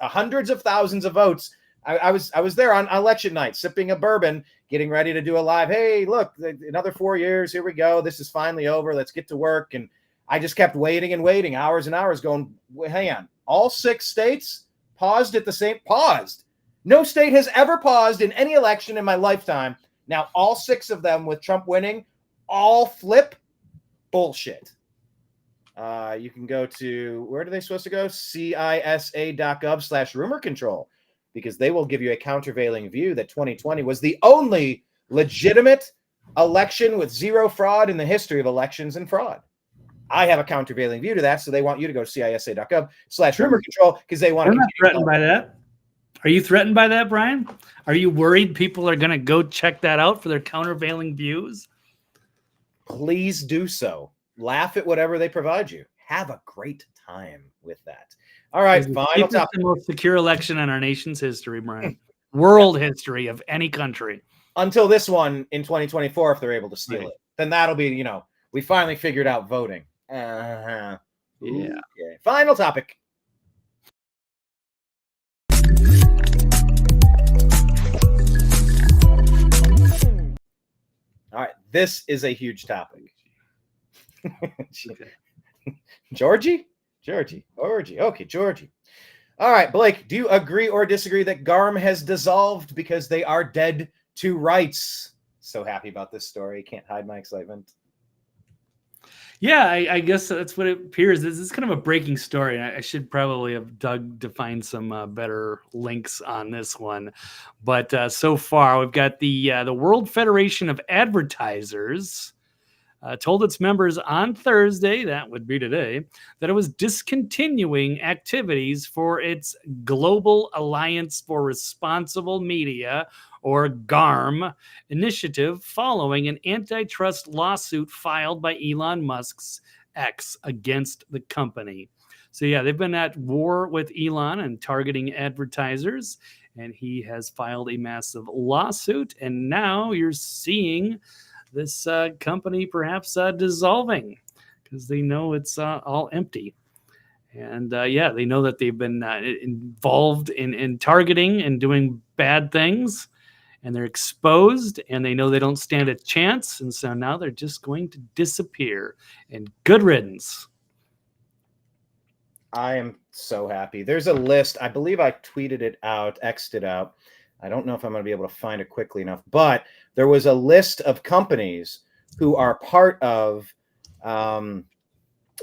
hundreds of thousands of votes. I was there on election night, sipping a bourbon, getting ready to do a live. Hey, look, another 4 years. Here we go. This is finally over. Let's get to work. And I just kept waiting and waiting, hours and hours, going, hang on. All 6 states paused at the same. Paused. No state has ever paused in any election in my lifetime. Now, all 6 of them with Trump winning, all flip. Bullshit. You can go to, where are they supposed to go? CISA.gov/rumor control, because they will give you a countervailing view that 2020 was the only legitimate election with zero fraud in the history of elections and fraud. I have a countervailing view to that, so they want you to go to CISA.gov/rumor control because they want to. I'm not threatened by that. Are you threatened by that, Brian? Are you worried people are going to go check that out for their countervailing views? Please do so. laugh at whatever they provide you. Have a great time with that. All right, final It's topic. the most secure election in our nation's history, Brian. World history of any country. Until this one in 2024, if they're able to steal Right. it, then that'll be, we finally figured out voting. Yeah. Okay. Final topic. All right, this is a huge topic. Georgie. Okay, Georgie. All right, Blake, do you agree or disagree that GARM has dissolved because they are dead to rights? So happy about this story. Can't hide my excitement. Yeah, I guess that's what it appears. This is kind of a breaking story. I should probably have dug to find some better links on this one. But so far, we've got the World Federation of Advertisers told its members on Thursday, that would be today, that it was discontinuing activities for its Global Alliance for Responsible Media, or GARM, initiative following an antitrust lawsuit filed by Elon Musk's X against the company. So yeah, they've been at war with Elon and targeting advertisers, and he has filed a massive lawsuit, and now you're seeing this company perhaps dissolving because they know it's all empty. And yeah, they know that they've been involved in targeting and doing bad things, and they're exposed, and they know they don't stand a chance. And so now they're just going to disappear. And good riddance. I am so happy. There's a list. I believe I tweeted it out, X'd it out. I don't know if I'm going to be able to find it quickly enough, but there was a list of companies who are part of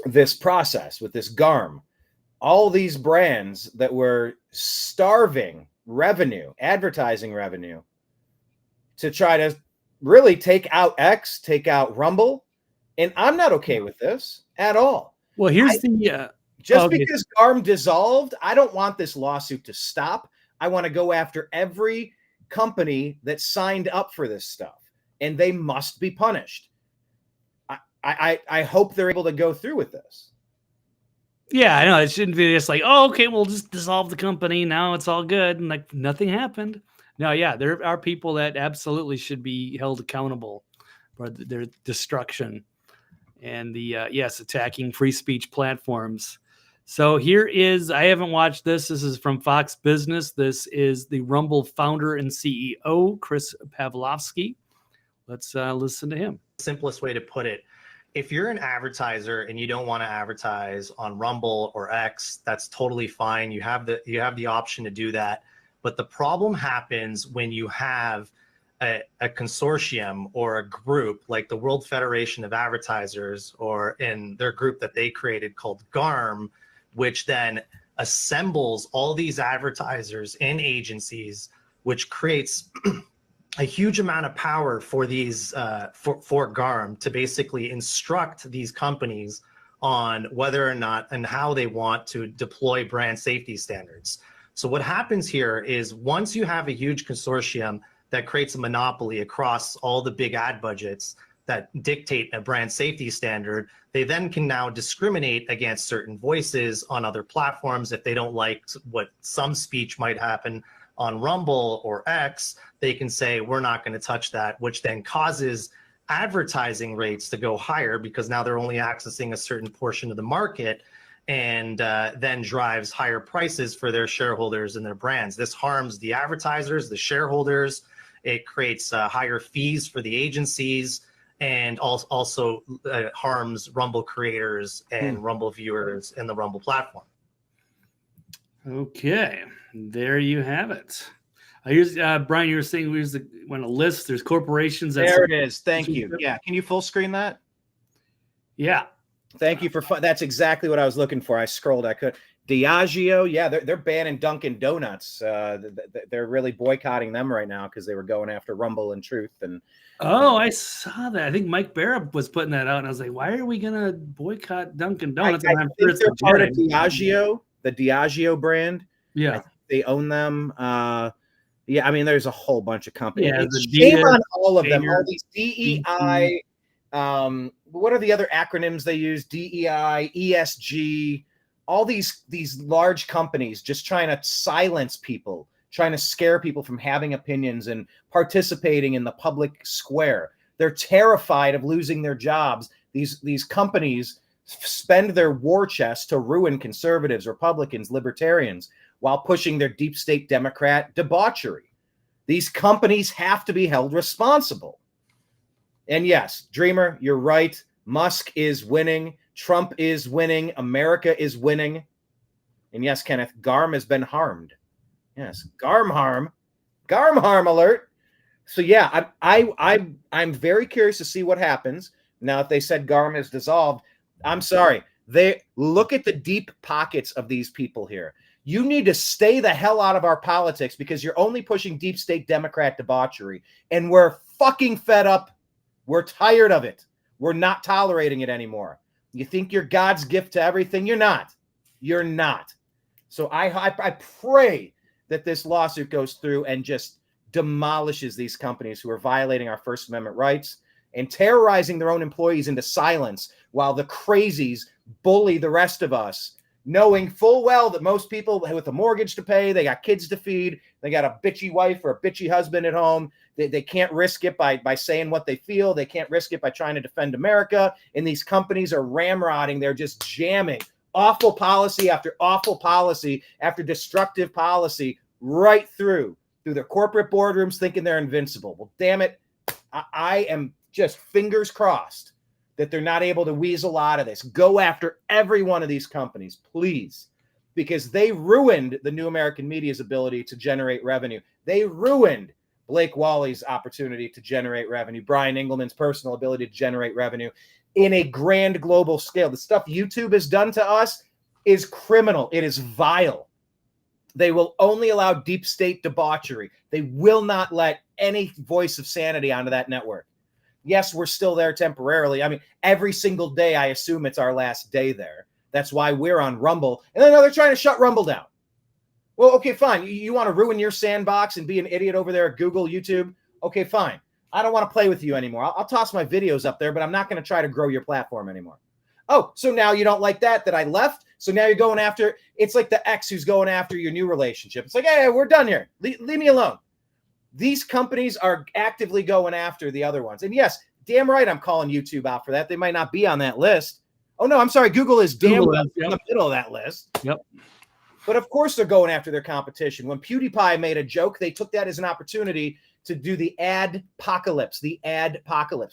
this process with this GARM. All these brands that were starving revenue, advertising revenue, to try to really take out X, take out Rumble. And I'm not okay with this at all. Well, here's because GARM dissolved, I don't want this lawsuit to stop. I want to go after every company that signed up for this stuff, and they must be punished. I hope they're able to go through with this. Yeah, I know. It shouldn't be just like, oh, okay, we'll just dissolve the company. Now it's all good. And like nothing happened. No, yeah, there are people that absolutely should be held accountable for their destruction and attacking free speech platforms. So here is, I haven't watched this. This is from Fox Business. This is the Rumble founder and CEO, Chris Pavlovsky. Let's listen to him. Simplest way to put it, if you're an advertiser and you don't want to advertise on Rumble or X, that's totally fine. You have the option to do that. But the problem happens when you have a consortium or a group like the World Federation of Advertisers, or in their group that they created called GARM, which then assembles all these advertisers and agencies, which creates a huge amount of power for these for GARM to basically instruct these companies on whether or not and how they want to deploy brand safety standards. So what happens here is once you have a huge consortium that creates a monopoly across all the big ad budgets that dictate a brand safety standard, they then can now discriminate against certain voices on other platforms. If they don't like what some speech might happen on Rumble or X, they can say, we're not going to touch that, which then causes advertising rates to go higher because now they're only accessing a certain portion of the market, and then drives higher prices for their shareholders and their brands. This harms the advertisers, the shareholders. It creates higher fees for the agencies, and also harms Rumble creators and Rumble viewers in the Rumble platform. Okay, there you have it. Here's Brian. You were saying we want to list. There's corporations. There it is. Thank you. Yeah, can you full screen that? Yeah. Thank you for that's exactly what I was looking for. I scrolled. I could. Diageo. Yeah, they're banning Dunkin' Donuts. They're really boycotting them right now because they were going after Rumble and Truth. And oh, I saw that. I think Mike Barra was putting that out, and I was like, why are we gonna boycott Dunkin' Donuts? I think they're part of Diageo, the Diageo brand. Yeah, I think they own them. Yeah, I mean, there's a whole bunch of companies. Yeah, it's shame on all of them. All these DEI What are the other acronyms they use? DEI, ESG, all these large companies just trying to silence people, trying to scare people from having opinions and participating in the public square. They're terrified of losing their jobs. These companies spend their war chest to ruin conservatives, Republicans, libertarians, while pushing their deep state Democrat debauchery. These companies have to be held responsible. And yes, Dreamer, you're right. Musk is winning. Trump is winning. America is winning. And yes, Kenneth, GARM has been harmed. Yes, GARM harm. GARM harm alert. So yeah, I'm very curious to see what happens. Now, if they said GARM is dissolved, I'm sorry. They look at the deep pockets of these people here. You need to stay the hell out of our politics because you're only pushing deep state Democrat debauchery. And we're fucking fed up. We're tired of it. We're not tolerating it anymore. You think you're God's gift to everything? You're not. You're not. So I pray that this lawsuit goes through and just demolishes these companies who are violating our First Amendment rights and terrorizing their own employees into silence while the crazies bully the rest of us, knowing full well that most people with a mortgage to pay, they got kids to feed, they got a bitchy wife or a bitchy husband at home. They can't risk it by saying what they feel. They can't risk it by trying to defend America. And these companies are ramrodding. They're just jamming awful policy after awful policy after destructive policy right through their corporate boardrooms thinking they're invincible. Well, damn it. I am just fingers crossed that they're not able to weasel out of this. Go after every one of these companies, please, because they ruined the new American media's ability to generate revenue. They ruined Blake Walley's opportunity to generate revenue, Brian Engelman's personal ability to generate revenue in a grand global scale. The stuff YouTube has done to us is criminal. It is vile. They will only allow deep state debauchery. They will not let any voice of sanity onto that network. Yes, we're still there temporarily. I mean, every single day, I assume it's our last day there. That's why we're on Rumble. And then they're trying to shut Rumble down. Well, okay, fine. You want to ruin your sandbox and be an idiot over there at Google, YouTube? Okay, fine. I don't want to play with you anymore. I'll toss my videos up there, but I'm not going to try to grow your platform anymore. Oh, so now you don't like that I left? So now you're going after, it's like the ex who's going after your new relationship. It's like, hey, we're done here. Leave me alone. These companies are actively going after the other ones. And yes, damn right, I'm calling YouTube out for that. They might not be on that list. Oh, no, I'm sorry. Google is damn well in the middle of that list. Yep. But of course they're going after their competition. When PewDiePie made a joke, they took that as an opportunity to do the ad-pocalypse,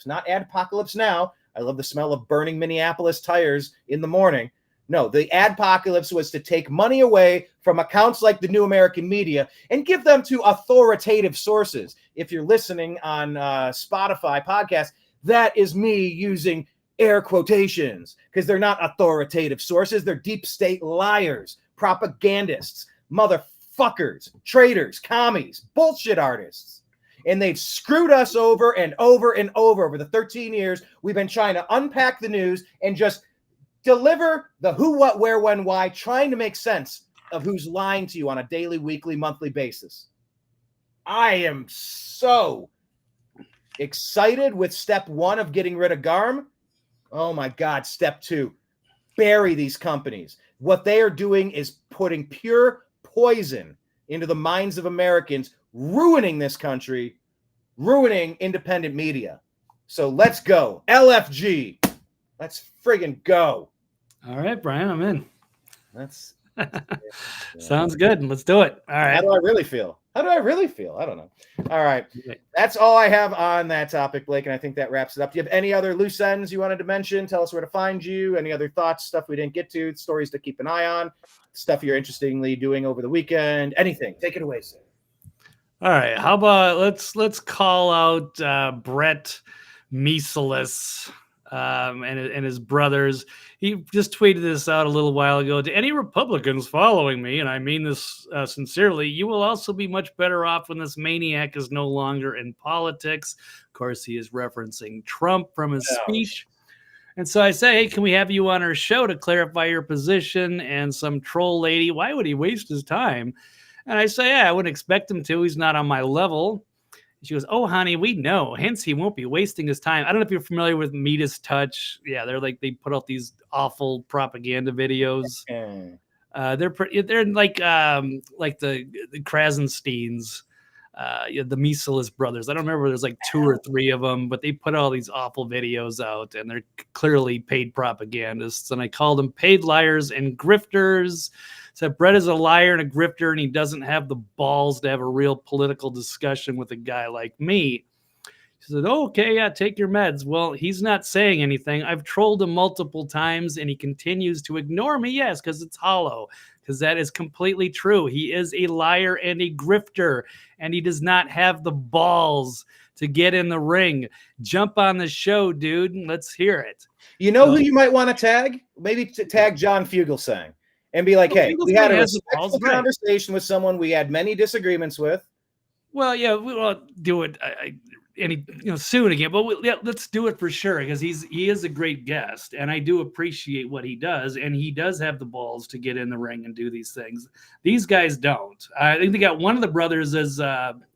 not ad-pocalypse now. I love the smell of burning Minneapolis tires in the morning. No, the ad-pocalypse was to take money away from accounts like the New American Media and give them to authoritative sources. If you're listening on Spotify podcast, that is me using air quotations because they're not authoritative sources. They're deep state liars, propagandists, motherfuckers, traitors, commies, bullshit artists. And they've screwed us over and over and over the 13 years we've been trying to unpack the news and just deliver the who, what, where, when, why, trying to make sense of who's lying to you on a daily, weekly, monthly basis. I am so excited with step 1 of getting rid of GARM. Oh my God, step 2, bury these companies. What they are doing is putting pure poison into the minds of Americans, ruining this country, ruining independent media. So let's go. LFG. Let's friggin' go. All right, Brian, I'm in. That's sounds good. Let's do it. All right. How do I really feel? I don't know. All right. That's all I have on that topic, Blake, and I think that wraps it up. Do you have any other loose ends you wanted to mention? Tell us where to find you. Any other thoughts, stuff we didn't get to, stories to keep an eye on, stuff you're interestingly doing over the weekend, anything. Take it away, sir. All right. How about let's call out Brett Meselis and his brothers. He just tweeted this out a little while ago. To any Republicans following me, and I mean this sincerely, you will also be much better off when this maniac is no longer in politics. Of course, he is referencing Trump from his speech. And so I say, hey, can we have you on our show to clarify your position? And some troll lady, why would he waste his time? And I say, yeah, I wouldn't expect him to. He's not on my level. She goes, "Oh, honey, we know. Hence, he won't be wasting his time." I don't know if you're familiar with Midas Touch. Yeah, they put out these awful propaganda videos. They're like the Krasensteins, the Miselis brothers. I don't remember. There's like 2 or 3 of them, but they put all these awful videos out, and they're clearly paid propagandists. And I call them paid liars and grifters. Said Brett is a liar and a grifter, and he doesn't have the balls to have a real political discussion with a guy like me. He said, "Oh, okay, yeah, take your meds." Well, he's not saying anything. I've trolled him multiple times, and he continues to ignore me. Yes, because it's hollow, because that is completely true. He is a liar and a grifter, and he does not have the balls to get in the ring. Jump on the show, dude, and let's hear it. You know who you might want to tag? Maybe tag John Fugelsang and be like, "Hey, we had a respectful conversation with someone we had many disagreements with." Well, yeah, we'll do it soon again, but let's do it for sure, because he is a great guest, and I do appreciate what he does, and he does have the balls to get in the ring and do these things. These guys don't. I think they got one of the brothers as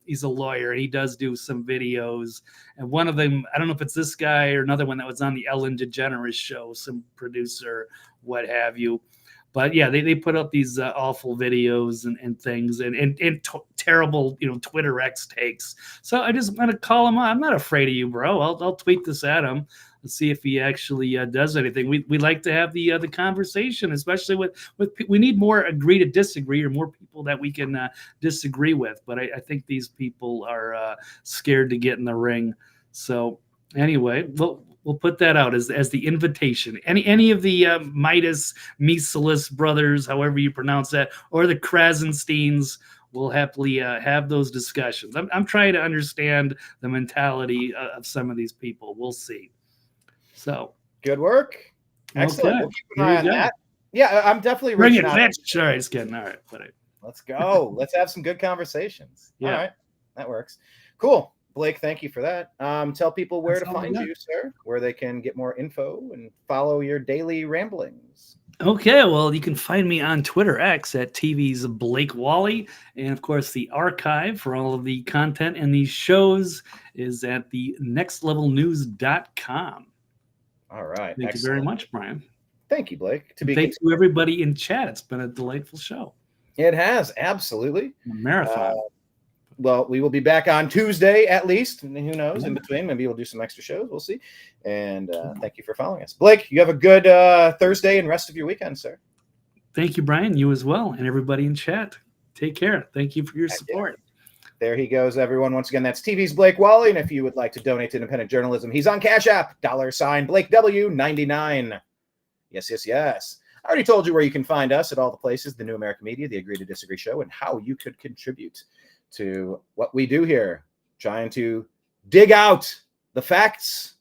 he's a lawyer. He does do some videos, and one of them, I don't know if it's this guy or another one that was on the Ellen DeGeneres show, some producer, what have you. But yeah, they put up these awful videos and things and terrible, Twitter X takes. So I just want to call him on. I'm not afraid of you, bro. I'll tweet this at him and see if he actually does anything. We like to have the conversation, especially with we need more agree to disagree, or more people that we can disagree with. But I think these people are scared to get in the ring. So anyway, we'll put that out as the invitation. Any of the Miselis brothers, however you pronounce that, or the Krasensteins, will happily have those discussions. I'm trying to understand the mentality of some of these people. We'll see. So good work. Excellent. Okay. We'll keep an eye on that. Yeah, I'm definitely bring it, reaching out. bitch. Sorry, it's getting all right. But let's go. Let's have some good conversations. Yeah. All right, that works. Cool. Blake, thank you for that. Tell people where to find you, sir, where they can get more info and follow your daily ramblings. Okay, well, you can find me on Twitter X at TV's Blake Walley. And of course, the archive for all of the content and these shows is at the nextlevelnews.com. All right. Thank you very much, Brian. Thank you, Blake. Thanks to everybody in chat. It's been a delightful show. It has, absolutely. A marathon. Well, we will be back on Tuesday at least. And who knows? In between, maybe we'll do some extra shows. We'll see. And thank you for following us. Blake, you have a good Thursday and rest of your weekend, sir. Thank you, Brian. You as well. And everybody in chat. Take care. Thank you for your support. There he goes, everyone. Once again, that's TV's Blake Walley. And if you would like to donate to independent journalism, he's on Cash App, $ Blake W99. Yes. I already told you where you can find us at all the places, the New American Media, the Agree to Disagree show, and how you could contribute to what we do here, trying to dig out the facts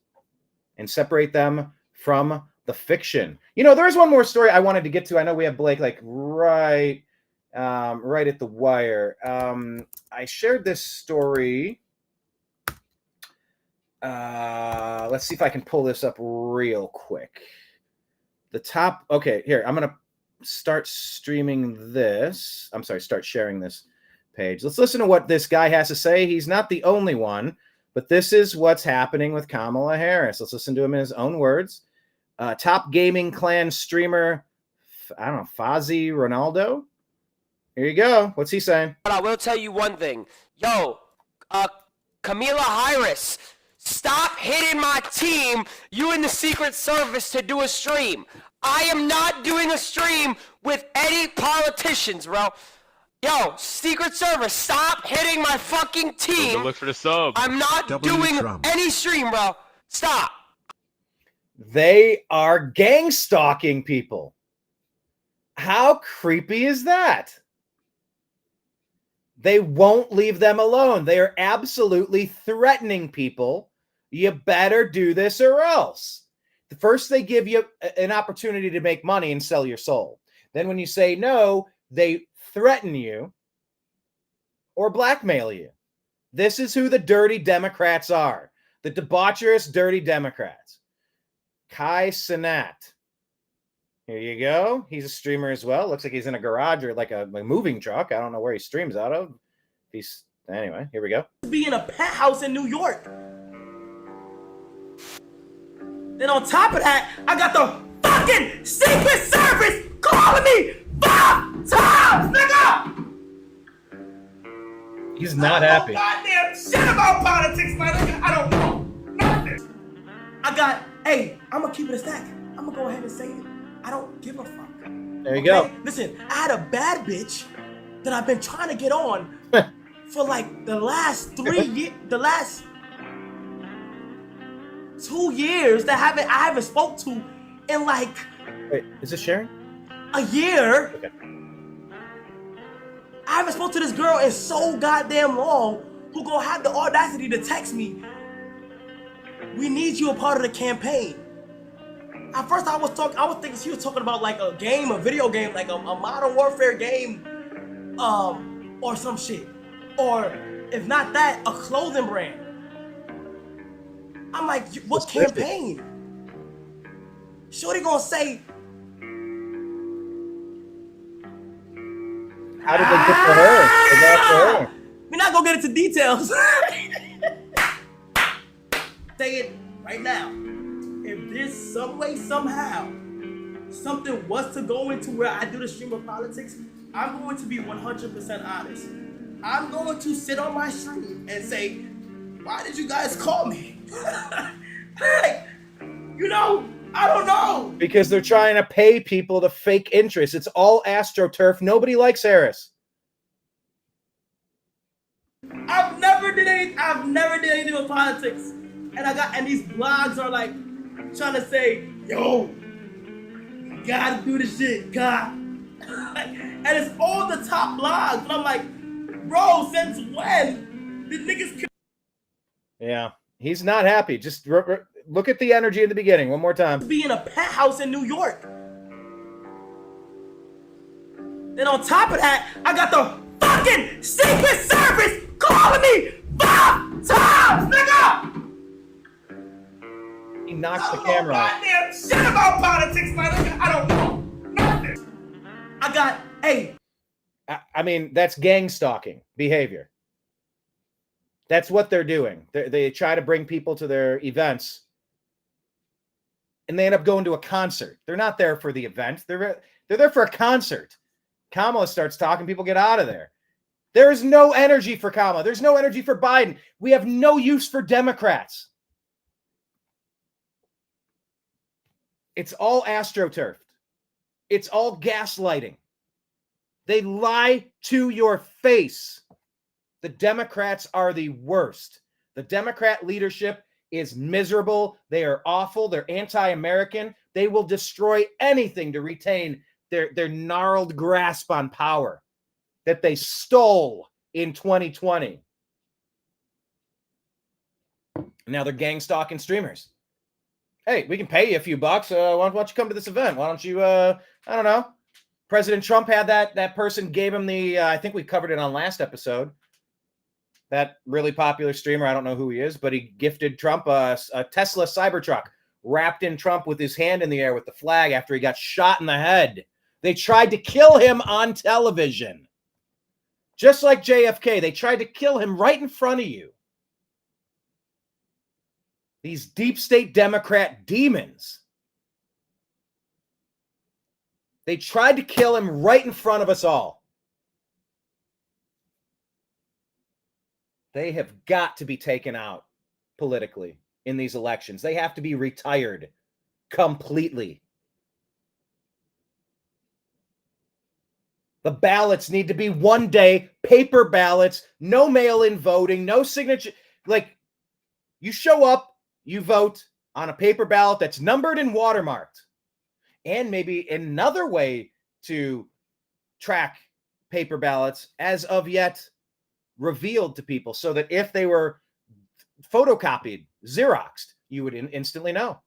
and separate them from the fiction. There's one more story I wanted to get to. I know we have Blake right at the wire. I shared this story. Let's see if I can pull this up real quick. Okay, here, I'm going to start streaming this. I'm sorry, start sharing this page. Let's listen to what this guy has to say. He's not the only one, but this is what's happening with Kamala Harris. Let's listen to him in his own words. Top gaming clan streamer, Fozzie Ronaldo. Here you go. What's he saying? But I will tell you one thing. Kamala Harris, stop hitting my team, you and the Secret Service, to do a stream. I am not doing a stream with any politicians, bro. Secret Service, stop hitting my fucking team. Look for the sub. I'm not doing any stream, bro. Stop. They are gang stalking people. How creepy is that? They won't leave them alone. They are absolutely threatening people. You better do this or else. First, they give you an opportunity to make money and sell your soul. Then when you say no, they threaten you or blackmail you. This is who the dirty Democrats are. The debaucherous, dirty Democrats. Kai Cenat. Here you go. He's a streamer as well. Looks like he's in a garage or like a moving truck. I don't know where he streams out of. Anyway, here we go. Be in a penthouse in New York. Then on top of that, I got the fucking Secret Service calling me 5 times, nigga! He's not happy. Goddamn shit about politics, my nigga. I don't know nothing. I'm gonna keep it a stack. I'm gonna go ahead and say it. I don't give a fuck. There you go. Listen, I had a bad bitch that I've been trying to get on for like the last 3 years, the last 2 years that I haven't spoke to in like. Wait, is this Sharon? A year. Okay. I haven't spoke to this girl in so goddamn long who gonna have the audacity to text me, "We need you a part of the campaign." At first I was thinking she was talking about like a game, a video game, like a Modern Warfare game, or some shit. Or if not that, a clothing brand. I'm like, what campaign? Shorty gonna say, how did they get to her? They got to her. We're not gonna get into details. Say it right now. If there's some way, somehow, something was to go into where I do the stream of politics, I'm going to be 100% honest. I'm going to sit on my stream and say, why did you guys call me? Like, I don't know. Because they're trying to pay people to fake interest. It's all AstroTurf. Nobody likes Harris. I've never did anything with politics. And these blogs are like trying to say, yo, you gotta do this shit, God. And it's all the top blogs. But I'm like, bro, since when did niggas... Yeah, he's not happy. Just look at the energy in the beginning one more time. Be in a penthouse in New York. Then on top of that, I got the fucking Secret Service calling me 5 times, nigga! He knocks the camera off. Goddamn shit about politics, my nigga. I don't know nothing. I mean, that's gang stalking behavior. That's what they're doing. They try to bring people to their events, and they end up going to a concert. They're not there for the event. They're there for a concert. Kamala starts talking, people get out of there. There is no energy for Kamala. There's no energy for Biden. We have no use for Democrats. It's all AstroTurfed. It's all gaslighting. They lie to your face. The Democrats are the worst. The Democrat leadership is miserable. They are awful. They're anti-American. They will destroy anything to retain their gnarled grasp on power that they stole in 2020. Now they're gang stalking streamers. Hey, we can pay you a few bucks. Why don't you come to this event? Why don't you, I don't know. President Trump had that person gave him the, I think we covered it on last episode. That really popular streamer, I don't know who he is, but he gifted Trump a Tesla Cybertruck, wrapped in Trump with his hand in the air with the flag after he got shot in the head. They tried to kill him on television. Just like JFK, they tried to kill him right in front of you. These deep state Democrat demons. They tried to kill him right in front of us all. They have got to be taken out politically in these elections. They have to be retired completely. The ballots need to be one day, paper ballots, no mail-in voting, no signature. Like, you show up, you vote on a paper ballot that's numbered and watermarked. And maybe another way to track paper ballots as of yet revealed to people so that if they were photocopied, Xeroxed, you would instantly know.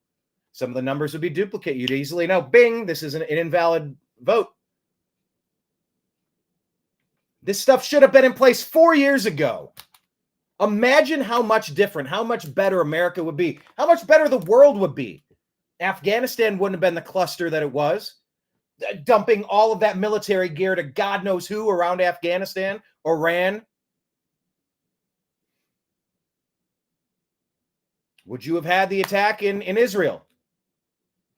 Some of the numbers would be duplicate. You'd easily know, bing, this is an invalid vote. This stuff should have been in place 4 years ago. Imagine how much different, how much better America would be, how much better the world would be. Afghanistan wouldn't have been the cluster that it was, dumping all of that military gear to God knows who around Afghanistan, Iran. Would you have had the attack in Israel?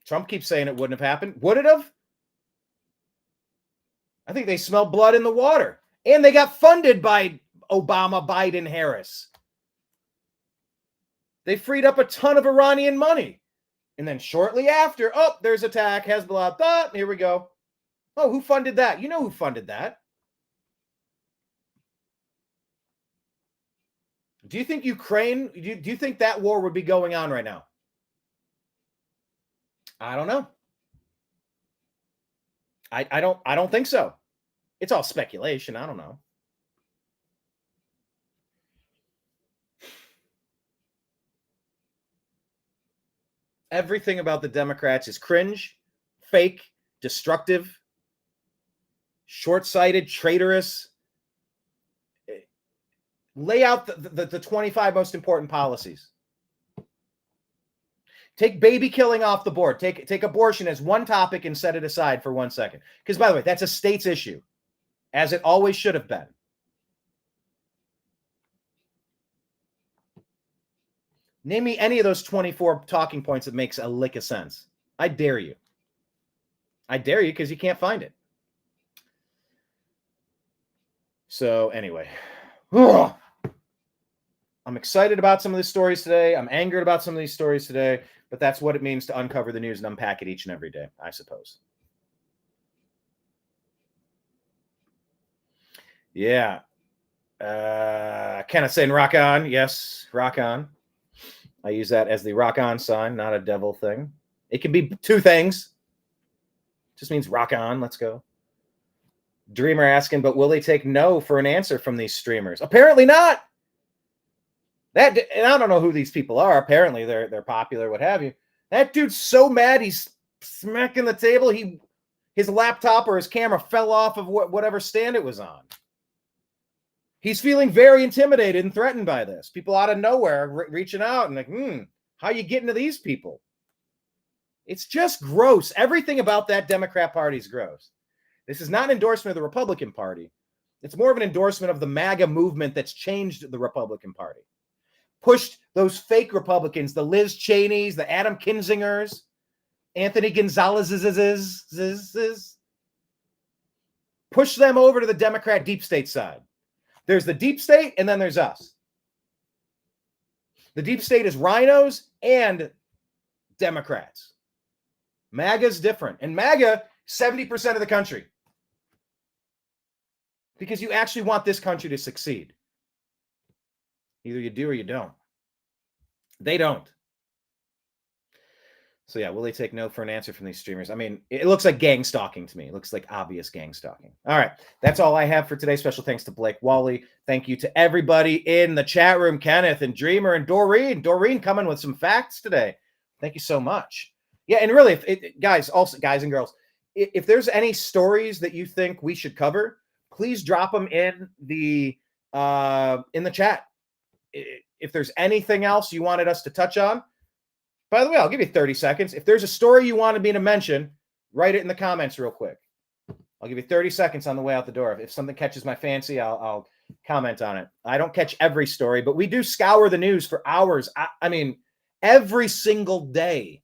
Trump keeps saying it wouldn't have happened. Would it have? I think they smelled blood in the water. And they got funded by Obama, Biden, Harris. They freed up a ton of Iranian money. And then shortly after, there's attack, Hezbollah, here we go. Oh, who funded that? You know who funded that. Do you think Ukraine, do you think that war would be going on right now? I don't know. I don't think so. It's all speculation. I don't know. Everything about the Democrats is cringe, fake, destructive, short-sighted, traitorous. Lay out the 25 most important policies. Take baby killing off the board. Take abortion as one topic and set it aside for 1 second. Because, by the way, that's a state's issue, as it always should have been. Name me any of those 24 talking points that makes a lick of sense. I dare you. I dare you because you can't find it. So, anyway. I'm excited about some of these stories today. I'm angered about some of these stories today. But that's what it means to uncover the news and unpack it each and every day, I suppose. Yeah. Kenneth saying rock on. Yes, rock on. I use that as the rock on sign, not a devil thing. It can be two things. Just means rock on. Let's go. Dreamer asking, but will they take no for an answer from these streamers? Apparently not. And I don't know who these people are. Apparently they're popular, what have you. That dude's so mad he's smacking the table. His laptop or his camera fell off of whatever stand it was on. He's feeling very intimidated and threatened by this. People out of nowhere reaching out and like, how you getting to these people? It's just gross. Everything about that Democrat Party is gross. This is not an endorsement of the Republican Party. It's more of an endorsement of the MAGA movement that's changed the Republican Party. Pushed those fake Republicans, the Liz Cheneys, the Adam Kinzingers, Anthony Gonzalez's, push them over to the Democrat deep state side. There's the deep state, and then there's us. The deep state is rhinos and Democrats. MAGA's different. And MAGA, 70% of the country. Because you actually want this country to succeed. Either you do or you don't. They don't. So yeah, will they take no for an answer from these streamers? I mean, it looks like gang stalking to me. It looks like obvious gang stalking. All right, that's all I have for today. Special thanks to Blake Walley. Thank you to everybody in the chat room, Kenneth and Dreamer and Doreen. Doreen coming with some facts today. Thank you so much. Yeah, and really, guys and girls, if there's any stories that you think we should cover, please drop them in the chat. If there's anything else you wanted us to touch on, by the way, I'll give you 30 seconds. If there's a story you wanted me to mention, write it in the comments real quick. I'll give you 30 seconds on the way out the door. If something catches my fancy, I'll comment on it. I don't catch every story, but we do scour the news for hours. I mean, every single day,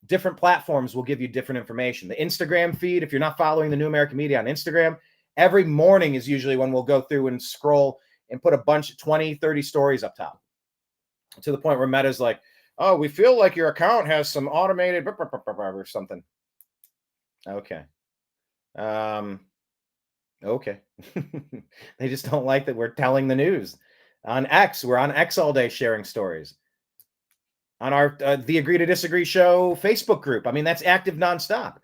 different platforms will give you different information. The Instagram feed, if you're not following the New American Media on Instagram, every morning is usually when we'll go through and scroll and put a bunch of 20, 30 stories up top. To the point where Meta's like, oh, we feel like your account has some automated or something. Okay. Okay. They just don't like that we're telling the news. On X, we're on X all day sharing stories. On our The Agree to Disagree show Facebook group. I mean, that's active nonstop.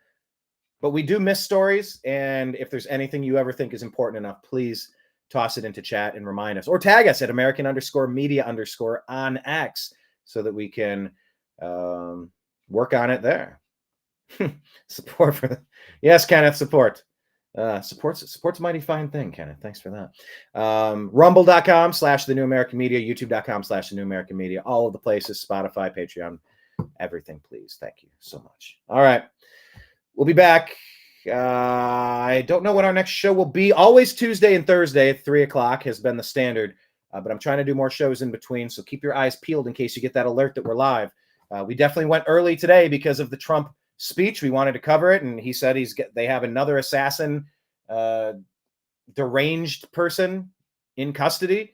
But we do miss stories, and if there's anything you ever think is important enough, please toss it into chat and remind us. Or tag us at American_media_ on X so that we can work on it there. Support for the... Yes, Kenneth, support. Support's a mighty fine thing, Kenneth. Thanks for that. Rumble.com/The New American Media, YouTube.com/The New American Media, all of the places, Spotify, Patreon, everything, please. Thank you so much. All right. We'll be back. I don't know what our next show will be. Always Tuesday and Thursday at 3 o'clock has been the standard. but I'm trying to do more shows in between. So keep your eyes peeled in case you get that alert that we're live. We definitely went early today because of the Trump speech. We wanted to cover it, and he said they have another assassin, deranged person in custody.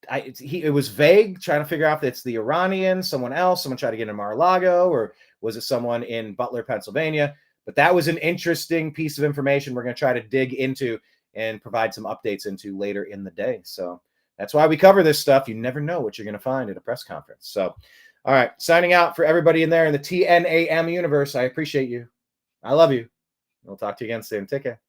It was vague, trying to figure out if it's the Iranian, someone else, someone tried to get in Mar-a-Lago, or was it someone in Butler, Pennsylvania? But that was an interesting piece of information we're going to try to dig into and provide some updates into later in the day. So that's why we cover this stuff. You never know what you're going to find at a press conference. So, all right, signing out for everybody in there in the TNAM universe. I appreciate you. I love you. We'll talk to you again soon. Take care.